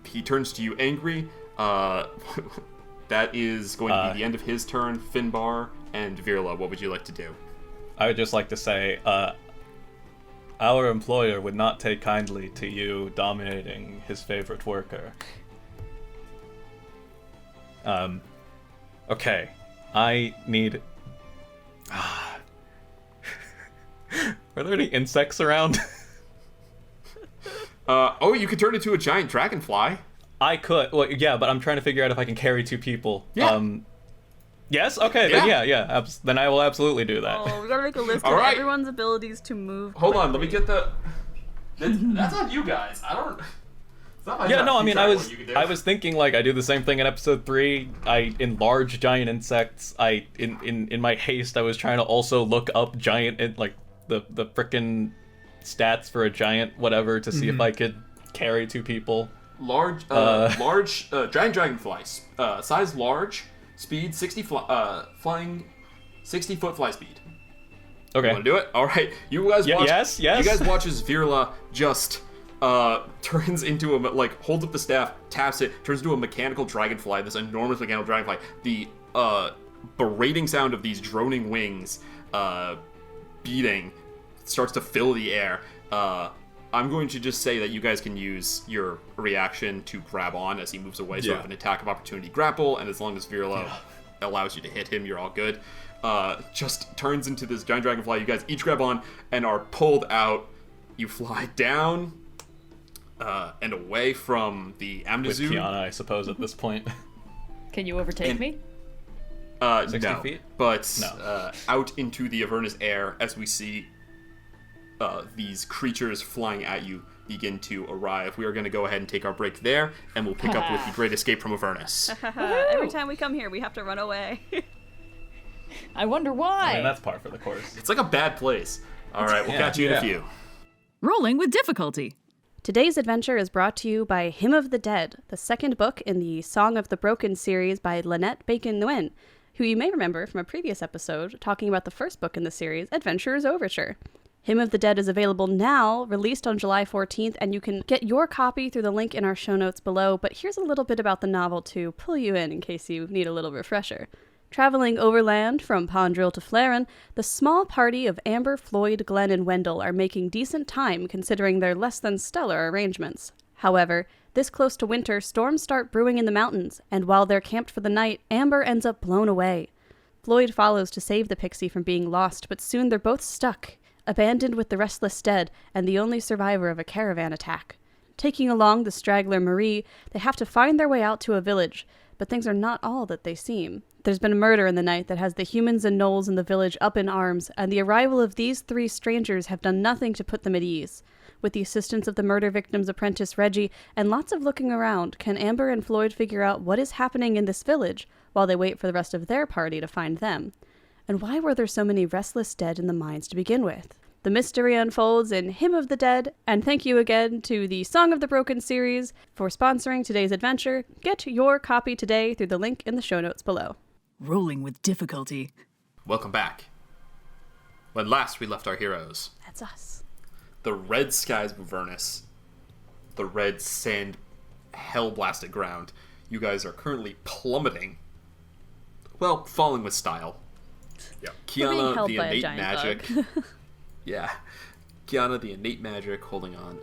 He turns to you angry. That is going to be the end of his turn. Finbar and Virla, what would you like to do? I would just like to say, our employer would not take kindly to you dominating his favorite worker. Okay, I need... Are there any insects around? You could turn into a giant dragonfly. I could. Well, yeah, but I'm trying to figure out if I can carry 2 people. Yeah. Yes? Okay, then yeah. Then I will absolutely do that. Oh, we gotta make a list All of right. everyone's abilities to move. Hold on, let me get the... That's on you guys. I don't... It's not my Yeah, job no, to I mean, track I what you can do. was thinking, like, I do the same thing in episode 3. I enlarge giant insects. In my haste, I was trying to also look up giant, like, the frickin' stats for a giant whatever to see if I could carry 2 people. Large giant dragonflies. Size large, speed 60 flying, 60-foot fly speed. Okay. You want to do it? All right. You guys watch. Yes. You guys watch as Virla just turns into holds up the staff, taps it, turns into a mechanical dragonfly. This enormous mechanical dragonfly. The berating sound of these droning wings beating starts to fill the air. I'm going to just say that you guys can use your reaction to grab on as he moves away, sort of an attack of opportunity grapple, and as long as Virla allows you to hit him, you're all good. Just turns into this giant dragonfly. You guys each grab on and are pulled out. You fly down and away from the With Amnesu. Kyana, I suppose, at this point. Can you overtake me? 60 no, feet? but No. out into the Avernus air as we see these creatures flying at you begin to arrive. We are going to go ahead and take our break there, and we'll pick up with the Great Escape from Avernus. Every time we come here, we have to run away. I wonder why. I mean, that's par for the course. It's like a bad place. All right, we'll catch you in a few. Rolling with difficulty. Today's adventure is brought to you by Hymn of the Dead, the second book in the Song of the Broken series by Lynette Bacon Nguyen, who you may remember from a previous episode talking about the first book in the series, Adventurer's Overture. Hymn of the Dead is available now, released on July 14th, and you can get your copy through the link in our show notes below, but here's a little bit about the novel to pull you in case you need a little refresher. Traveling overland from Pondrill to Flaren, the small party of Amber, Floyd, Glenn, and Wendell are making decent time considering their less than stellar arrangements. However, this close to winter, storms start brewing in the mountains, and while they're camped for the night, Amber ends up blown away. Floyd follows to save the pixie from being lost, but soon they're both stuck, abandoned with the restless dead and the only survivor of a caravan attack. Taking along the straggler Marie, they have to find their way out to a village, but things are not all that they seem. There's been a murder in the night that has the humans and gnolls in the village up in arms, and the arrival of these 3 strangers have done nothing to put them at ease. With the assistance of the murder victim's apprentice Reggie, and lots of looking around, can Amber and Floyd figure out what is happening in this village, while they wait for the rest of their party to find them. And why were there so many restless dead in the mines to begin with? The mystery unfolds in Hymn of the Dead, and thank you again to the Song of the Broken series for sponsoring today's adventure. Get your copy today through the link in the show notes below. Rolling with difficulty. Welcome back. When last we left our heroes, That's us. the red skies of Avernus, the red sand hell-blasted ground, you guys are currently plummeting. Well, falling with style. Yeah. We're being Kyana, held the by a innate giant magic. bug. Yeah. Kyana, the innate magic, holding on,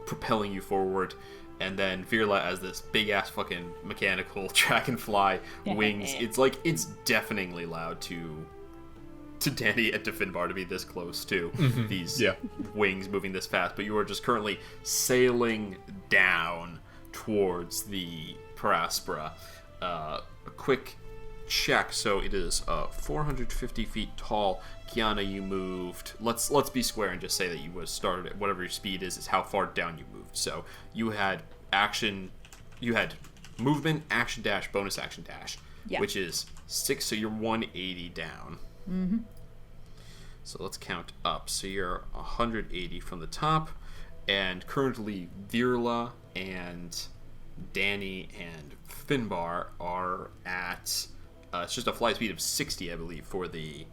propelling you forward. And then Virla as this big-ass fucking mechanical dragonfly wings. It's deafeningly loud to Dani and to Finbar to be this close to these wings moving this fast. But you are just currently sailing down towards the Per Aspera. A quick check. So it is 450 feet tall. Kyana, you moved. Let's be square and just say that you was started at whatever your speed is how far down you moved. So you had movement, action dash, bonus action dash, which is 6. So you're 180 down. Mm-hmm. So let's count up. So you're 180 from the top, and currently Virla and Dani and Finbar are at. It's just a flight speed of 60, I believe, for the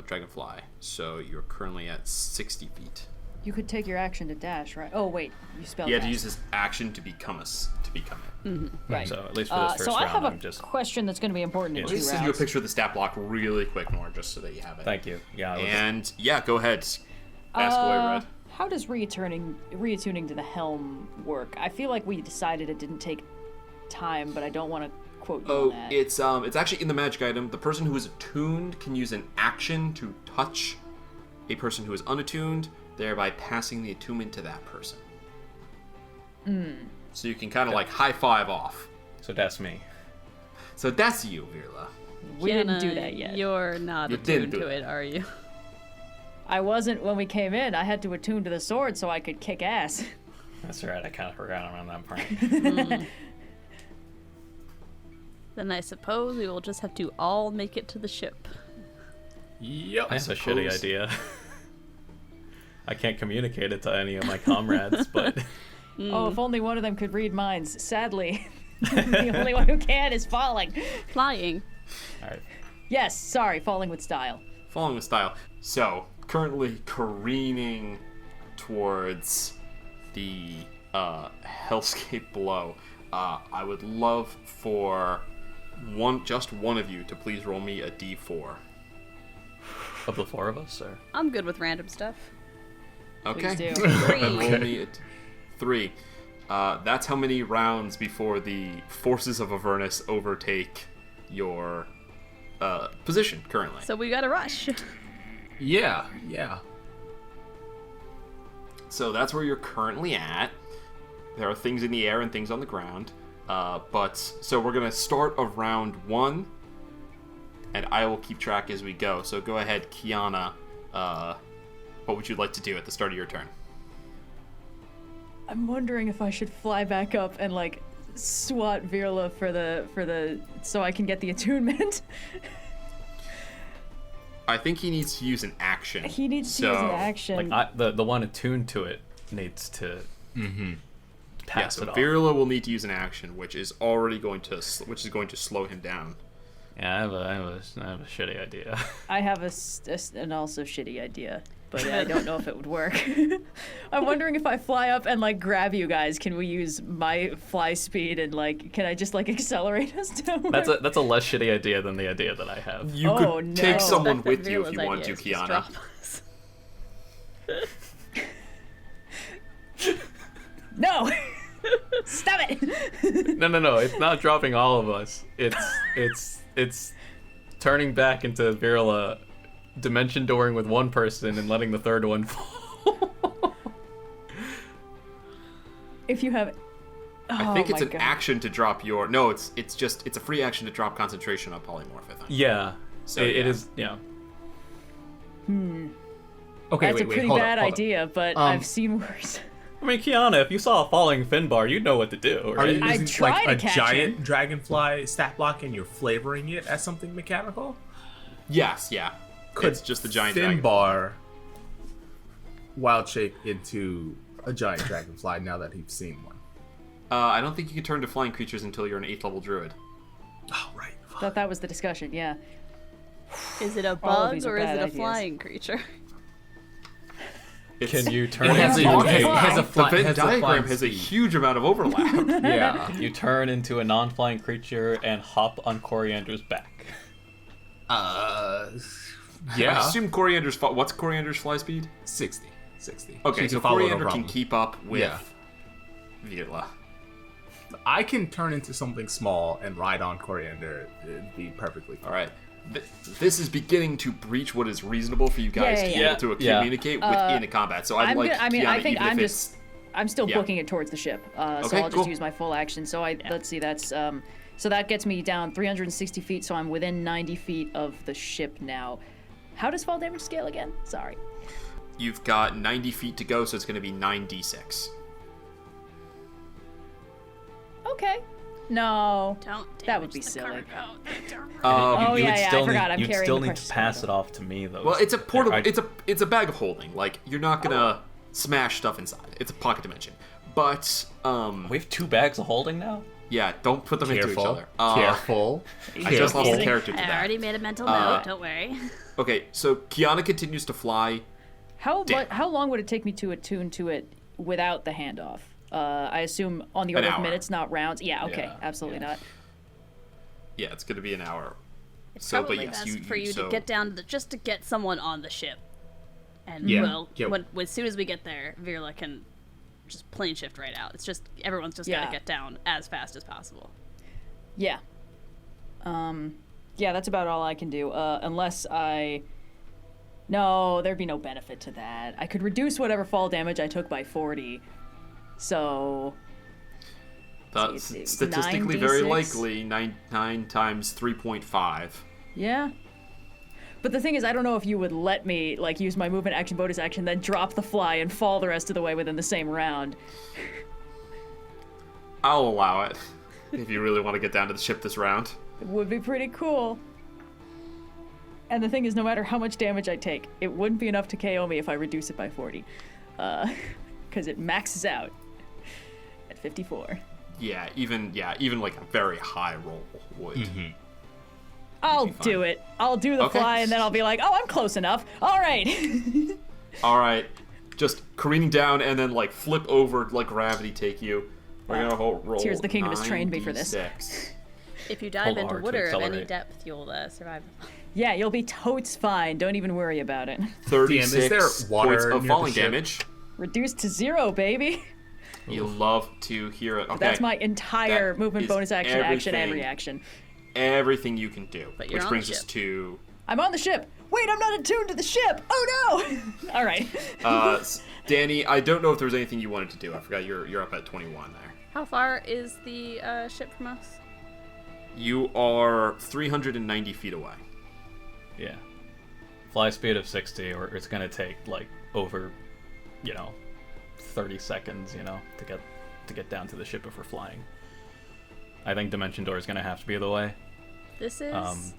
dragonfly. So you're currently at 60 feet. You could take your action to dash, right? Oh wait, you spelled. You had dash. to use this action to become it. Right. So at least for this first so I round, have a I'm just... question that's going to be important in Yeah. 2 Let me rounds. send you a picture of the stat block really quick, Noir, just so that you have it. Thank you. Yeah. I was- And yeah, go ahead. Ask away, Red. How does reattuning to the helm work? I feel like we decided it didn't take time, but I don't want to quote you Oh, on that. it's actually in the magic item. The person who is attuned can use an action to touch a person who is unattuned, thereby passing the attunement to that person. So you can kind of like high five off. So that's me. So that's you, Virla. We didn't Kiana, do that yet. You're not You didn't attuned do to it. it, are you? I wasn't when we came in. I had to attune to the sword so I could kick ass. That's right. I kind of forgot around that part. Then I suppose we will just have to all make it to the ship. Yep. I have a shitty idea. I can't communicate it to any of my comrades, but Oh, if only one of them could read minds. Sadly, the only one who can is falling. Flying. all right. Yes, sorry, falling with style. Following the style. So, currently careening towards the hellscape below. I would love for just one of you to please roll me a d4. Of the four of us, or I'm good with random stuff. Okay. Please do. Then roll me a 3. That's how many rounds before the forces of Avernus overtake your position currently. So we gotta rush. Yeah. So that's where you're currently at. There are things in the air and things on the ground. So we're gonna start of round 1, and I will keep track as we go. So go ahead, Kyana. What would you like to do at the start of your turn? I'm wondering if I should fly back up and like swat Virla for the so I can get the attunement. I think he needs to use an action. He needs to use an action. like the one attuned to it needs to Yeah, pass so it off. Virla will need to use an action, which is going to slow him down. Yeah, I have a shitty idea. I have an also shitty idea, but I don't know if it would work. I'm wondering if I fly up and like grab you guys, can we use my fly speed and like can I just like accelerate us down? That's a less shitty idea than the idea that I have. You Oh, could no. take someone Expect with that you if Virla's you want idea to, is just Kyana. drop us. No. Stop it. No. It's not dropping all of us. It's turning back into Virla, dimension dooring with one person and letting the third one fall. If you have I think it's my an God. action to drop your. No, it's a free action to drop concentration on polymorph. I think. Yeah. So, it yeah. is. Yeah. Okay, That's wait, a pretty hold bad up, hold up. idea, but I've seen worse. I mean, Kyana, if you saw a falling Finbar, you'd know what to do, Are you right? using try like to a catch giant him. dragonfly stat block and you're flavoring it as something mechanical? Yes, yeah. It's just the giant dragon. Finbar wild shape into a giant dragonfly now that he's seen one. I don't think you can turn to flying creatures until you're an 8th level druid. Oh, right. Thought that was the discussion, yeah. Is it a All of bug these are or is bad it a ideas. flying creature? Can you turn It has into a, It it has a The fly, Venn has a diagram flying has a speed. huge amount of overlap. Yeah. you turn into a non-flying creature and hop on Coriander's back? I Yeah. assume Coriander's. What's Coriander's fly speed? 60. Okay, She so can follow no Coriander can problem. keep up with Yeah. Virla. I can turn into something small and ride on Coriander. It'd be perfectly fine. All right. This is beginning to breach what is reasonable for you guys Yeah, to be yeah, able to yeah. communicate within a combat. So I'd I'm like gonna, I mean, I Kyana, think even I'm if just, I'm still yeah. booking it towards the ship. So Okay, I'll just cool. use my full action. So let's see, that's, so that gets me down 360 feet, so I'm within 90 feet of the ship now. How does fall damage scale again? Sorry. You've got 90 feet to go, so it's going to be 9d6. Okay. No. Don't That would damage be the silly. cargo. Oh, You yeah, would yeah, still I forgot, need, I'm you'd carrying still the need to precious pass cargo. it off to me, though. Well, it's a portable. I- It's a bag of holding. Like you're not gonna smash stuff inside. It's a pocket dimension. But We have 2 bags of holding now? yeah, don't put them into each Careful. other. Careful. I just lost a Kidding. character to I that. already made a mental note. Don't worry. Okay, so Kyana continues to fly. How long would it take me to attune to it without the handoff? I assume on the order of hour. minutes, not rounds. Yeah, okay, Yeah, absolutely not. Yeah, it's gonna be an hour. It's So, but probably yes, best you- for you so- to get down to just to get someone on the ship. And Yeah. we'll, Yeah. as soon as we get there, Virla can just plane shift right out. It's just, everyone's just Yeah. gotta get down as fast as possible. Yeah. Yeah, that's about all I can do. Unless I... No, there'd be no benefit to that. I could reduce whatever fall damage I took by 40. So... That's see, statistically 9d6? very likely 9 times 3.5. Yeah. But the thing is, I don't know if you would let me, like, use my movement action, bonus action, then drop the fly and fall the rest of the way within the same round. I'll allow it if you really want to get down to the ship this round. It would be pretty cool. And the thing is, no matter how much damage I take, it wouldn't be enough to KO me if I reduce it by 40. Because it maxes out at 54. Yeah, even like a very high roll would. Mm-hmm. I'll do it. I'll do the Okay. fly, and then I'll be like, oh, I'm close enough. All right. All right, just careening down and then like flip over, like gravity take you. We're gonna roll. Tears of the Kingdom has trained me for this. 9d6. If you dive Hold into R to water of any accelerate. depth, you'll survive. Yeah, you'll be totes fine. Don't even worry about it. 36 is there water points near of the falling ship? damage. Reduced to 0, baby. You love to hear it. Okay, That's my entire That movement, is bonus action, action, and everything. reaction. everything you can do, But you're which on brings the us ship. to I'm on the ship. Wait, I'm not attuned to the ship. Oh no! All right. Dani. I don't know if there was anything you wanted to do. I forgot you're up at 21 there. How far is the ship from us? You are 390 feet away. Yeah. Fly speed of 60, or it's gonna take like over, 30 seconds, to get down to the ship if we're flying. I think Dimension Door is gonna have to be the way. This is...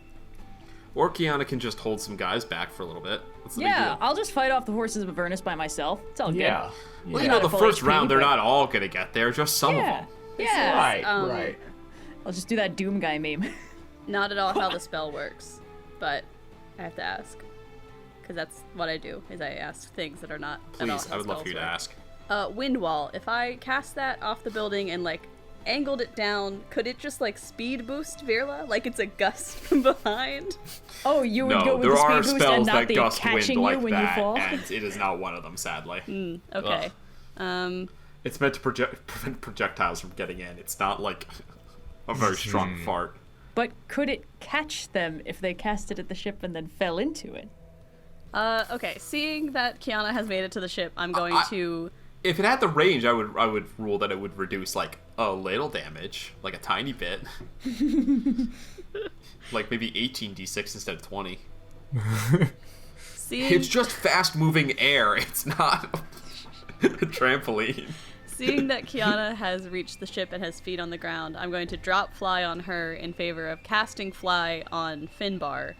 Or Kyana can just hold some guys back for a little bit. What's the big Yeah, deal? I'll just fight off the horses of Avernus by myself. It's all good. Yeah. Well, Yeah. the Full first HP, round, they're but- not all gonna get there, just some Yeah. of them. Yeah. Right, Um, right. I'll just do that Doom guy meme. not at all how the spell works, but I have to ask. Because that's what I do, is I ask things that are not at all Please, how I would love for spells you to work. ask. Wind wall. If I cast that off the building and angled it down, could it just speed boost Virla? Like it's a gust from behind? Oh, you would go No, with there the are speed boost and spells not that the gust wind catching like you when that, you fall? and it is not one of them, sadly. Okay. It's meant to prevent projectiles from getting in. It's not like a very strong fart. But could it catch them if they cast it at the ship and then fell into it? Okay. Seeing that Kyana has made it to the ship, I'm going to... If it had the range, I would rule that it would reduce a little damage, like a tiny bit, like maybe 18d6 instead of 20. Seeing... It's just fast-moving air. It's not a trampoline. Seeing that Kyana has reached the ship and has feet on the ground, I'm going to drop Fly on her in favor of casting Fly on Finbar.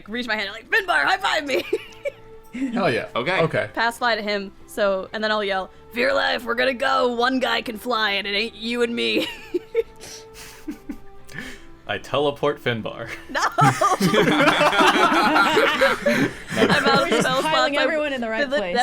Reach my hand and Finbar, high five me! Hell yeah. Okay. Okay. Pass Fly to him, and then I'll yell, Virla, if we're gonna go, one guy can fly and it ain't you and me. I teleport Finbar. No! I'm out of Just spell piling slots. everyone in the right place.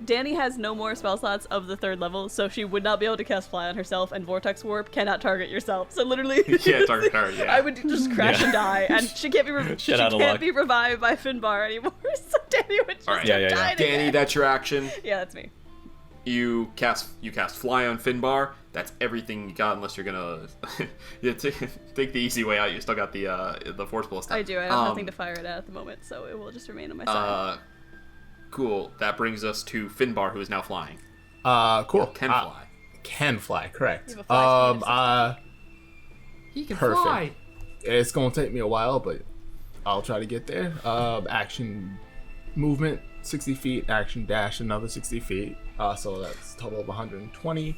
Dani has no more spell slots of the 3rd level, so she would not be able to cast Fly on herself, and Vortex Warp cannot target yourself. So literally, You can't target her, yeah. I would just crash and die, and she can't be she Shit out of can't luck. be revived by Finbar anymore. So Dani would just All right. Yeah. die to Dani, death. that's your action. Yeah, that's me. You cast Fly on Finbar. That's everything you got, unless you're gonna take the easy way out. You still got the Force Ballista. I do. I have nothing to fire it at the moment, so it will just remain on my side. Cool. That brings us to Finbar, who is now flying. Cool. Can fly. Can fly, correct. You have a fly speed He can Perfect. fly. It's gonna take me a while, but I'll try to get there. Action movement 60 feet, action dash another 60 feet. So that's a total of 120.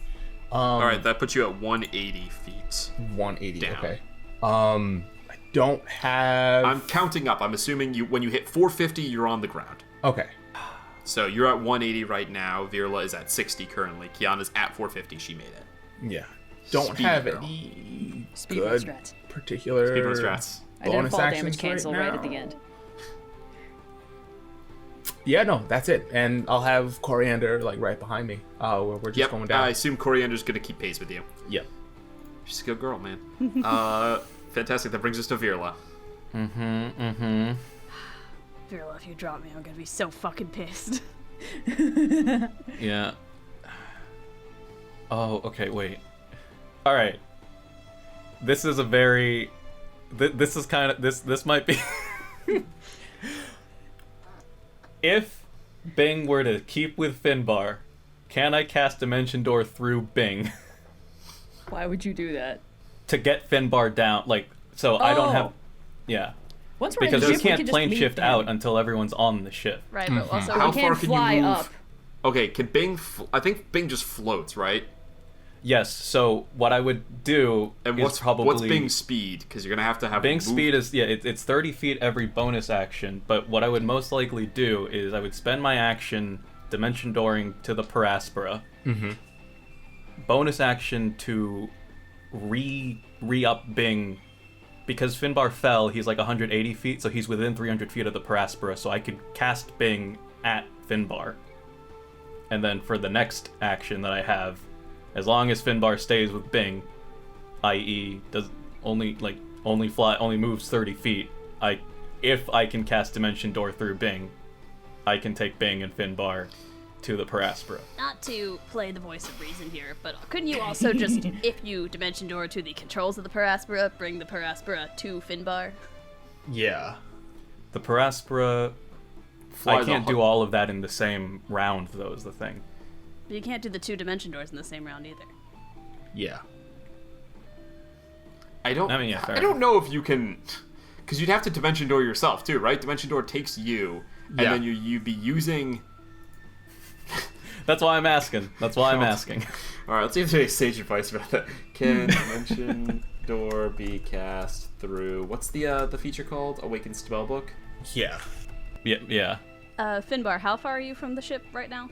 All right, that puts you at 180 feet. 180. Down. Okay. I don't have. I'm counting up. I'm assuming when you hit 450, you're on the ground. Okay. So you're at 180 right now. Virla is at 60 currently. Kiana's at 450. She made it. Yeah. Don't Speedy have girl. any Speed good strats. particular Speedrun strats. I did a bonus fall actions damage cancel right at the now. end. Yeah, no, that's it. And I'll have Coriander right behind me. We're just going down. I assume Coriander's gonna keep pace with you. Yep. She's a good girl, man. Fantastic. That brings us to Virla. Virla, if you drop me, I'm gonna be so fucking pissed. Yeah. Oh, okay, wait. Alright. This is a very this is kind of this might be. If Bing were to keep with Finbar, can I cast Dimension Door through Bing Why would you do that? to get Finbar down? Like, so I don't have. Yeah. Once we're Because in the we ship, we can't can just plane leave shift Bing. out until everyone's on the ship. Right, but also How We can't far can fly you move? up. Okay, can Bing? I think Bing just floats, right? Yes. So what I would do And is probably what's Bing's speed? Because you're gonna have Bing's move- speed is it's 30 feet every bonus action. But what I would most likely do is I would spend my action Dimension Dooring to the Per Aspera. Bonus action to re-up Bing. Because Finbar fell, he's like 180 feet, so he's within 300 feet of the Per Aspera, so I could cast Bing at Finbar. And then for the next action that I have, as long as Finbar stays with Bing, i.e. only moves 30 feet, if I can cast Dimension Door through Bing, I can take Bing and Finbar to the Per Aspera. not to play the voice of reason here, but couldn't you also just, if you Dimension Door to the controls of the Per Aspera, bring the Per Aspera to Finbar? Yeah. The Per Aspera, Fly I the can't hu- do all of that in the same round, though, is the thing. But you can't do the 2 Dimension Doors in the same round either. Yeah. I don't. I mean, yeah, fair I don't know if you can, because you'd have to Dimension Door yourself too, right? Dimension Door takes you, and Yeah. then you'd be using. That's why I'm asking. That's why I'm asking. All right, let's see if there's sage advice about that. Can Dimension Door be cast through what's the feature called? Awakened Spellbook. Yeah. Yeah. Finbar, how far are you from the ship right now?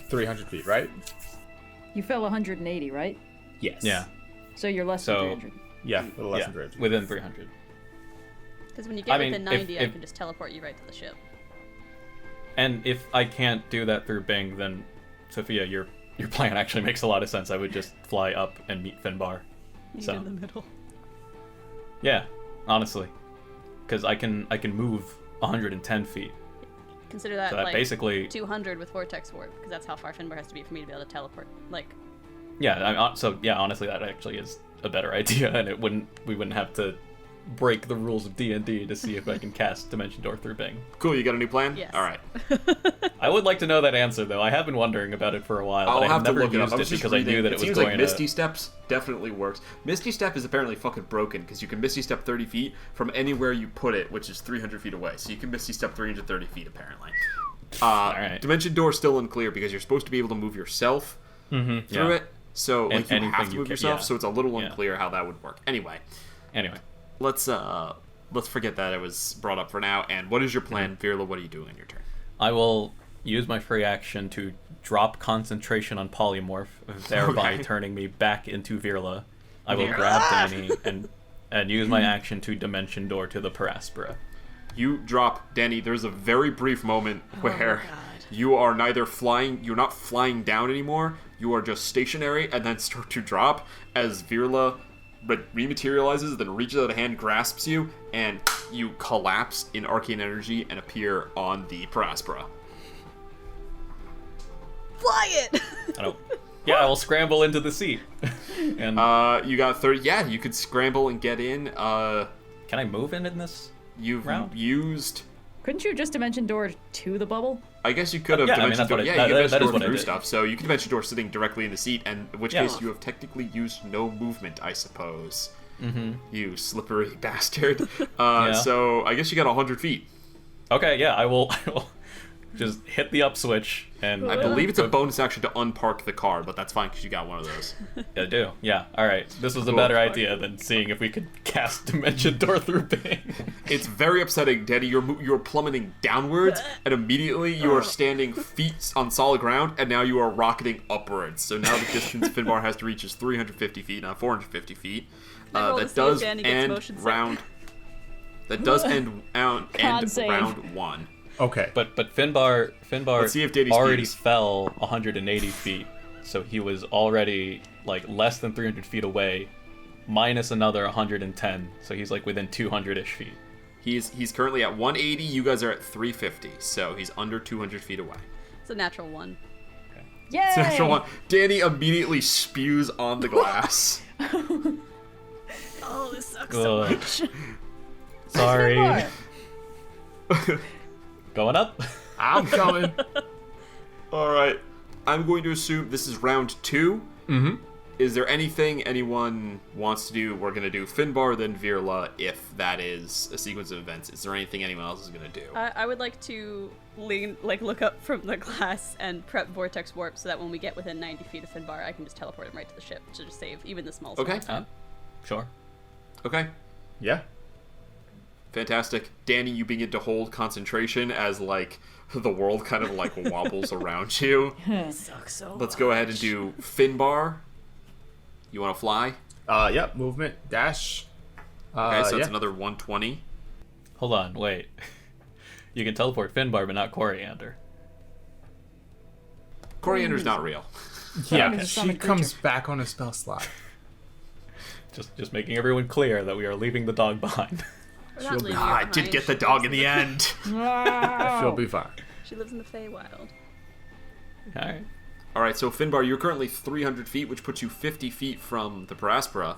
300 feet, right? You fell 180, right? Yes. Yeah. So you're less So- than 300. Yeah, a little less Yeah. than 300. Within 300. Because when you get I mean, within if- 90, I if- can just teleport you right to the ship. And if I can't do that through Bing, then Sophia, your plan actually makes a lot of sense. I would just fly up and meet Finbar. You So- in the middle. Yeah, honestly, because I can move 110 feet. Consider that So that like basically, 200 with Vortex Warp, because that's how far Finbar has to be for me to be able to teleport. Like, yeah. Honestly, that actually is a better idea, and we wouldn't have to break the rules of D&D to see if I can cast Dimension Door through Bing. Cool. You got a new plan? yes. All right. I would like to know that answer though. I have been wondering about it for a while, I'll but I have have to never look it up. used I it was just because I knew reading. that it was seems going like to. Misty Steps definitely works. Misty Step is apparently fucking broken because you can Misty Step 30 feet from anywhere you put it, which is 300 feet away. So you can Misty Step 330 feet apparently. Alright. Dimension Door still unclear because you're supposed to be able to move yourself through yeah. it. So And like you anything have to you move can- yourself. yeah. So it's a little Yeah. unclear how that would work. Anyway, Anyway, let's forget that it was brought up for now. And what is your plan, Mm-hmm. Virla? What are you doing on your turn? I will use my free action to drop concentration on polymorph, thereby Okay. turning me back into Virla. I will Virla! grab Dani and use my action to Dimension Door to the Per Aspera. You drop Dani. There's a very brief moment where God. you are neither flying, you're not flying down anymore. You are just stationary and then start to drop as Virla rematerializes, then reaches out a hand, grasps you, and you collapse in arcane energy and appear on the Per Aspera. Fly it! I don't. Yeah, I will scramble into the seat. And You got 30. Yeah, you could scramble and get in. can I move in this? You've Round? used. Couldn't you just Dimension Door to the bubble? I guess you could have Yeah, I mean, Dimension that's Door. what I- Yeah, that- you that could is Dimension what Door I through did. stuff. So you could Dimension Door sitting directly in the seat, in which Yeah. case you have technically used no movement, I suppose. Mm-hmm. You slippery bastard. Yeah. So I guess you got 100 feet. Okay, yeah, I will just hit the up switch and I believe it's a bonus action to unpark the car, but that's fine because you got one of those. I do. Yeah. All right. This was a Cool. better idea than seeing if we could cast Dimension Door through Bing. It's very upsetting, Daddy. You're plummeting downwards, and immediately you are standing feet on solid ground, and now you are rocketing upwards. So now the distance Finbar has to reach is 350 feet, not 450 feet. I roll to That see if does Dani gets end motion sick. round. That does end save. round one. Okay. But Finbar Let's see if Dani's already speeds. fell 180 feet, so he was already like less than 300 feet away, minus another 110, so he's like within 200-ish feet. He's currently at 180. You guys are at 350, so he's under 200 feet away. It's a natural one. Yay! So natural one. Dani immediately spews on the glass. Oh, this sucks so Ugh. much. Sorry. Finbar. Going up. I'm coming. All right. I'm going to assume this is round 2. Mm-hmm. Is there anything anyone wants to do? We're going to do Finbar, then Virla, if that is a sequence of events. Is there anything anyone else is going to do? I would like to look up from the glass and prep Vortex Warp so that when we get within 90 feet of Finbar, I can just teleport him right to the ship to just save even the small Okay. time. Sure. Okay. Yeah. Fantastic. Dani, you begin to hold concentration as, like, the world kind of, like, wobbles around you. Sucks so Let's go ahead and do Finbar. You want to fly? Yep. Movement, dash. Okay, so yeah. it's another 120. Hold on, wait. You can teleport Finbar, but not Coriander. Coriander's not real. Yeah, Okay. she comes back on a spell slot. Just making everyone clear that we are leaving the dog behind. We're not She'll be- leaving her I did behind. get the dog in the end. She'll be fine. She lives in the Feywild. Alright. All right, so Finbar, you're currently 300 feet, which puts you 50 feet from the Per Aspera.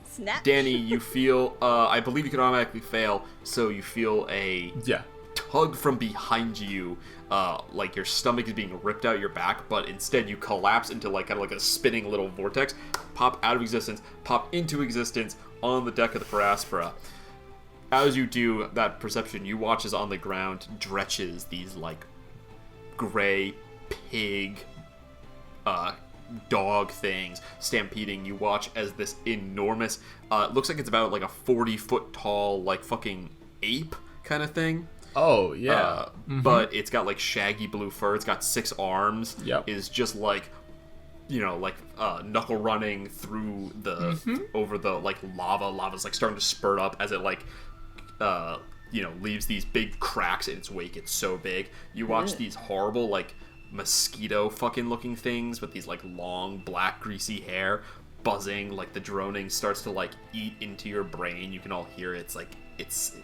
Snap. Danny, you feel, I believe you can automatically fail, so you feel a Yeah. tug from behind you, like your stomach is being ripped out your back, but instead you collapse into like kind of like a spinning little vortex, pop out of existence, pop into existence on the deck of the Per Aspera. As you do that perception, you watch as on the ground dretches these like gray pig dog things stampeding. You watch as this enormous looks like it's about like a 40-foot tall like fucking ape kind of thing. Oh, yeah. But it's got like shaggy blue fur. It's got 6 arms. Yep. Is just like, you know, like knuckle running through the over the like lava. Lava's like starting to spurt up as it like you know, leaves these big cracks in its wake. It's so big. You watch these horrible like mosquito fucking looking things with these like long black greasy hair buzzing. Like the droning starts to like eat into your brain. You can all hear it. It's like it's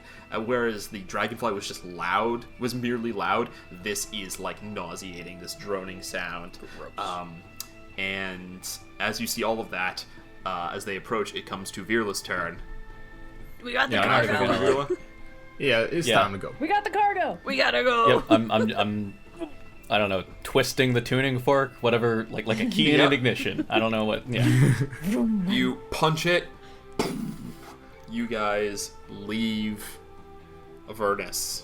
whereas the dragonfly was just loud, was merely loud, this is like nauseating, this droning sound. And as you see all of that, as they approach, it comes to Virla's turn. We got the Yeah, I'm cargo. not gonna Virla? Yeah, it's Yeah. time to go. We got the cargo. We gotta go. Yep, I'm I don't know, twisting the tuning fork, whatever, like a key in Yep. an ignition. I don't know what. Yeah. You punch it. You guys leave Avernus.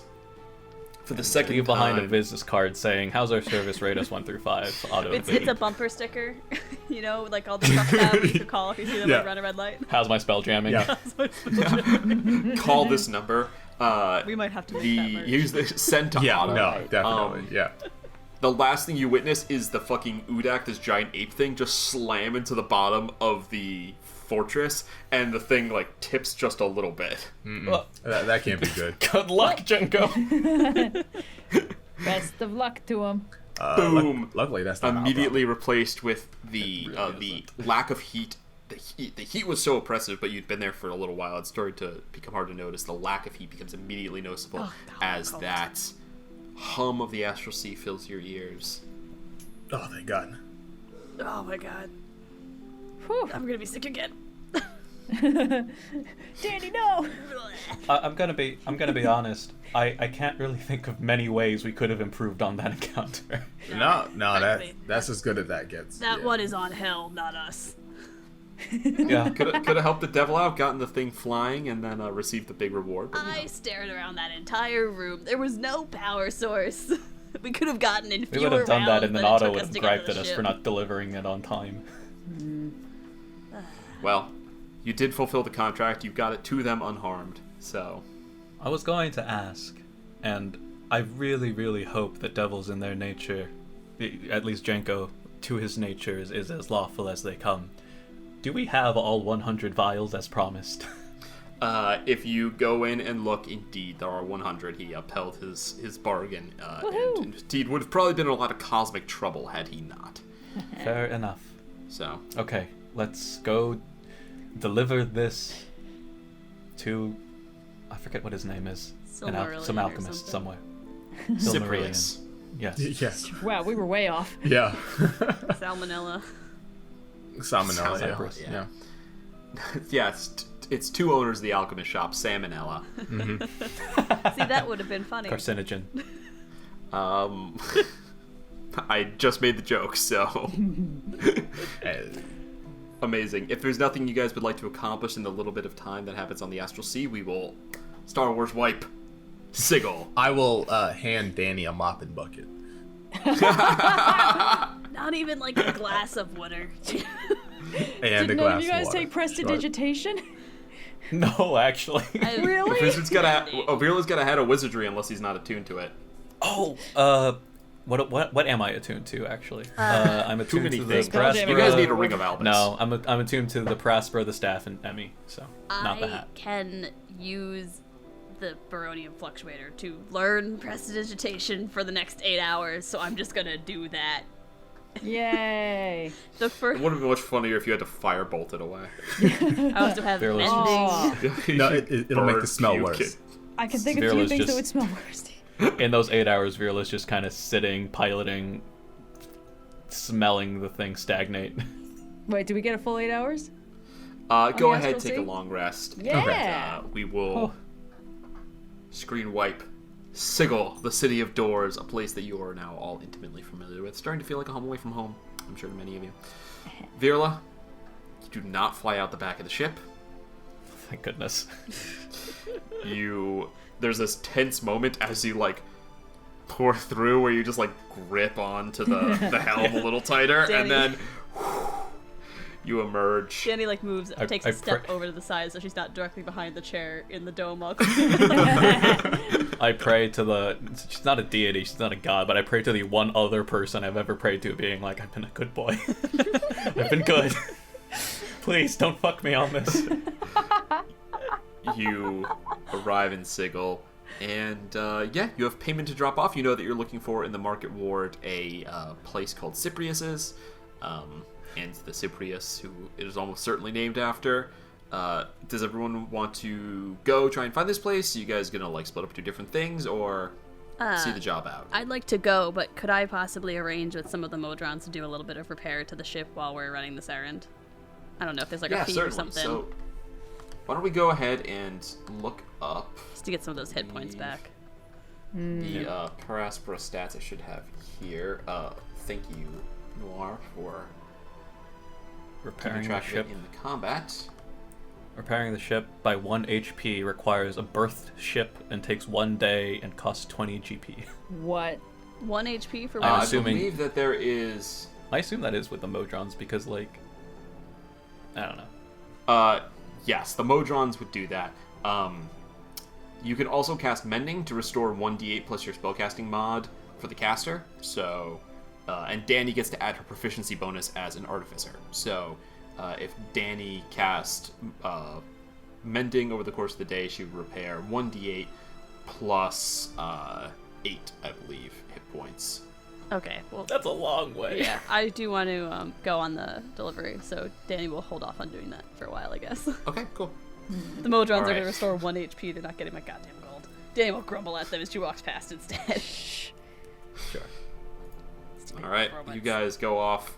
For the second Leave behind a time. business card saying, "How's our service? Rate us 1 through 5." Auto. It's a bumper sticker, you know, like all the truck cabs you could call if you see them Yeah. like run a red light. How's my spell jamming? Yeah. Call this number. We might have to make The that merch. use the send to Yeah, auto. no, definitely. Yeah. The last thing you witness is the fucking Udak, this giant ape thing, just slam into the bottom of the fortress, and the thing like tips just a little bit. Well, That can't be good. good luck, Junko. Best of luck to him. Boom. Luckily, that's not Immediately replaced with the really lack of heat. The heat was so oppressive, but you'd been there for a little while. It started to become hard to notice. The lack of heat becomes immediately noticeable as that hum of the astral sea fills your ears. Oh, thank God. Oh my god. Whew. I'm gonna be sick again. Danny, no. I'm gonna be honest. I can't really think of many ways we could have improved on that encounter. No, Frankly, that's as good as that gets. That Yeah. one is on hell, not us. Yeah. Could have helped the devil out, gotten the thing flying, and then received the big reward. But, you know. I stared around that entire room. There was no power source. We could have gotten in We fewer would have done that, rounds and then than it Otto took would us have to get griped to at the us ship. for not delivering it on time. Well, you did fulfill the contract. You got it to them unharmed. So, I was going to ask, and I really, really hope that devils in their nature, at least Junko, to his nature, is as lawful as they come. Do we have all 100 vials as promised? if you go in and look, indeed, there are 100. He upheld his bargain, and indeed would have probably been in a lot of cosmic trouble had he not. Fair enough. So, Okay, let's go deliver this to... I forget what his name is. Silmarillion Some or alchemist something. somewhere. Cyprius. Yes. Yeah. Wow, we were way off. Yeah. Salmonella. Salmonella. Cyprus. Yeah. Yeah, It's two owners of the alchemist shop, Sam and Ella. See, that would have been funny. Carcinogen. I just made the joke, so amazing. If there's nothing you guys would like to accomplish in the little bit of time that happens on the Astral Sea, we will Star Wars wipe Sigil. I will hand Dani a mopping bucket. Not even like a glass of water. And Did a none glass of you guys of water. take prestidigitation? No, actually. Really? Wizard's Virla's gotta have a wizardry unless he's not attuned to it. Oh, what am I attuned to actually? I'm attuned many to the things. Per Aspera. You guys need a ring of Albus. No, I'm attuned to the Per Aspera, the staff, and Emmy. So not the I hat. can use the baronium fluctuator to learn prestidigitation for the next 8 hours, so I'm just gonna do that. Yay. The It first, would have been much funnier if you had to firebolt it away. I also have Fearless. mending. No, it'll make the smell worse. I can think of Virla's 2 things that just- would smell worse. In those 8 hours, Virla's just kind of sitting, piloting, smelling the thing stagnate. Wait, do we get a full 8 hours? Go the ahead, Astral take a Sea? long rest. Yeah. And, we will screen wipe Sigil, the City of Doors, a place that you are now all intimately familiar with. Starting to feel like a home away from home, I'm sure to many of you. Virla, you do not fly out the back of the ship. Thank goodness. There's this tense moment as you like pour through where you just like grip onto the helm a little tighter, Dani. and then you emerge. Dani like moves, takes a I step pray- over to the side so she's not directly behind the chair in the dome. While I pray to the. She's not a deity, she's not a god, but I pray to the one other person I've ever prayed to, being like, I've been a good boy. I've been good. Please don't fuck me on this. You arrive in Sigil, and you have payment to drop off. You know that you're looking for in the market ward a place called Cyprius's, and the Cyprius, who it is almost certainly named after. Does everyone want to go try and find this place? Are you guys gonna like split up to different things, or see the job out? I'd like to go, but could I possibly arrange with some of the Modrons to do a little bit of repair to the ship while we're running this errand? I don't know if there's like a fee or something. So, why don't we go ahead and look up Just to get some of those hit points back. the Per Aspera stats I should have here. Thank you, Noir, for keeping Repairing the track of ship. it in the combat. Repairing the ship by 1 HP requires a berthed ship and takes 1 day and costs 20 GP. What? 1 HP for I'm one. I assuming- believe that there is. I assume that is with the Modrons because, like, I don't know. Yes, the Modrons would do that. You can also cast Mending to restore 1d8 plus your spellcasting mod for the caster. So, and Dani gets to add her proficiency bonus as an artificer. So, if Dani cast Mending over the course of the day, she would repair 1d8 plus 8, I believe, hit points. Okay, well, That's a long way. yeah, I do want to go on the delivery, so Dani will hold off on doing that for a while, I guess. Okay, cool. The Modrons are Alright. going to restore 1 HP. They're not getting my goddamn gold. Dani will grumble at them as she walks past instead. Sure. All right, you guys go off.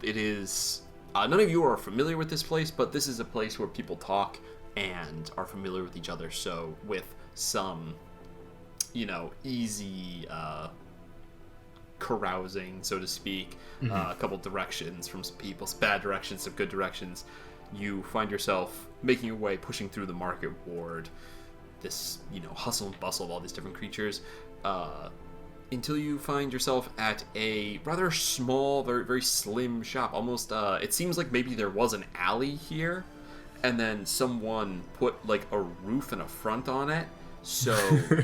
It is none of you are familiar with this place, but this is a place where people talk and are familiar with each other. So with some, easy carousing, so to speak, a couple directions from some people, some bad directions, some good directions, you find yourself making your way, pushing through the market ward. This, hustle and bustle of all these different creatures. Until you find yourself at a rather small, very, very slim shop. Almost, it seems like maybe there was an alley here, and then someone put, like, a roof and a front on it. So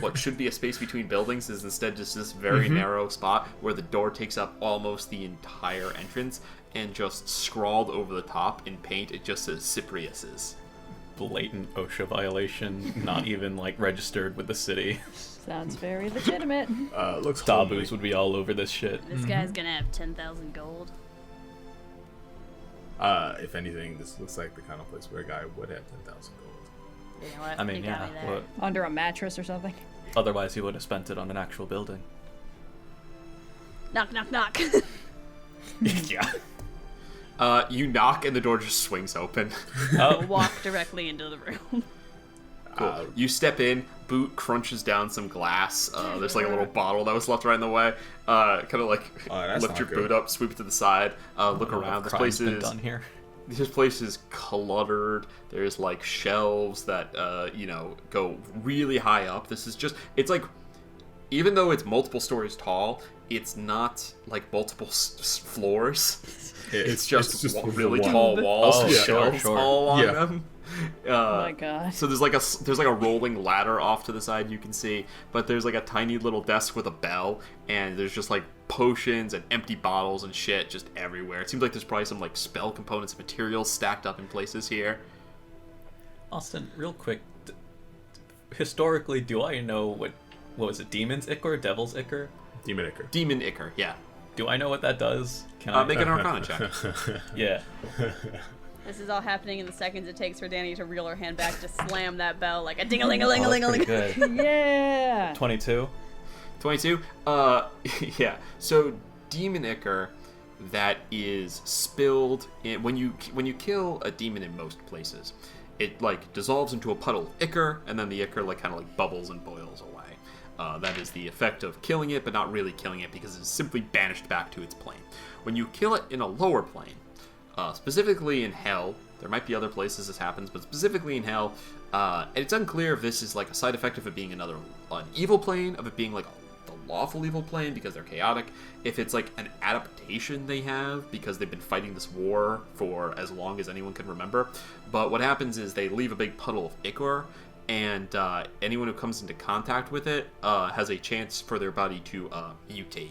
what should be a space between buildings is instead just this very narrow spot where the door takes up almost the entire entrance, and just scrawled over the top in paint, it just says Cyprius's. Blatant OSHA violation, not even, like, registered with the city. Sounds very legitimate. Looks Tabus would be all over this shit. This guy's going to have 10,000 gold. If anything, this looks like the kind of place where a guy would have 10,000 gold. You know what? I mean, You got yeah. me there. What? Under a mattress or something. Otherwise, he would have spent it on an actual building. Knock, knock, knock. Yeah. You knock and the door just swings open. Walk directly into the room. Cool. You step in, Boot crunches down some glass. There's like a little bottle that was left right in the way. Kind of like lift your boot up, sweep it to the side, look around. This place is done here. This place is cluttered. There's like shelves that go really high up. This is just, it's like, even though it's multiple stories tall, it's not like multiple floors. It's just really tall walls and shelves all along them. Oh my god. So there's like a rolling ladder off to the side you can see, but there's like a tiny little desk with a bell, and there's just like potions and empty bottles and shit just everywhere. It seems like there's probably some like spell components and materials stacked up in places here. Austin, real quick, historically, do I know what was it? Demon's Ichor, Devil's Ichor? Demon Ichor. Demon Ichor, yeah. Do I know what that does? Can I make an Arcana check? Yeah. This is all happening in the seconds it takes for Dani to reel her hand back to slam that bell like a ding-a-ling-a-ling-a-ling-a-ling. Good. Yeah. 22. 22? Yeah. So Demon Ichor, that is spilled in, when you kill a demon in most places, it like dissolves into a puddle of ichor, and then the ichor like kind of like bubbles and boils away. That is the effect of killing it, but not really killing it because it's simply banished back to its plane. When you kill it in a lower plane, specifically in Hell, there might be other places this happens, but specifically in Hell, and it's unclear if this is like a side effect of it being an evil plane, of it being like the lawful evil plane because they're chaotic, if it's like an adaptation they have because they've been fighting this war for as long as anyone can remember. But what happens is they leave a big puddle of ichor, and anyone who comes into contact with it has a chance for their body to mutate.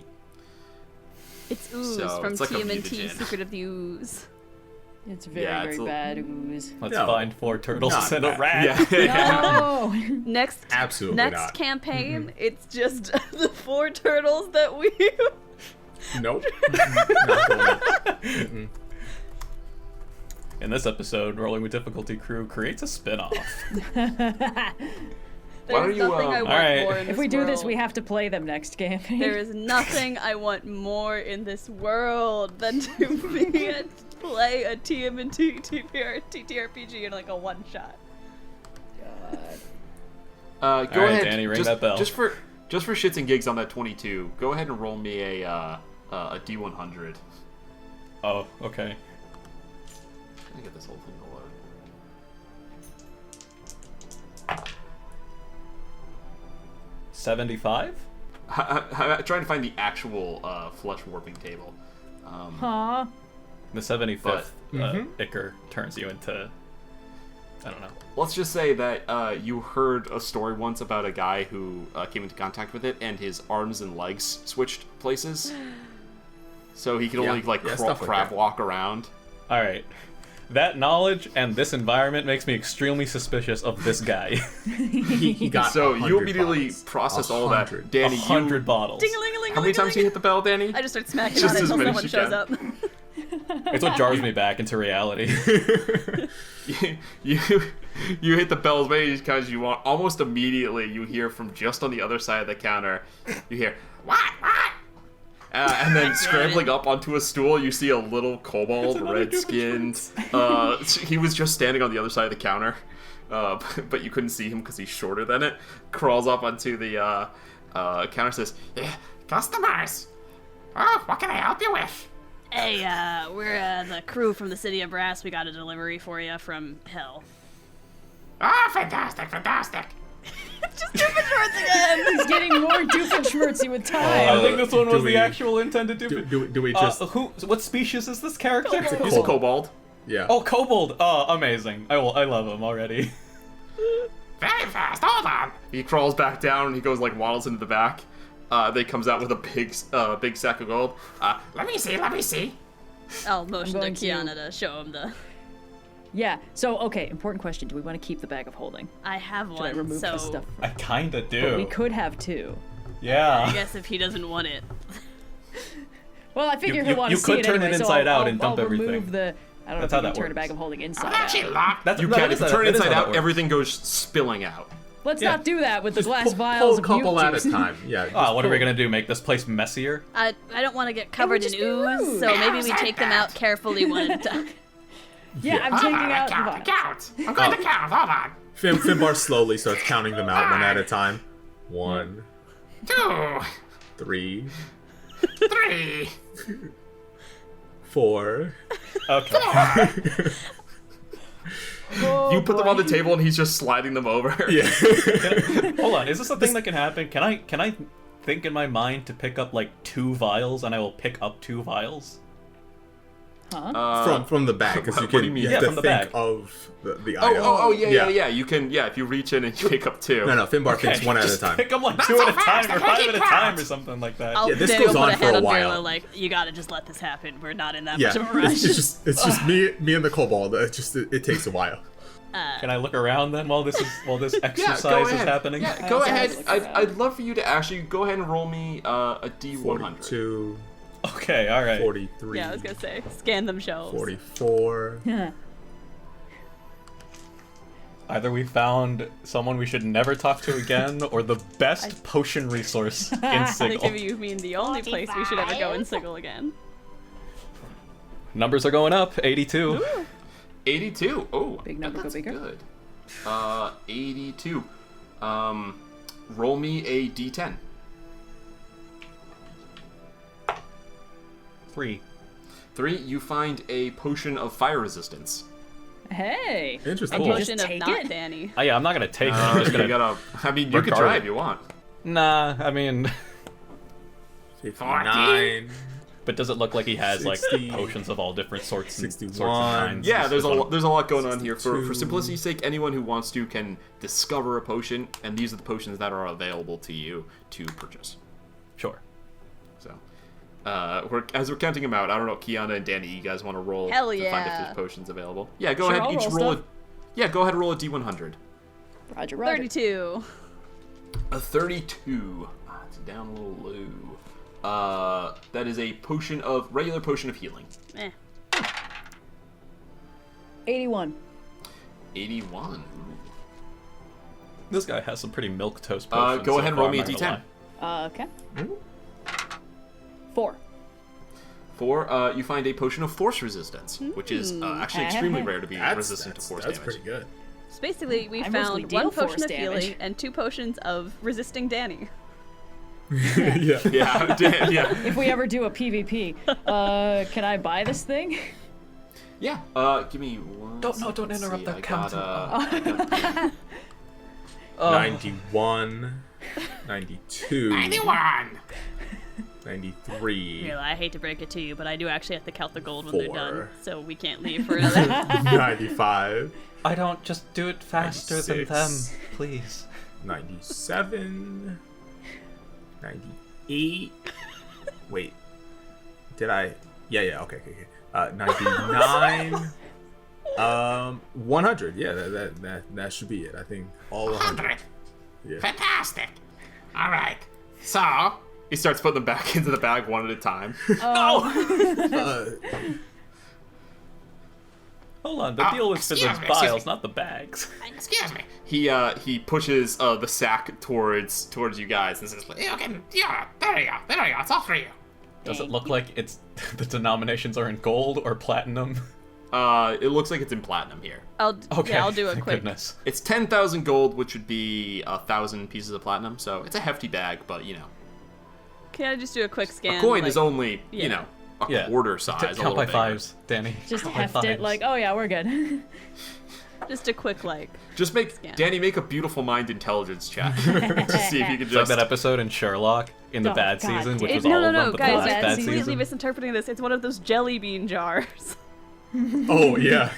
It's ooze So from it's like a TMNT, mutagen. Secret of the Ooze. It's very, Yeah, very it's a- bad ooze. Let's No. find 4 turtles Not and a bad. rat. No. Next Absolutely next not. campaign, it's just the 4 turtles that we... Nope. Not going. In this episode, Rolling with Difficulty crew creates a spin-off. don't There's you, nothing I want Alright. more in this If we do this, world. we have to play them next campaign. There is nothing I want more in this world than to play a TMNT TTRPG in like a one-shot. Go Alright, ahead, Dani, ring just, that bell. Just for shits and gigs on that 22, go ahead and roll me a D100. Oh, okay. Let me get this whole thing to load. 75? Trying to find the actual flesh warping table. Huh? The 75th Ichor turns you into... I don't know. Let's just say that you heard a story once about a guy who came into contact with it, and his arms and legs switched places. So he could only Yeah, stuff like crab that. walk around. Alright. That knowledge and this environment makes me extremely suspicious of this guy. He got So 100 you immediately bottles. process all that. 100. Danny, 100 bottles. Ding-a-ling-a-ling-a-ling-a-ling. how many times you hit the bell, Danny? I just start smacking Just on it as until many as someone you shows can. up. It's what jars me back into reality. you hit the bell as many times as you want. Almost immediately, you hear from just on the other side of the counter, you hear, what? And then scrambling up onto a stool, you see a little kobold, red-skinned. He was just standing on the other side of the counter, but you couldn't see him because he's shorter than it. Crawls up onto the counter, says, Customers! Oh, what can I help you with? Hey, we're the crew from the City of Brass. We got a delivery for you from Hell. Oh, fantastic, fantastic. Just stupid shorts again! He's getting more doofenshmirtzy with I time. think this one was do the we- actual intended to Do we just... what species is this character? he's a kobold. Yeah. Oh, kobold! Oh, amazing. I love him already. Very fast, hold on. He crawls back down, and he goes like waddles into the back. Then he comes out with a big sack of gold. Let me see. I'll motion to going to- Kyana to show him the... Yeah. So, okay, important question. Do we want to keep the bag of holding? I have Should I one, remove so the stuff? I kinda do. But we could have 2. I Yeah. guess if he doesn't want it. Well, I figure You- he'll want you to see could it turn it anyway, so inside I'll, out and dump I'll everything. remove the... I don't That's know how if you that can turn a works. bag of holding I'm inside actually out. locked. That's You no, can. that If you is turn it that is inside how that out, works. everything goes spilling out. Let's Yeah. not do that with the Just glass pull vials a of couple mute at a juice. time. Yeah. just Oh, what are we pull. gonna do? Make this place messier? I don't want to get covered in just be ooze, rude. so maybe we take them out carefully one at a time. Yeah, I'm taking out the vials. Count. I'm going to count. Hold on. Finbar slowly starts counting them out one at a time. 1, 2, 3, 3. 4. Okay. You put them on the table and he's just sliding them over. Yeah. Hold on. Is this a thing that can happen? Can I think in my mind to pick up like 2 vials, and I will pick up 2 vials? Huh? From the bag, because you what do can you mean? you Yeah, have from to the think bag. of the item. Yeah. You can, if you reach in and you pick up 2. No, Finbar thinks one at a Just time. pick them like 2 so at a fast, time, or I can't 5 at a keep time, count. or something like that. I'll, Yeah, this Danny goes will put on a for hand a on while. Barilla, like, you gotta just let this happen. We're not in that Yeah, much of a rush. it's just me and the kobold. It takes a while. Can I look around then while this exercise go is ahead. happening? Yeah, go also ahead. have to look I'd love for you to actually go ahead and roll me a D100. 42, Okay, all right. 43, Yeah, I was gonna say, scan them shelves. 44. Either we found someone we should never talk to again, or the best potion resource in I think if Sigil. you mean the only place we should ever go in Sigil again. Numbers are going up. 82. 82. Oh, Big number, go that's bigger. good. 82. Roll me a D10. 3. 3. You find a potion of fire resistance. Hey. Interesting. A Cool. potion Just of take not it? Danny. Oh yeah, I'm not gonna take it. I'm just You gonna. gotta. I mean, you can regard try it. if you want. Nah, I mean, 59. but does it look like he has like 60, potions of all different sorts and 61. kinds? Yeah, there's a This one- there's a lot going on here. For 62. simplicity's sake, anyone who wants to can discover a potion, and these are the potions that are available to you to purchase. Sure. So, as we're counting them out, I don't know, Kyana and Dani, you guys want to roll Hell to find if yeah. there's potions available? Yeah, go Sure, ahead. I'll Each roll roll. stuff. Yeah, go ahead and roll a D100. Roger, 32. A 32. It's down a little low. That is a regular potion of healing. Eh. 81. 81. This guy has some pretty milquetoast potions. Go so ahead and far, roll me a I'm not gonna D10. lie. Okay. 4. 4. You find a potion of force resistance, which is actually extremely rare to be resistant to force That's damage. pretty good. So basically, we I mostly found deal 1 potion force of damage. healing and 2 potions of resisting Danny. Yeah. Yeah. If we ever do a PvP, can I buy this thing? Yeah. Give me one. Don't second, interrupt see, that I counting. got, 91, 92, 91. 93, Well, I hate to break it to you, but I do actually have to count the gold when they're done, 4. so we can't leave for another. 95, I don't just do it faster than them, 96. please. 97, 98. Wait, did I? Yeah. Okay. 99. 100. Yeah, that should be it. I think all 100. 100. Yeah. Fantastic. All right. So, he starts putting them back into the bag one at a time. Hold on, the deal was for the excuse me, excuse vials, me. not the bags. excuse me. He pushes the sack towards you guys and says, Okay, yeah, there you go. It's all for you. Does it look like it's the denominations are in gold or platinum? it looks like it's in platinum here. Okay, I'll do a thank quick. goodness. It's 10,000 gold, which would be 1,000 pieces of platinum. So it's a hefty bag, but Can I just do a quick scan? a coin like- is only yeah. a Yeah. quarter size. a Count little by bigger. fives, Danny. Just Count by heft it fives. like, oh yeah, we're good. Just a quick like. Just make Scan. Danny make a beautiful mind intelligence check to see if you can It's like just. that episode in Sherlock in the Oh, bad God season, damn which it. was No, all no, of them, no, but guys, the last I'm bad completely season. misinterpreting this. It's one of those jelly bean jars. Oh yeah.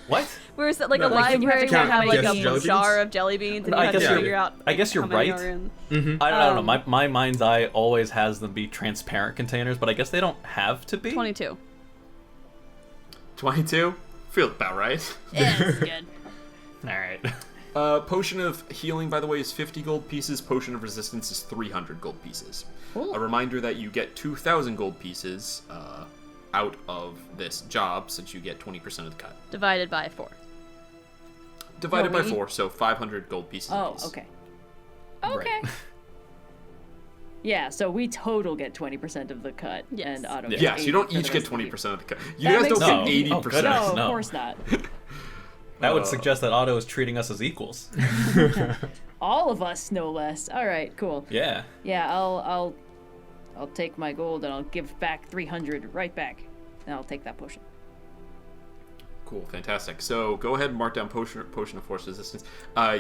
What? Where is it like a No, like, you library have to where count you have how like many a jelly jar beans? of jelly beans and I you have guess to you're- figure out. I guess how you're many right. are in. I don't know. My mind's eye always has them be transparent containers, but I guess they don't have to be. 22. 22? Feels about right. Yeah, that's good. All right. Potion of healing, by the way, is 50 gold pieces. Potion of resistance is 300 gold pieces. A reminder that you get 2,000 gold pieces out of this job, since you get 20% of the cut. Divided by 4. Divided No, by 4, so 500 gold pieces Oh, apiece. okay. Okay. Yeah, so we total get 20% of the cut, Yes. and Otto. Yeah, gets so you don't 80 for each the get rest of the 20% of the cut. You That guys makes don't sense. get No. 80%. Oh, goodness. No, of No. course not. That would suggest that Otto is treating us as equals. All of us, no less. All right, cool. Yeah. Yeah, I'll take my gold and I'll give back 300 right back, and I'll take that potion. Cool, fantastic. So go ahead and mark down potion of force resistance.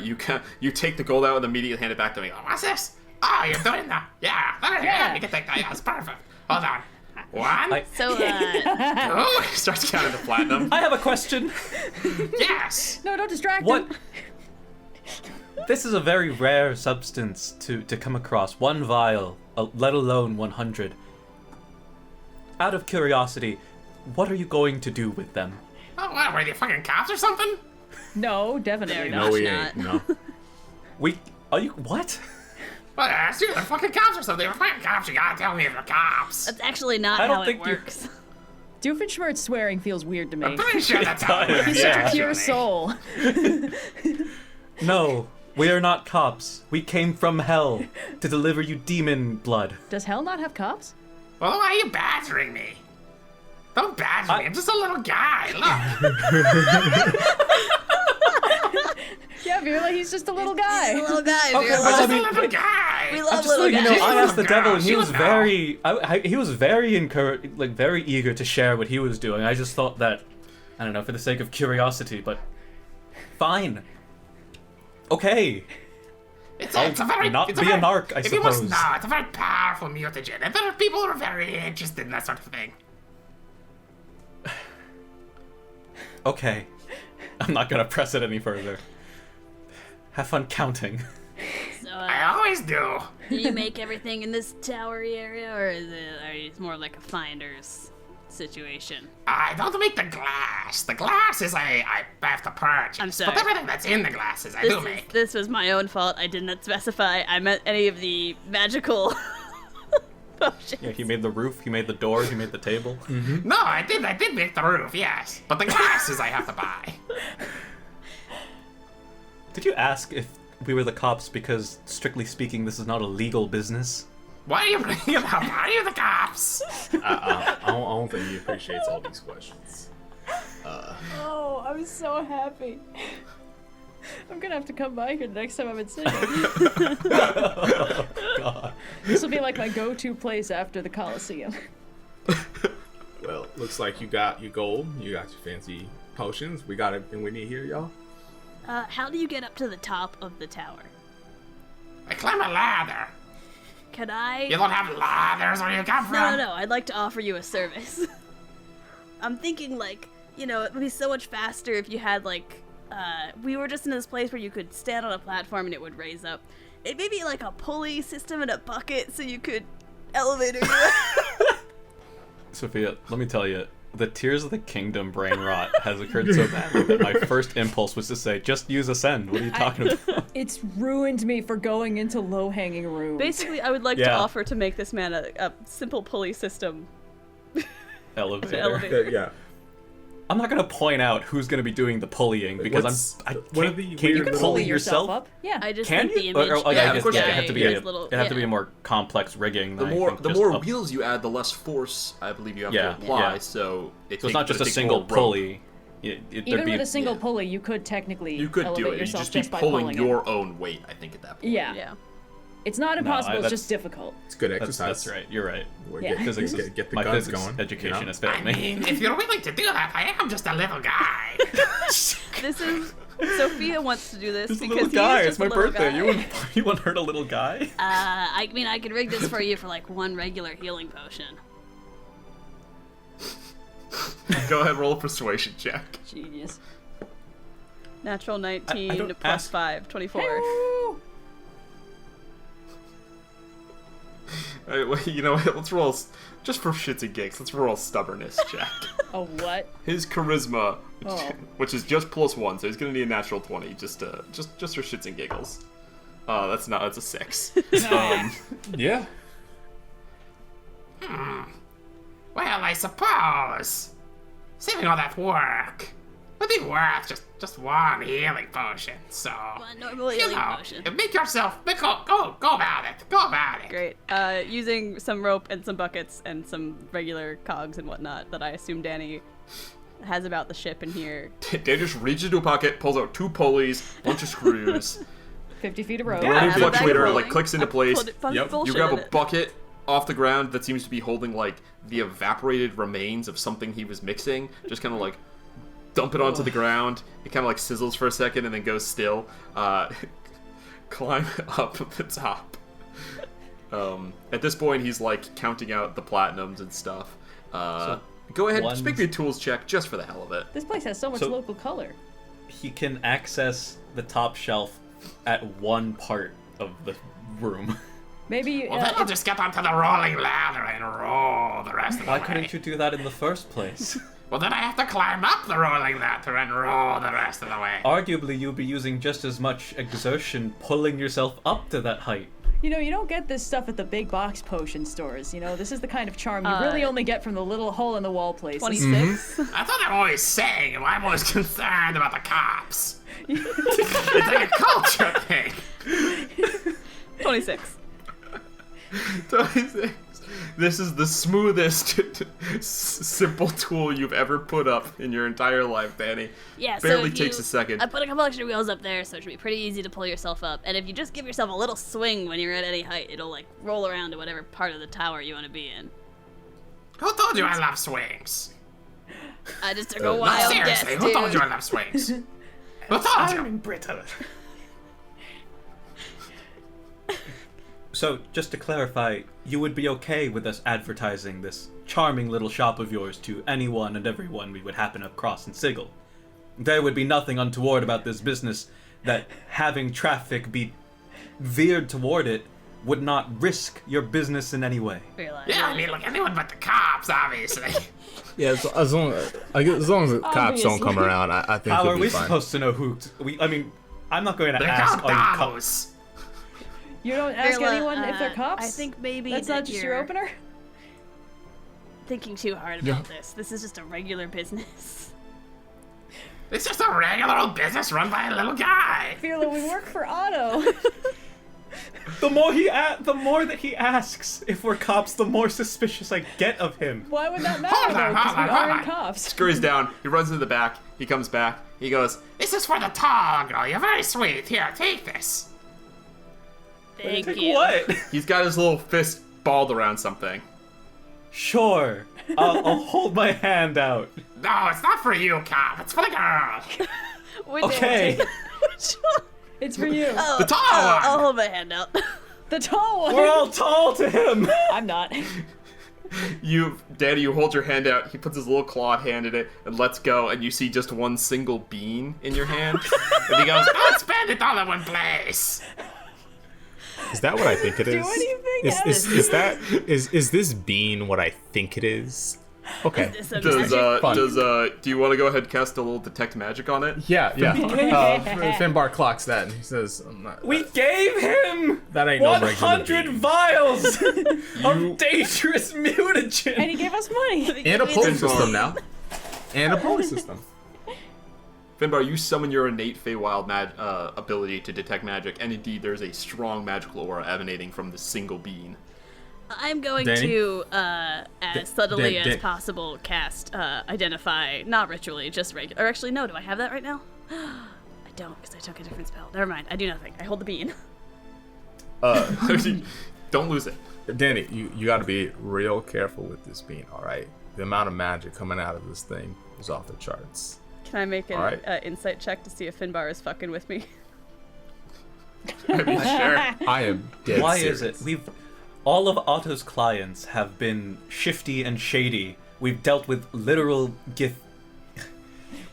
You take the gold out and immediately hand it back to me. What's this? Oh, you're doing that. Yeah. Yeah. You can take that. Yeah, it's perfect. Hold on. 1, So, 2. Starts counting to platinum. I have a question. Yes. No, don't distract What? him. This is a very rare substance to come across. 1 vial, let alone 100. Out of curiosity, what are you going to do with them? Oh, what? Were they fucking cops or something? No, definitely Very not. No, we not. ain't. No. Are you, what? Well, dude, they're fucking cops or something. They're fucking cops. You gotta tell me if they're cops. that's actually not I don't how it think you- works. Doofenshmirtz swearing feels weird to me. I'm pretty sure that's how it works. He's such a Yeah. pure soul. No, we are not cops. We came from hell to deliver you demon blood. Does hell not have cops? Well, why are you badgering me? Don't badger me. I'm just a little guy. Look. Yeah, Viola, he's just a little guy. He's a little guy. Okay, Viola. well, I'm I just mean, a little guy. We love Just little so you know, guys. I asked the devil, and he She was would very, he was very very eager to share what he was doing. I just thought that, I don't know, for the sake of curiosity, but fine. Okay. It's a very, not it's be a very, narc, I if you must suppose. know, it's a very powerful mutagen, and there are people who are very interested in that sort of thing. Okay. I'm not gonna press it any further. Have fun counting. So, I always do. do you make everything in this towery area, or are you more like a finder's situation? I don't make the glass. The glass is I have to purchase. I'm sorry. But everything that's in the glasses I do make. This was my own fault. I did not specify. I meant any of the magical potions. Yeah, he made the roof, he made the door, he made the table. No, I did make the roof, yes. But the glasses I have to buy. Did you ask if we were the cops because, strictly speaking, this is not a legal business? What are you bringing up? Are you the cops? I don't think he appreciates all these questions. Oh, I'm so happy. I'm gonna have to come by here the next time I'm in Sigil. Oh, God. This will be like my go-to place after the Coliseum. Well, looks like you got your gold. You got your fancy potions. We got everything we need here, y'all. How do you get up to the top of the tower? I climb a ladder. Can I? You don't have ladders where you come from? No. I'd like to offer you a service. I'm thinking, like, you know, it would be so much faster if you had, like, we were just in this place where you could stand on a platform and it would raise up. It may be like a pulley system and a bucket so you could elevator you. Sophia, let me tell you, the Tears of the Kingdom brain rot has occurred so badly that my first impulse was to say, just use Ascend. What are you talking about? It's ruined me for going into low-hanging rooms. Basically, I would like to Yeah. offer to make this man a simple pulley system. Elevator. Elevator. Yeah. I'm not gonna point out who's gonna be doing the pulleying because What are the can you weird pulley Pulley yourself? up. Yeah. I just Can think you? the image. Oh, yeah, Yeah, I guess of course yeah, you it'd have to be His a, little- it'd have to be yeah. a more complex rigging. The Than I more think the just more up. wheels you add, the less force I believe you have Yeah, to apply. yeah. So So it's not just a takes single more rope. pulley. There'd Even be with a single yeah. pulley, you could technically You could elevate do it. You yourself just be by pulling it. your own weight. I think at that point. Yeah. Yeah. It's not impossible, it's that's- just difficult. It's good That's, exercise. that's right. You're right. We're Yeah. getting- Physics is, get the my guns physics going. education you know? has failed I me. mean, if you're willing to do that, I am just a little guy. This is Sophia wants to do this Just a because little guy. he is It's just my a little birthday. guy. You wouldn't hurt a little guy. I mean, I could rig this for you for like one regular healing potion. Go ahead, roll a persuasion check. Genius. Natural 19 don't plus ask- 5, 24. Woo! Alright, well, you know what? Let's roll just for shits and gigs. Let's roll a stubbornness check. Oh, what? His charisma, Oh. which is just +1, so he's gonna need a natural 20 just for shits and giggles. That's a 6. Yeah. Well, I suppose. Saving all that work. would be worth just one healing potion. So, One normal healing potion. make yourself go about it. Great. Using some rope and some buckets and some regular cogs and whatnot that I assume Dani has about the ship in here. Dani just reaches into a pocket, pulls out 2 pulleys, bunch of screws. 50 feet of rope. Yeah. Rolling have a bag fluctuator rolling. like clicks into place. Yep. You grab a bucket off the ground that seems to be holding like the evaporated remains of something he was mixing. Just kind of like dump it onto the ground. It kind of like sizzles for a second and then goes still. Climb up the top. At this point, he's like counting out the platinums and stuff. Go ahead, just make me a tools check just for the hell of it. This place has so much local color. He can access the top shelf at one part of the room. Maybe. Well, then you just get onto the rolling ladder and roll the rest of the Why way. couldn't you do that in the first place? Well, then I have to climb up the rolling ladder and roll the rest of the way. Arguably, you'll be using just as much exertion pulling yourself up to that height. You don't get this stuff at the big box potion stores. This is the kind of charm you really only get from the little hole in the wall places. 26. I thought they were always saying, I'm always concerned about the cops. It's like a culture thing. 26. 26. This is the smoothest, simple tool you've ever put up in your entire life, Dani. Yeah, Barely so takes a second. I put a couple extra wheels up there, so it should be pretty easy to pull yourself up. And if you just give yourself a little swing when you're at any height, it'll like roll around to whatever part of the tower you want to be in. Who told you I love swings? I just took a No, wild guess, seriously, dude. who told you I love swings? Who told you? brittle. So, just to clarify, you would be okay with us advertising this charming little shop of yours to anyone and everyone we would happen across in Sigil. There would be nothing untoward about this business that having traffic be veered toward it would not risk your business in any way. Yeah, I mean, like anyone but the cops, obviously. Yeah, as long as the cops don't come Obviously. around, I think How we'll are be we fine. supposed to know who? I'm not going to They're ask called all you cops. Davos. You don't ask Varla, anyone if they're cops? I think maybe That's that not just your you're opener? thinking too hard about this. This is just a regular business. It's just a regular old business run by a little guy. Firla, we work for Otto. The more that he asks if we're cops, the more suspicious I get of him. Why would that matter, Hold though? on, Because we hold on. aren't cops. Scurries down. He runs into the back. He comes back. He goes, This is for the tall girl. You're very sweet. Here, take this. Thank Like you. what? he's got his little fist balled around something. Sure. I'll hold my hand out. No, it's not for you, cop. It's for the girl. Which Okay. Which one? It's for you. The tall one. I'll hold my hand out. The tall one. We're all tall to him. I'm not. Daddy, you hold your hand out. He puts his little clawed hand in it and lets go, and you see just one single bean in your hand. And he goes, Don't spend it all in one place. Is that what I think it is? anything? Is this bean what I think it is? Okay. This is Does magic. do you want to go ahead and cast a little detect magic on it? Yeah. Finbar clocks that and he says, We gave him that ain't no regular 100 bean. vials of dangerous mutagen. And he gave us money. And a pulley system now. And a pulley system. Finbar, you summon your innate Feywild ability to detect magic, and indeed, there's a strong magical aura emanating from the single bean. I'm going Dani? to, as subtly as Dan- possible, cast Identify, not ritually, just regular. Or actually, no, do I have that right now? I don't, because I took a different spell. Never mind, I do nothing. I hold the bean. Don't lose it. Dani, you got to be real careful with this bean, all right? The amount of magic coming out of this thing is off the charts. Can I make an Alright. insight check to see if Finbar is fucking with me? I mean, sure. I am dead Why serious. is it? All of Otto's clients have been shifty and shady. We've dealt with literal gith.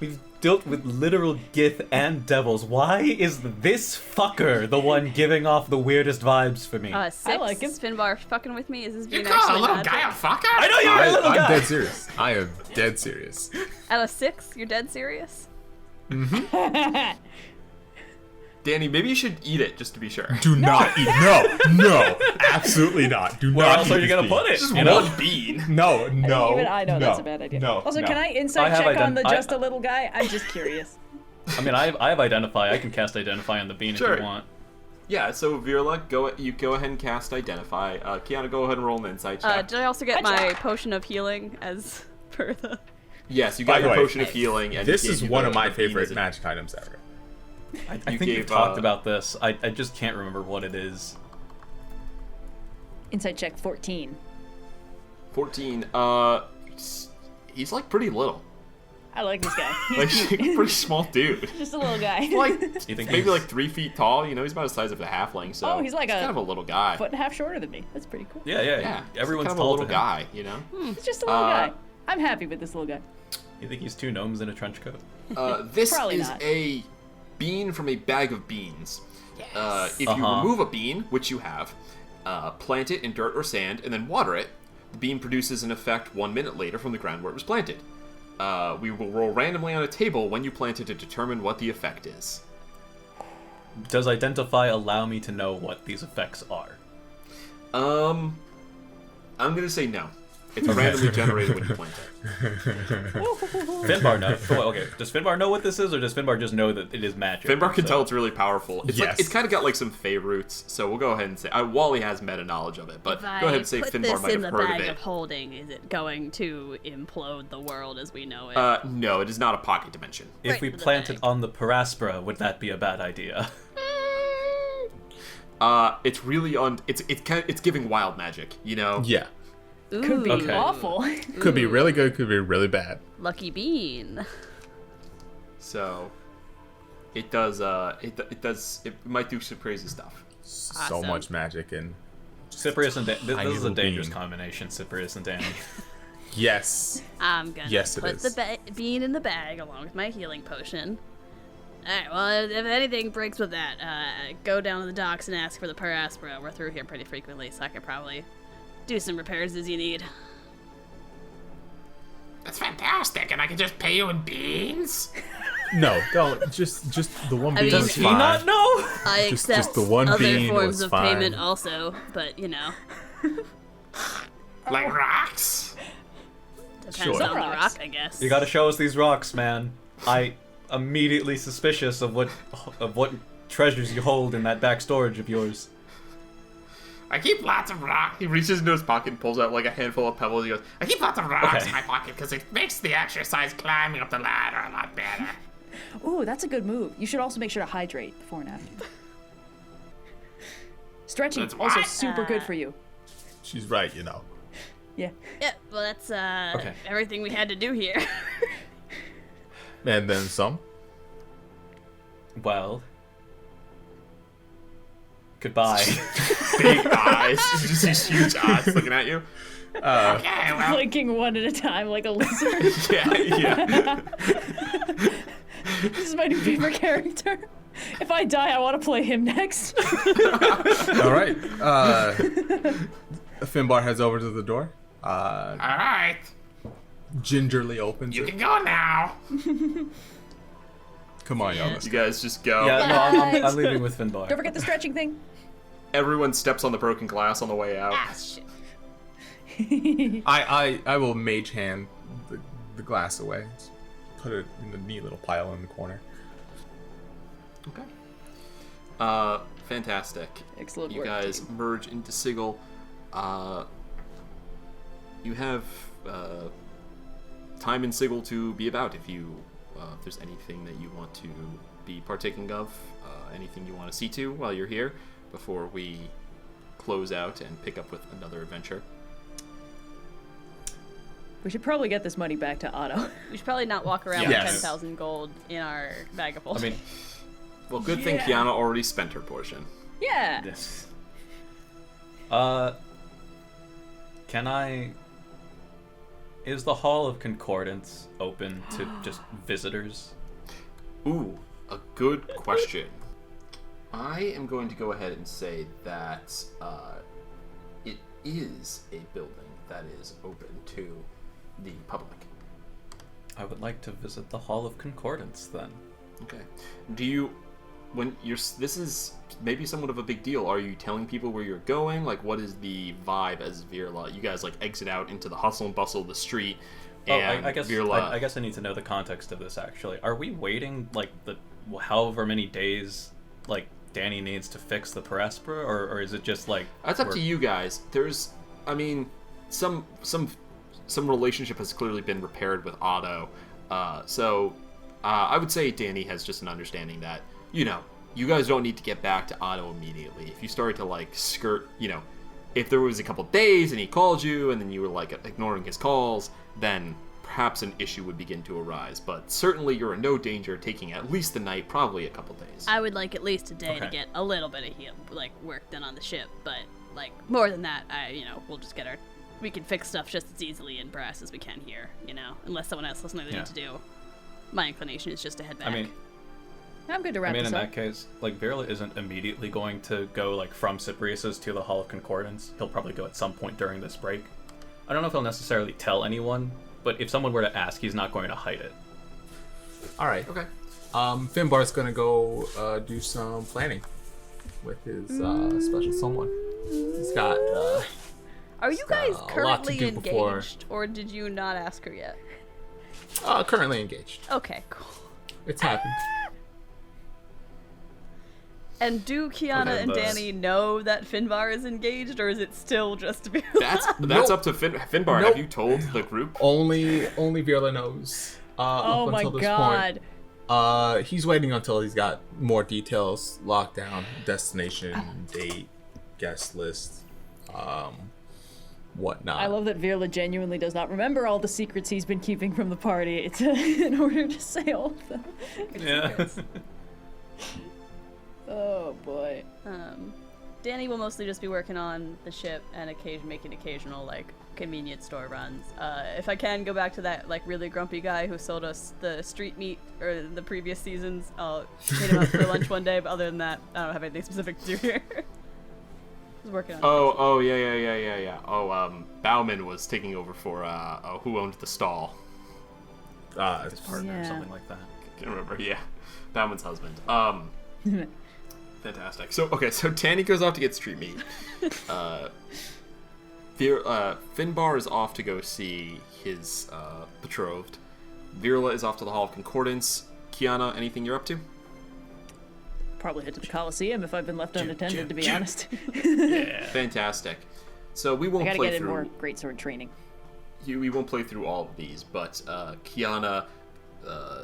We've dealt with literal gith and devils. Why is this fucker the one giving off the weirdest vibes for me? 6. I like him. Finbar fucking with me? Is this You being call a actually little magic? guy a fucker? I know you're a little I'm guy. dead serious. I am dead serious. Out of 6, you're dead serious? Danny, maybe you should eat it just to be sure. Do not eat. No, absolutely not. Do Where not. else eat are you this gonna bean. put it? Just You know? one bean. No. Even I know no, that's a bad idea. No. Also, no. can I insight I have check on the ident- just a little guy? I'm just curious. I mean, I have Identify. I can cast Identify on the bean Sure. if you want. Yeah, so Virla, go ahead and cast Identify. Kyana, go ahead and roll an insight check. Did I also get my potion of healing as per the... Yes, you By got the your way, potion of healing. And This he gave is you one the- of my the bean favorite as a- magic items ever. I You think gave, we've talked about this. I just can't remember what it is. Insight check 14. 14. He's like pretty little. I like this guy. Like, He's he's a cute. pretty small dude. Just a little guy. Like, You think maybe he's- like 3 feet tall. You know, he's about the size of a halfling. So Oh, he's like kind a of a little guy. foot and a half shorter than me. That's pretty cool. Yeah. Yeah, Everyone's kind of a tall little to him. guy. You know. He's just a little guy. I'm happy with this little guy. You think he's 2 gnomes in a trench coat? This Probably is not. a bean from a bag of beans. If you Uh-huh. remove a bean, which you have, plant it in dirt or sand, and then water it, the bean produces an effect 1 minute later from the ground where it was planted. We will roll randomly on a table when you plant it to determine what the effect is. Does Identify allow me to know what these effects are? I'm gonna say no. It's randomly generated when you plant it. Finbar knows. Okay, does Finbar know what this is, or does Finbar just know that it is magic? Finbar can So- tell it's really powerful. It's Yes. like it's kind of got like some fey roots, so we'll go ahead and say Wally has meta knowledge of it, but If go I ahead and say put Finbar this might in have the heard bag of of it. holding, is it going to implode the world as we know it? No, it is not a pocket dimension. If Right we for the plant bag. it on the Per Aspera, would that be a bad idea? It's really on. It's giving wild magic, you know. Yeah. Could be Okay. awful. Could be really good, could be really bad. Lucky bean. So, it does. It does. It might do some crazy stuff. So Awesome. much magic and Cyprius and this Tiny is a little dangerous bean. combination, Cyprius and Danny. yes. I'm gonna Yes, it put is. the bean in the bag along with my healing potion. Alright, well, if anything breaks with that, go down to the docks and ask for the Per Aspera. We're through here pretty frequently, so I could probably do some repairs as you need. That's fantastic, and I can just pay you in beans? No, don't. Just the one I bean mean- is Does he fine. Not know. I Just accept the one other bean forms was of fine. payment also, but you know, Like rocks? depends Sure. on the Rocks. rock, I guess. You gotta show us these rocks, man. I immediately suspicious of what treasures you hold in that back storage of yours. I keep lots of rocks. He reaches into his pocket and pulls out like a handful of pebbles. He goes, I keep lots of rocks Okay. in my pocket because it makes the exercise climbing up the ladder a lot better. Ooh, that's a good move. You should also make sure to hydrate before and after. Stretching That's also what? super good for you. She's right, you know. Yeah. Yeah, well, that's Okay. everything we had to do here. And then some. Well, goodbye. big eyes, just these huge eyes looking at you. Okay, well, Blinking one at a time like a lizard. Yeah. This is my new favorite character. If I die, I want to play him next. All right. Finbar heads over to the door. alright. Gingerly opens You it. can go now. Come on, y'all. Let's You go. guys just go. Yeah, no, I'm leaving with Finbar. Don't forget the stretching thing. Everyone steps on the broken glass on the way out. Ah, shit. I will mage hand the glass away. Just put it in the neat little pile in the corner. Okay. Fantastic. Excellent You work, guys team. merge into Sigil. You have time in Sigil to be about if there's anything that you want to be partaking of, anything you want to see to while you're here before we close out and pick up with another adventure. We should probably get this money back to Otto. We should probably not walk around Yes. with 10,000 gold in our bag of I holding. mean, Well, good thing Kyana already spent her portion. Yeah. this. Can I? Is the Hall of Concordance open to just visitors? Ooh, a good question. I am going to go ahead and say that it is a building that is open to the public. I would like to visit the Hall of Concordance then. Okay. Do you this is maybe somewhat of a big deal. Are you telling people where you're going? Like, what is the vibe as Virla? You guys like exit out into the hustle and bustle of the street. And I guess Virla, I guess I need to know the context of this. Actually, are we waiting like the however many days like Dani needs to fix the Per Aspera, or is it just like that's up to you guys. There's, I mean, some relationship has clearly been repaired with Otto. So I would say Dani has just an understanding that, you guys don't need to get back to Otto immediately. If you started to like skirt, if there was a couple days and he called you and then you were like ignoring his calls, then perhaps an issue would begin to arise. But certainly you're in no danger taking at least the night, probably a couple days. I would like at least a day to get a little bit of work done on the ship, but like more than that, we'll just we can fix stuff just as easily in brass as we can here, unless someone else has something they need to do. My inclination is just to head back. I mean, I'm good to wrap this in up. that case, like, Virla isn't immediately going to go, like, from Cyprius's to the Hall of Concordance. He'll probably go at some point during this break. I don't know if he'll necessarily tell anyone, but if someone were to ask, he's not going to hide it. All right. Okay. Finbar's gonna go do some planning with his special someone. He's got. Are you guys a lot to currently do before- engaged, or did you not ask her yet? Currently engaged. Okay, cool. It's happened. And do Kyana Okay, and but- Dani know that Finbar is engaged, or is it still just Virla? That's Nope. up to Finbar. Nope. Have you told the group? Only Virla knows. Oh up my until this god. point. He's waiting until he's got more details locked down: destination, date, guest list, whatnot. I love that Virla genuinely does not remember all the secrets he's been keeping from the party in order to say all of them. Yeah. Oh boy. Dani will mostly just be working on the ship and making occasional convenience store runs. If I can go back to that really grumpy guy who sold us the street meat or the previous seasons, I'll hit him up for lunch one day. But other than that, I don't have anything specific to do here. I was working on. Oh yeah. Bauman was taking over for who owned the stall. His partner or Yeah. something like that. Can't remember. Yeah, Bauman's husband. Fantastic. So Dani goes off to get street meat. Finbar is off to go see his betrothed. Virla is off to the Hall of Concordance. Kyana, anything you're up to? Probably head to the Coliseum if I've been left unattended, to be honest. Yeah. Fantastic. So we I won't gotta play get in through. more greatsword training. We won't play through all of these, but Kyana,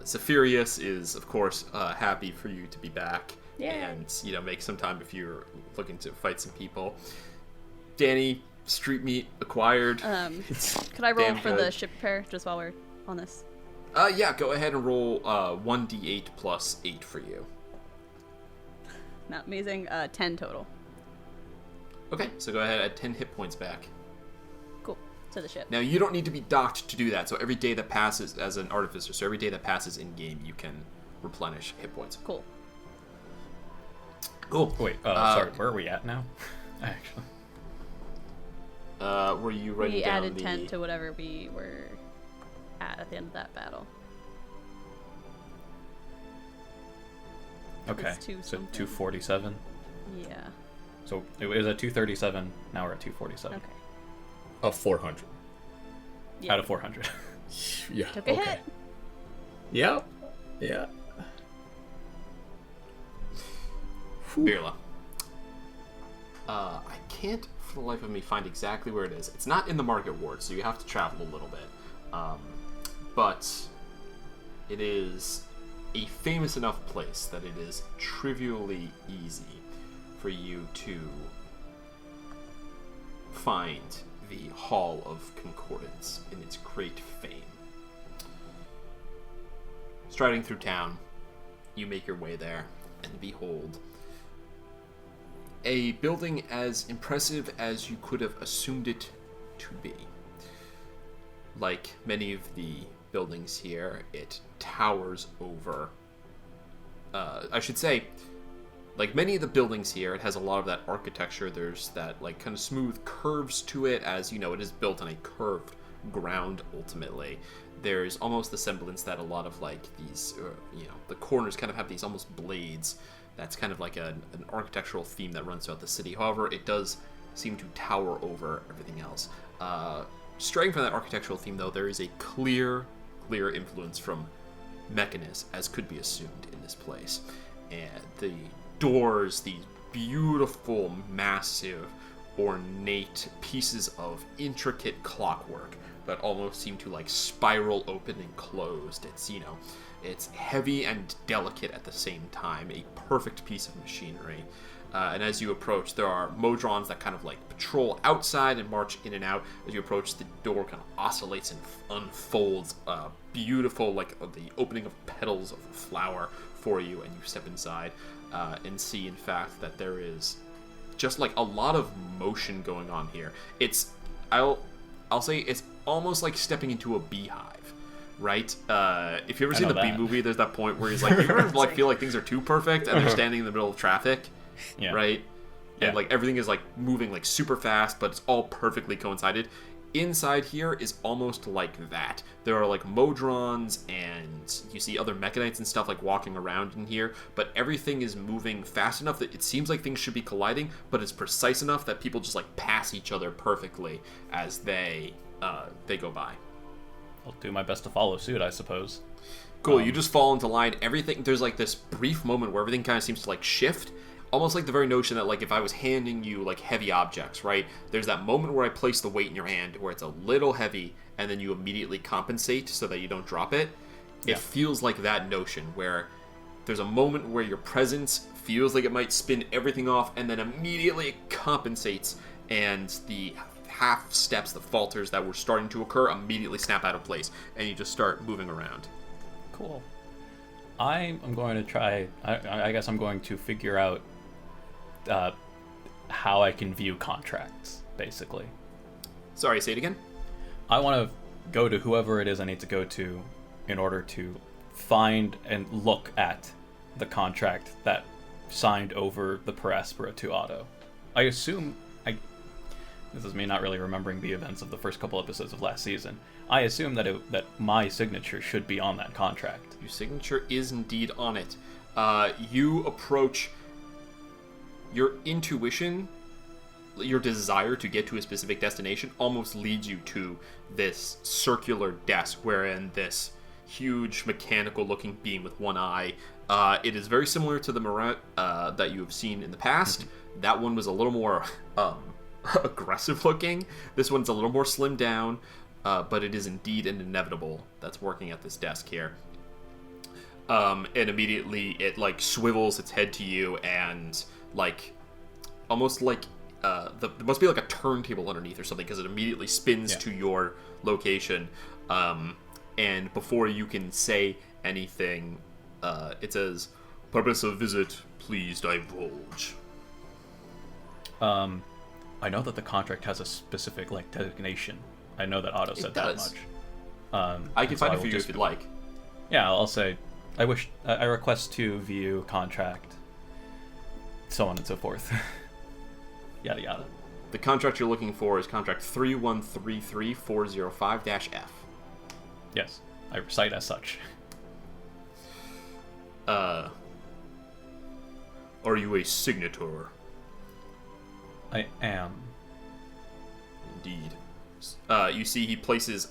Zephyrus is of course happy for you to be back, Yay. and make some time if you're looking to fight some people. Dani, street meat acquired. Could I roll damn for good. the ship repair just while we're on this? Yeah, go ahead and roll 1d8 plus 8 for you. Not amazing. 10 total. Okay, so go ahead, add 10 hit points back. Cool. To the ship. Now, you don't need to be docked to do that, so every day that passes as an artificer, so every day that passes in-game, you can replenish hit points. Cool. Cool. Wait, sorry, where are we at now? Actually. Were you writing We down added the... 10 to whatever we were at the end of that battle. Okay, It's two so something. 247. Yeah. So it was at 237, now we're at 247. Okay. Of 400. Yeah. Out of 400. Yeah. Took a hit. Yep. Yeah. Virla. I can't for the life of me find exactly where it is. It's not in the market ward, so you have to travel a little bit. But it is a famous enough place that it is trivially easy for you to find the Hall of Concordance in its great fame. Striding through town, you make your way there, and behold, a building as impressive as you could have assumed it to be. Like many of the buildings here, it towers over. I should say, like many of the buildings here, it has a lot of that architecture. There's that kind of smooth curves to it, as it is built on a curved ground. Ultimately, there's almost the semblance that a lot of these, the corners kind of have these almost blades That's kind of like an architectural theme that runs throughout the city. However, it does seem to tower over everything else. Straying from that architectural theme, though, there is a clear influence from Mechanus, as could be assumed in this place. And the doors, these beautiful, massive, ornate pieces of intricate clockwork that almost seem to like spiral open and closed. It's heavy and delicate at the same time, a perfect piece of machinery. And as you approach, there are Modrons that kind of like patrol outside and march in and out. As you approach, the door kind of oscillates and unfolds, beautiful, like the opening of petals of a flower for you, and you step inside and see, in fact, that there is just like a lot of motion going on here. I'll say it's almost like stepping into a beehive, right? If you ever seen the Bee Movie, there's that point where he's like, you ever like feel like things are too perfect and they're standing in the middle of traffic, right? Yeah. And like everything is like moving like super fast, but it's all perfectly coincided. Inside here is almost like that. There are like Modrons and you see other Mechanites and stuff like walking around in here, but everything is moving fast enough that it seems like things should be colliding, but it's precise enough that people just like pass each other perfectly as they go by. I'll do my best to follow suit, I suppose. Cool, you just fall into line. Everything, there's like this brief moment where everything kind of seems to like shift. Almost like the very notion that like if I was handing you like heavy objects, right? There's that moment where I place the weight in your hand where it's a little heavy and then you immediately compensate so that you don't drop it. It feels like that notion where there's a moment where your presence feels like it might spin everything off and then immediately it compensates and the half steps, the falters that were starting to occur immediately snap out of place and you just start moving around. Cool. I'm going to try, I guess I'm going to figure out how I can view contracts, basically. Sorry, say it again? I want to go to whoever it is I need to go to in order to find and look at the contract that signed over the Per Aspera to Otto. I assume, this is me not really remembering the events of the first couple episodes of last season. I assume that my signature should be on that contract. Your signature is indeed on it. You approach. Your intuition, your desire to get to a specific destination almost leads you to this circular desk wherein this huge mechanical looking being with one eye. It is very similar to the Marat that you have seen in the past. That one was a little more aggressive looking. This one's a little more slimmed down, but it is indeed an inevitable that's working at this desk here. And immediately it like swivels its head to you and like almost like there must be like a turntable underneath or something because it immediately spins to your location, and before you can say anything, it says, "Purpose of visit, please divulge." I know that the contract has a specific like designation. I know that Otto said that much. I can find it for you if you'd like. Yeah, I'll say I request to view contract, so on and so forth. Yada yada. The contract you're looking for is contract 3133405-F. Yes, I recite as such. Are you a signator? I am. Indeed. You see he places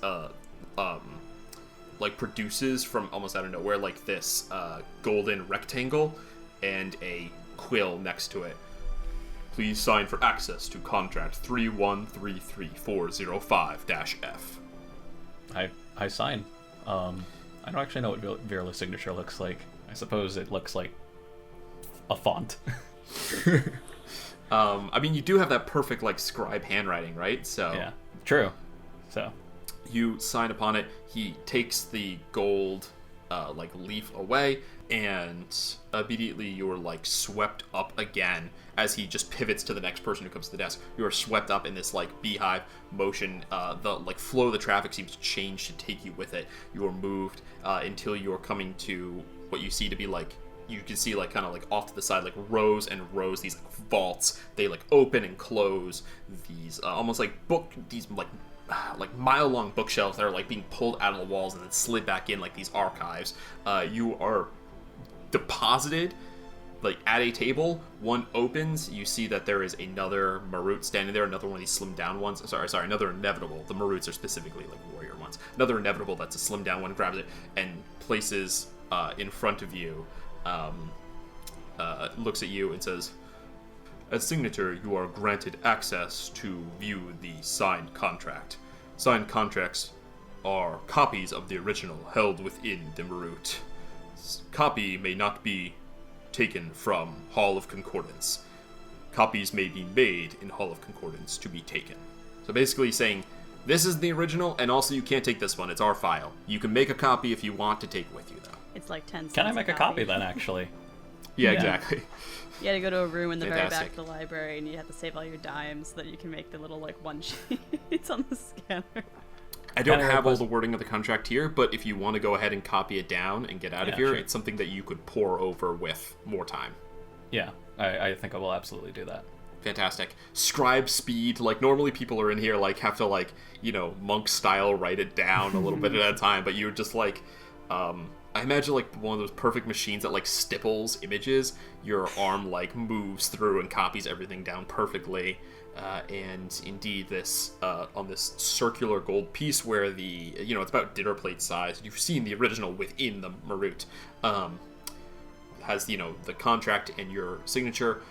like produces from almost out of nowhere like this golden rectangle and a quill next to it. Please sign for access to contract 3133405-F. I sign. I don't actually know what Vera's signature looks like. I suppose it looks like a font. I mean, you do have that perfect like scribe handwriting, right? So yeah, true. So you sign upon it. He takes the gold like leaf away, and immediately you're like swept up again as he just pivots to the next person who comes to the desk. You are swept up in this like beehive motion. The like flow of the traffic seems to change to take you with it. You are moved until you are coming to what you see to be like, you can see like kind of like off to the side like rows and rows, these like vaults. They like open and close. These almost like these like mile-long bookshelves that are like being pulled out of the walls and then slid back in like these archives. You are deposited like at a table, one opens, you see that there is another Marut standing there, another one of these slim down ones. Sorry, another inevitable. The Maruts are specifically like warrior ones. Another inevitable that's a slim down one grabs it and places in front of you, looks at you and says, "As signature, you are granted access to view the signed contract. Signed contracts are copies of the original held within the Marut. Copy may not be taken from Hall of Concordance. Copies may be made in Hall of Concordance to be taken." So basically saying, this is the original, and also you can't take this one. It's our file. You can make a copy if you want to take it with you, though. It's like 10 cents. Can I make a copy then, actually? Yeah, exactly. You had to go to a room in the very Fantastic. back of the library, and you have to save all your dimes so that you can make the little, like, one sheets on the scanner. I don't Kinda have all request- the wording of the contract here, but if you want to go ahead and copy it down and get out of here, sure. it's something that you could pour over with more time. Yeah, I think I will absolutely do that. Fantastic. Scribe speed, like normally people are in here like have to like, monk style write it down a little bit at a time, but you're just like, I imagine like one of those perfect machines that like stipples images, your arm like moves through and copies everything down perfectly. And indeed, this on this circular gold piece where the it's about dinner plate size. You've seen the original within the Marut. Has the contract and your signature.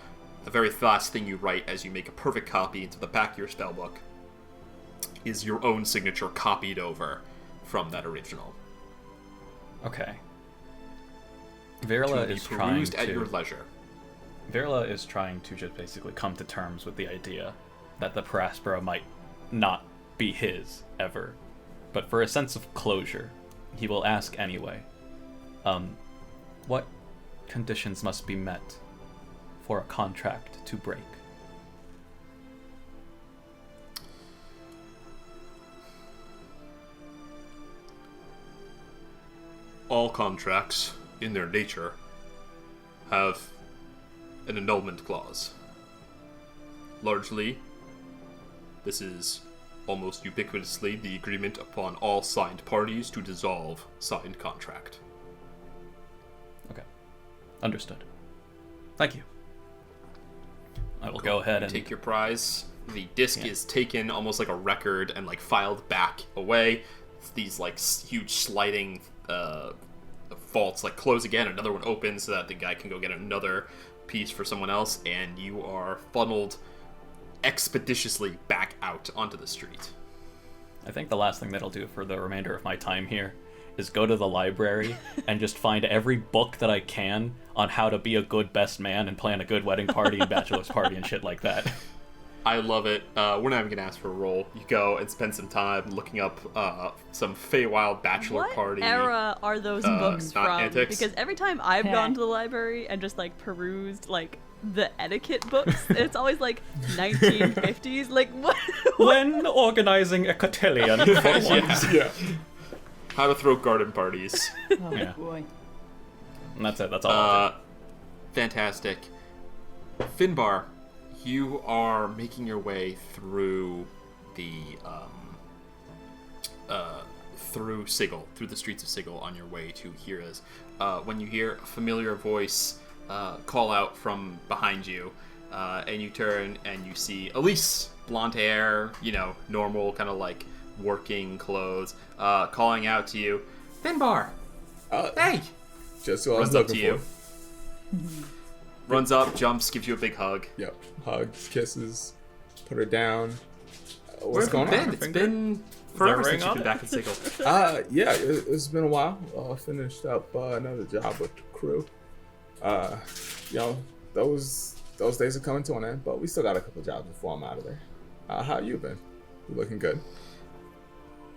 The very last thing you write as you make a perfect copy into the back of your spellbook is your own signature copied over from that original. Okay. Virla To be is trying perused at to... your leisure. Virla is trying to just basically come to terms with the idea that the Per Aspera might not be his, ever. But for a sense of closure, he will ask anyway. What conditions must be met for a contract to break? All contracts, in their nature, have an annulment clause. Largely, this is almost ubiquitously the agreement upon all signed parties to dissolve signed contract. Okay. Understood. Thank you. I will go ahead and... Take your prize. The disc Yeah. is taken almost like a record and like filed back away. These like huge sliding vaults like close again. Another one opens so that the guy can go get another piece for someone else, and you are funneled expeditiously back out onto the street. I think the last thing that'll do for the remainder of my time here is go to the library and just find every book that I can on how to be a good best man and plan a good wedding party and bachelor's party and shit like that. I love it. We're not even gonna ask for a roll. You go and spend some time looking up some Feywild bachelor What party. era are those books not from? antics. Because every time I've Yeah. gone to the library and just like perused like the etiquette books, it's always like 1950s. Like what? When organizing a cotillion for once. Yeah. How to throw garden parties. Oh Yeah. boy. And that's it. That's all I'll do. Fantastic. Finbar, you are making your way through the through Sigil, through the streets of Sigil on your way to Hira's. When you hear a familiar voice call out from behind you, and you turn and you see Elise, blonde hair, normal kind of like working clothes, calling out to you, Finbar, hey! Just what I was Runs up to looking you. for. Runs up, jumps, gives you a big hug. Yep. Hugs, kisses, put her down. Where What's have you going been? on? It's been forever ring since you've on been it? back in Sigil. Yeah, it's been a while. I finished up another job with the crew. Those days are coming to an end, but we still got a couple jobs before I'm out of there. How you been? You looking good?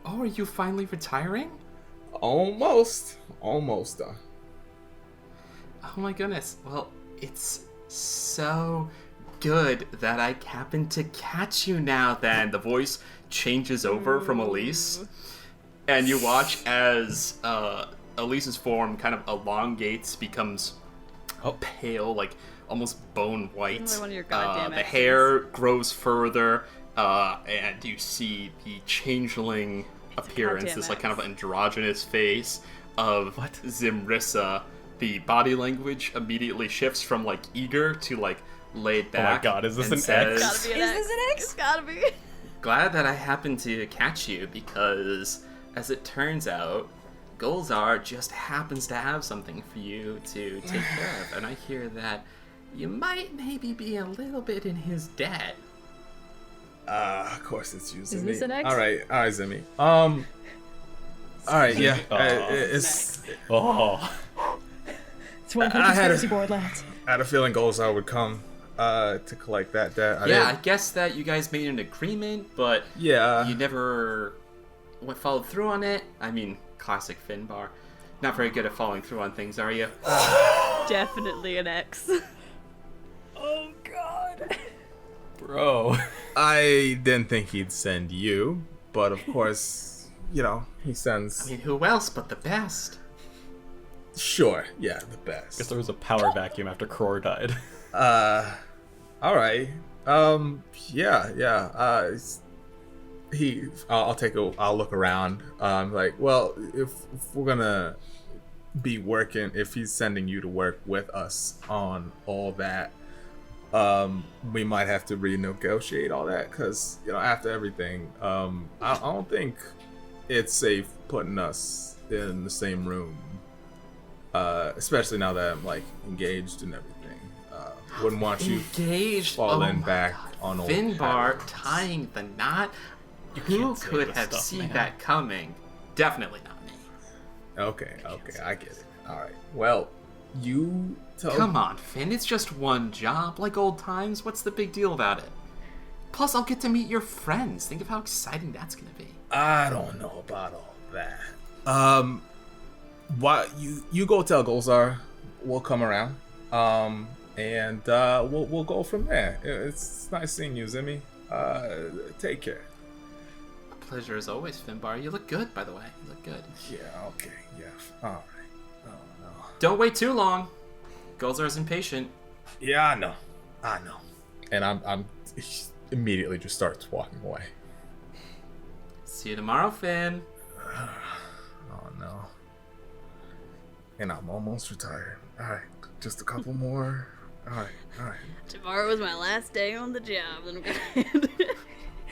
Oh, are you finally retiring? Almost done. Oh my goodness. Well, it's so good that I happen to catch you now then. The voice changes over from Elise, and you watch as Elise's form kind of elongates, becomes pale, like almost bone white. Another one of your goddamn the accents. hair grows further, and you see the changeling appearance, goddamn this like kind of accent. androgynous face of What? Zimrissa, the body language immediately shifts from like eager to like laid back. Oh my god, is this and an says, X? Gotta be an Is X. this an X? It's gotta be. Glad that I happened to catch you because, as it turns out, Golzar just happens to have something for you to take care of, and I hear that you might maybe be a little bit in his debt. Of course it's you, Zimmy. this an X? All right, Zimmy. All right, yeah. It's. Oh. It's one for I had conspiracy a- board, lads. I had a feeling Golzar would come to collect that debt. I I didn't- guess that you guys made an agreement, but Yeah. you never followed through on it. I mean, classic Finbar. Not very good at following through on things, are you? Definitely an X. Oh god. Bro. I didn't think he'd send you, but of course, he sends. I mean, who else but the best? Sure, yeah, the Guess best. there was a power vacuum after Kror died. All right. Yeah. I'll look around. Like, well, if we're gonna be working, if he's sending you to work with us on all that, we might have to renegotiate all that because after everything, I don't think it's safe putting us in the same room, especially now that I'm like engaged and everything. Wouldn't want you Engaged. falling my back God. on old Finbar patterns. tying the knot. Who can't say could this have stuff, seen man. that coming? Definitely not me. Okay, I get it. All right. Well, you tell. Come on, Finn. It's just one job, like old times. What's the big deal about it? Plus, I'll get to meet your friends. Think of how exciting that's gonna be. I don't know about all that. Why you go tell Golzar we'll come around. And we'll go from there. It's nice seeing you, Zimmy. Take care. A pleasure as always, Finbar. You look good, by the way. You look good. Yeah. Okay. Yeah. All right. Oh no. Don't wait too long. Golzar's impatient. Yeah, I know. And I'm immediately just starts walking away. See you tomorrow, Finn. Oh no. And I'm almost retired. All right. Just a couple more. All right. Tomorrow is my last day on the job. And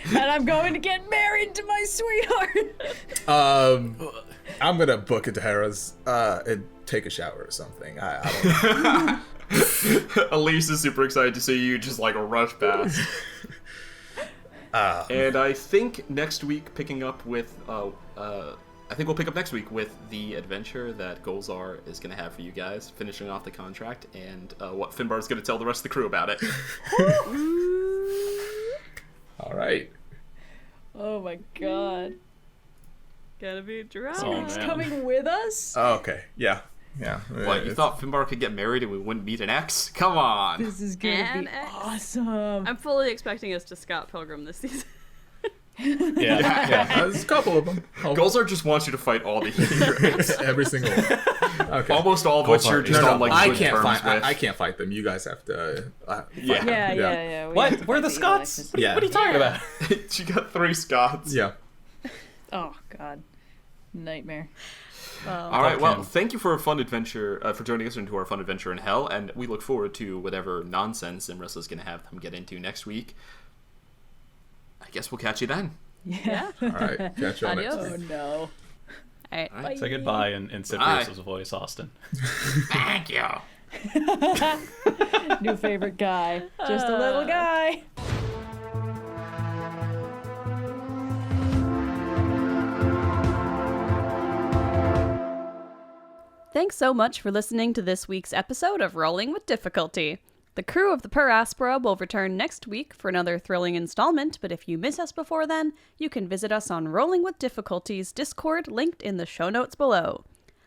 And I'm going to get married to my sweetheart. I'm gonna book it to Hera's and take a shower or something. I don't know. Elise is super excited to see you just like rush past. And I think next week picking up with I think we'll pick up next week with the adventure that Golzar is going to have for you guys, finishing off the contract, and what Finbar is going to tell the rest of the crew about it. All right. Oh my god. Gotta be drunk. Oh, He's man. coming with us? Oh, okay. Yeah. What, you thought Finbar could get married and we wouldn't meet an ex? Come on! This is gonna An be X. awesome. I'm fully expecting us to Scott Pilgrim this season. Yeah. There's a couple of them. Golzar just wants you to fight all the heroes. Every single one. Okay. Almost all of which you're just on like I good can't terms fight. with. I can't fight them. You guys have to. Yeah. Yeah. we What? have to We're fight the evil Scots? Alexis. Yeah. What are you talking about? She got 3 Scots. Yeah. Oh god. Nightmare. All right. Well, him. thank you for a fun adventure, for joining us into our fun adventure in hell, and we look forward to whatever nonsense Zimrus is going to have them get into next week. I guess we'll catch you then. Yeah. All right. Catch you all next Adios. week. Oh no. All right. All right. Say goodbye in Cyprius' voice, Austin. Thank you. New favorite guy. Just a little guy. Thanks so much for listening to this week's episode of Rolling with Difficulty. The crew of the Per Aspera will return next week for another thrilling installment, but if you miss us before then, you can visit us on Rolling with Difficulty's Discord linked in the show notes below.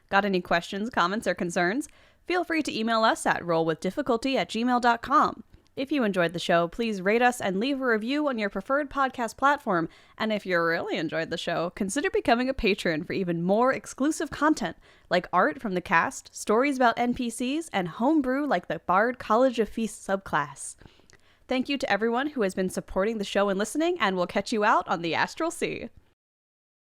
Got any questions, comments, or concerns? Feel free to email us at rollwithdifficulty@gmail.com. If you enjoyed the show, please rate us and leave a review on your preferred podcast platform. And if you really enjoyed the show, consider becoming a patron for even more exclusive content, like art from the cast, stories about NPCs, and homebrew like the Bard College of Feasts subclass. Thank you to everyone who has been supporting the show and listening, and we'll catch you out on the Astral Sea.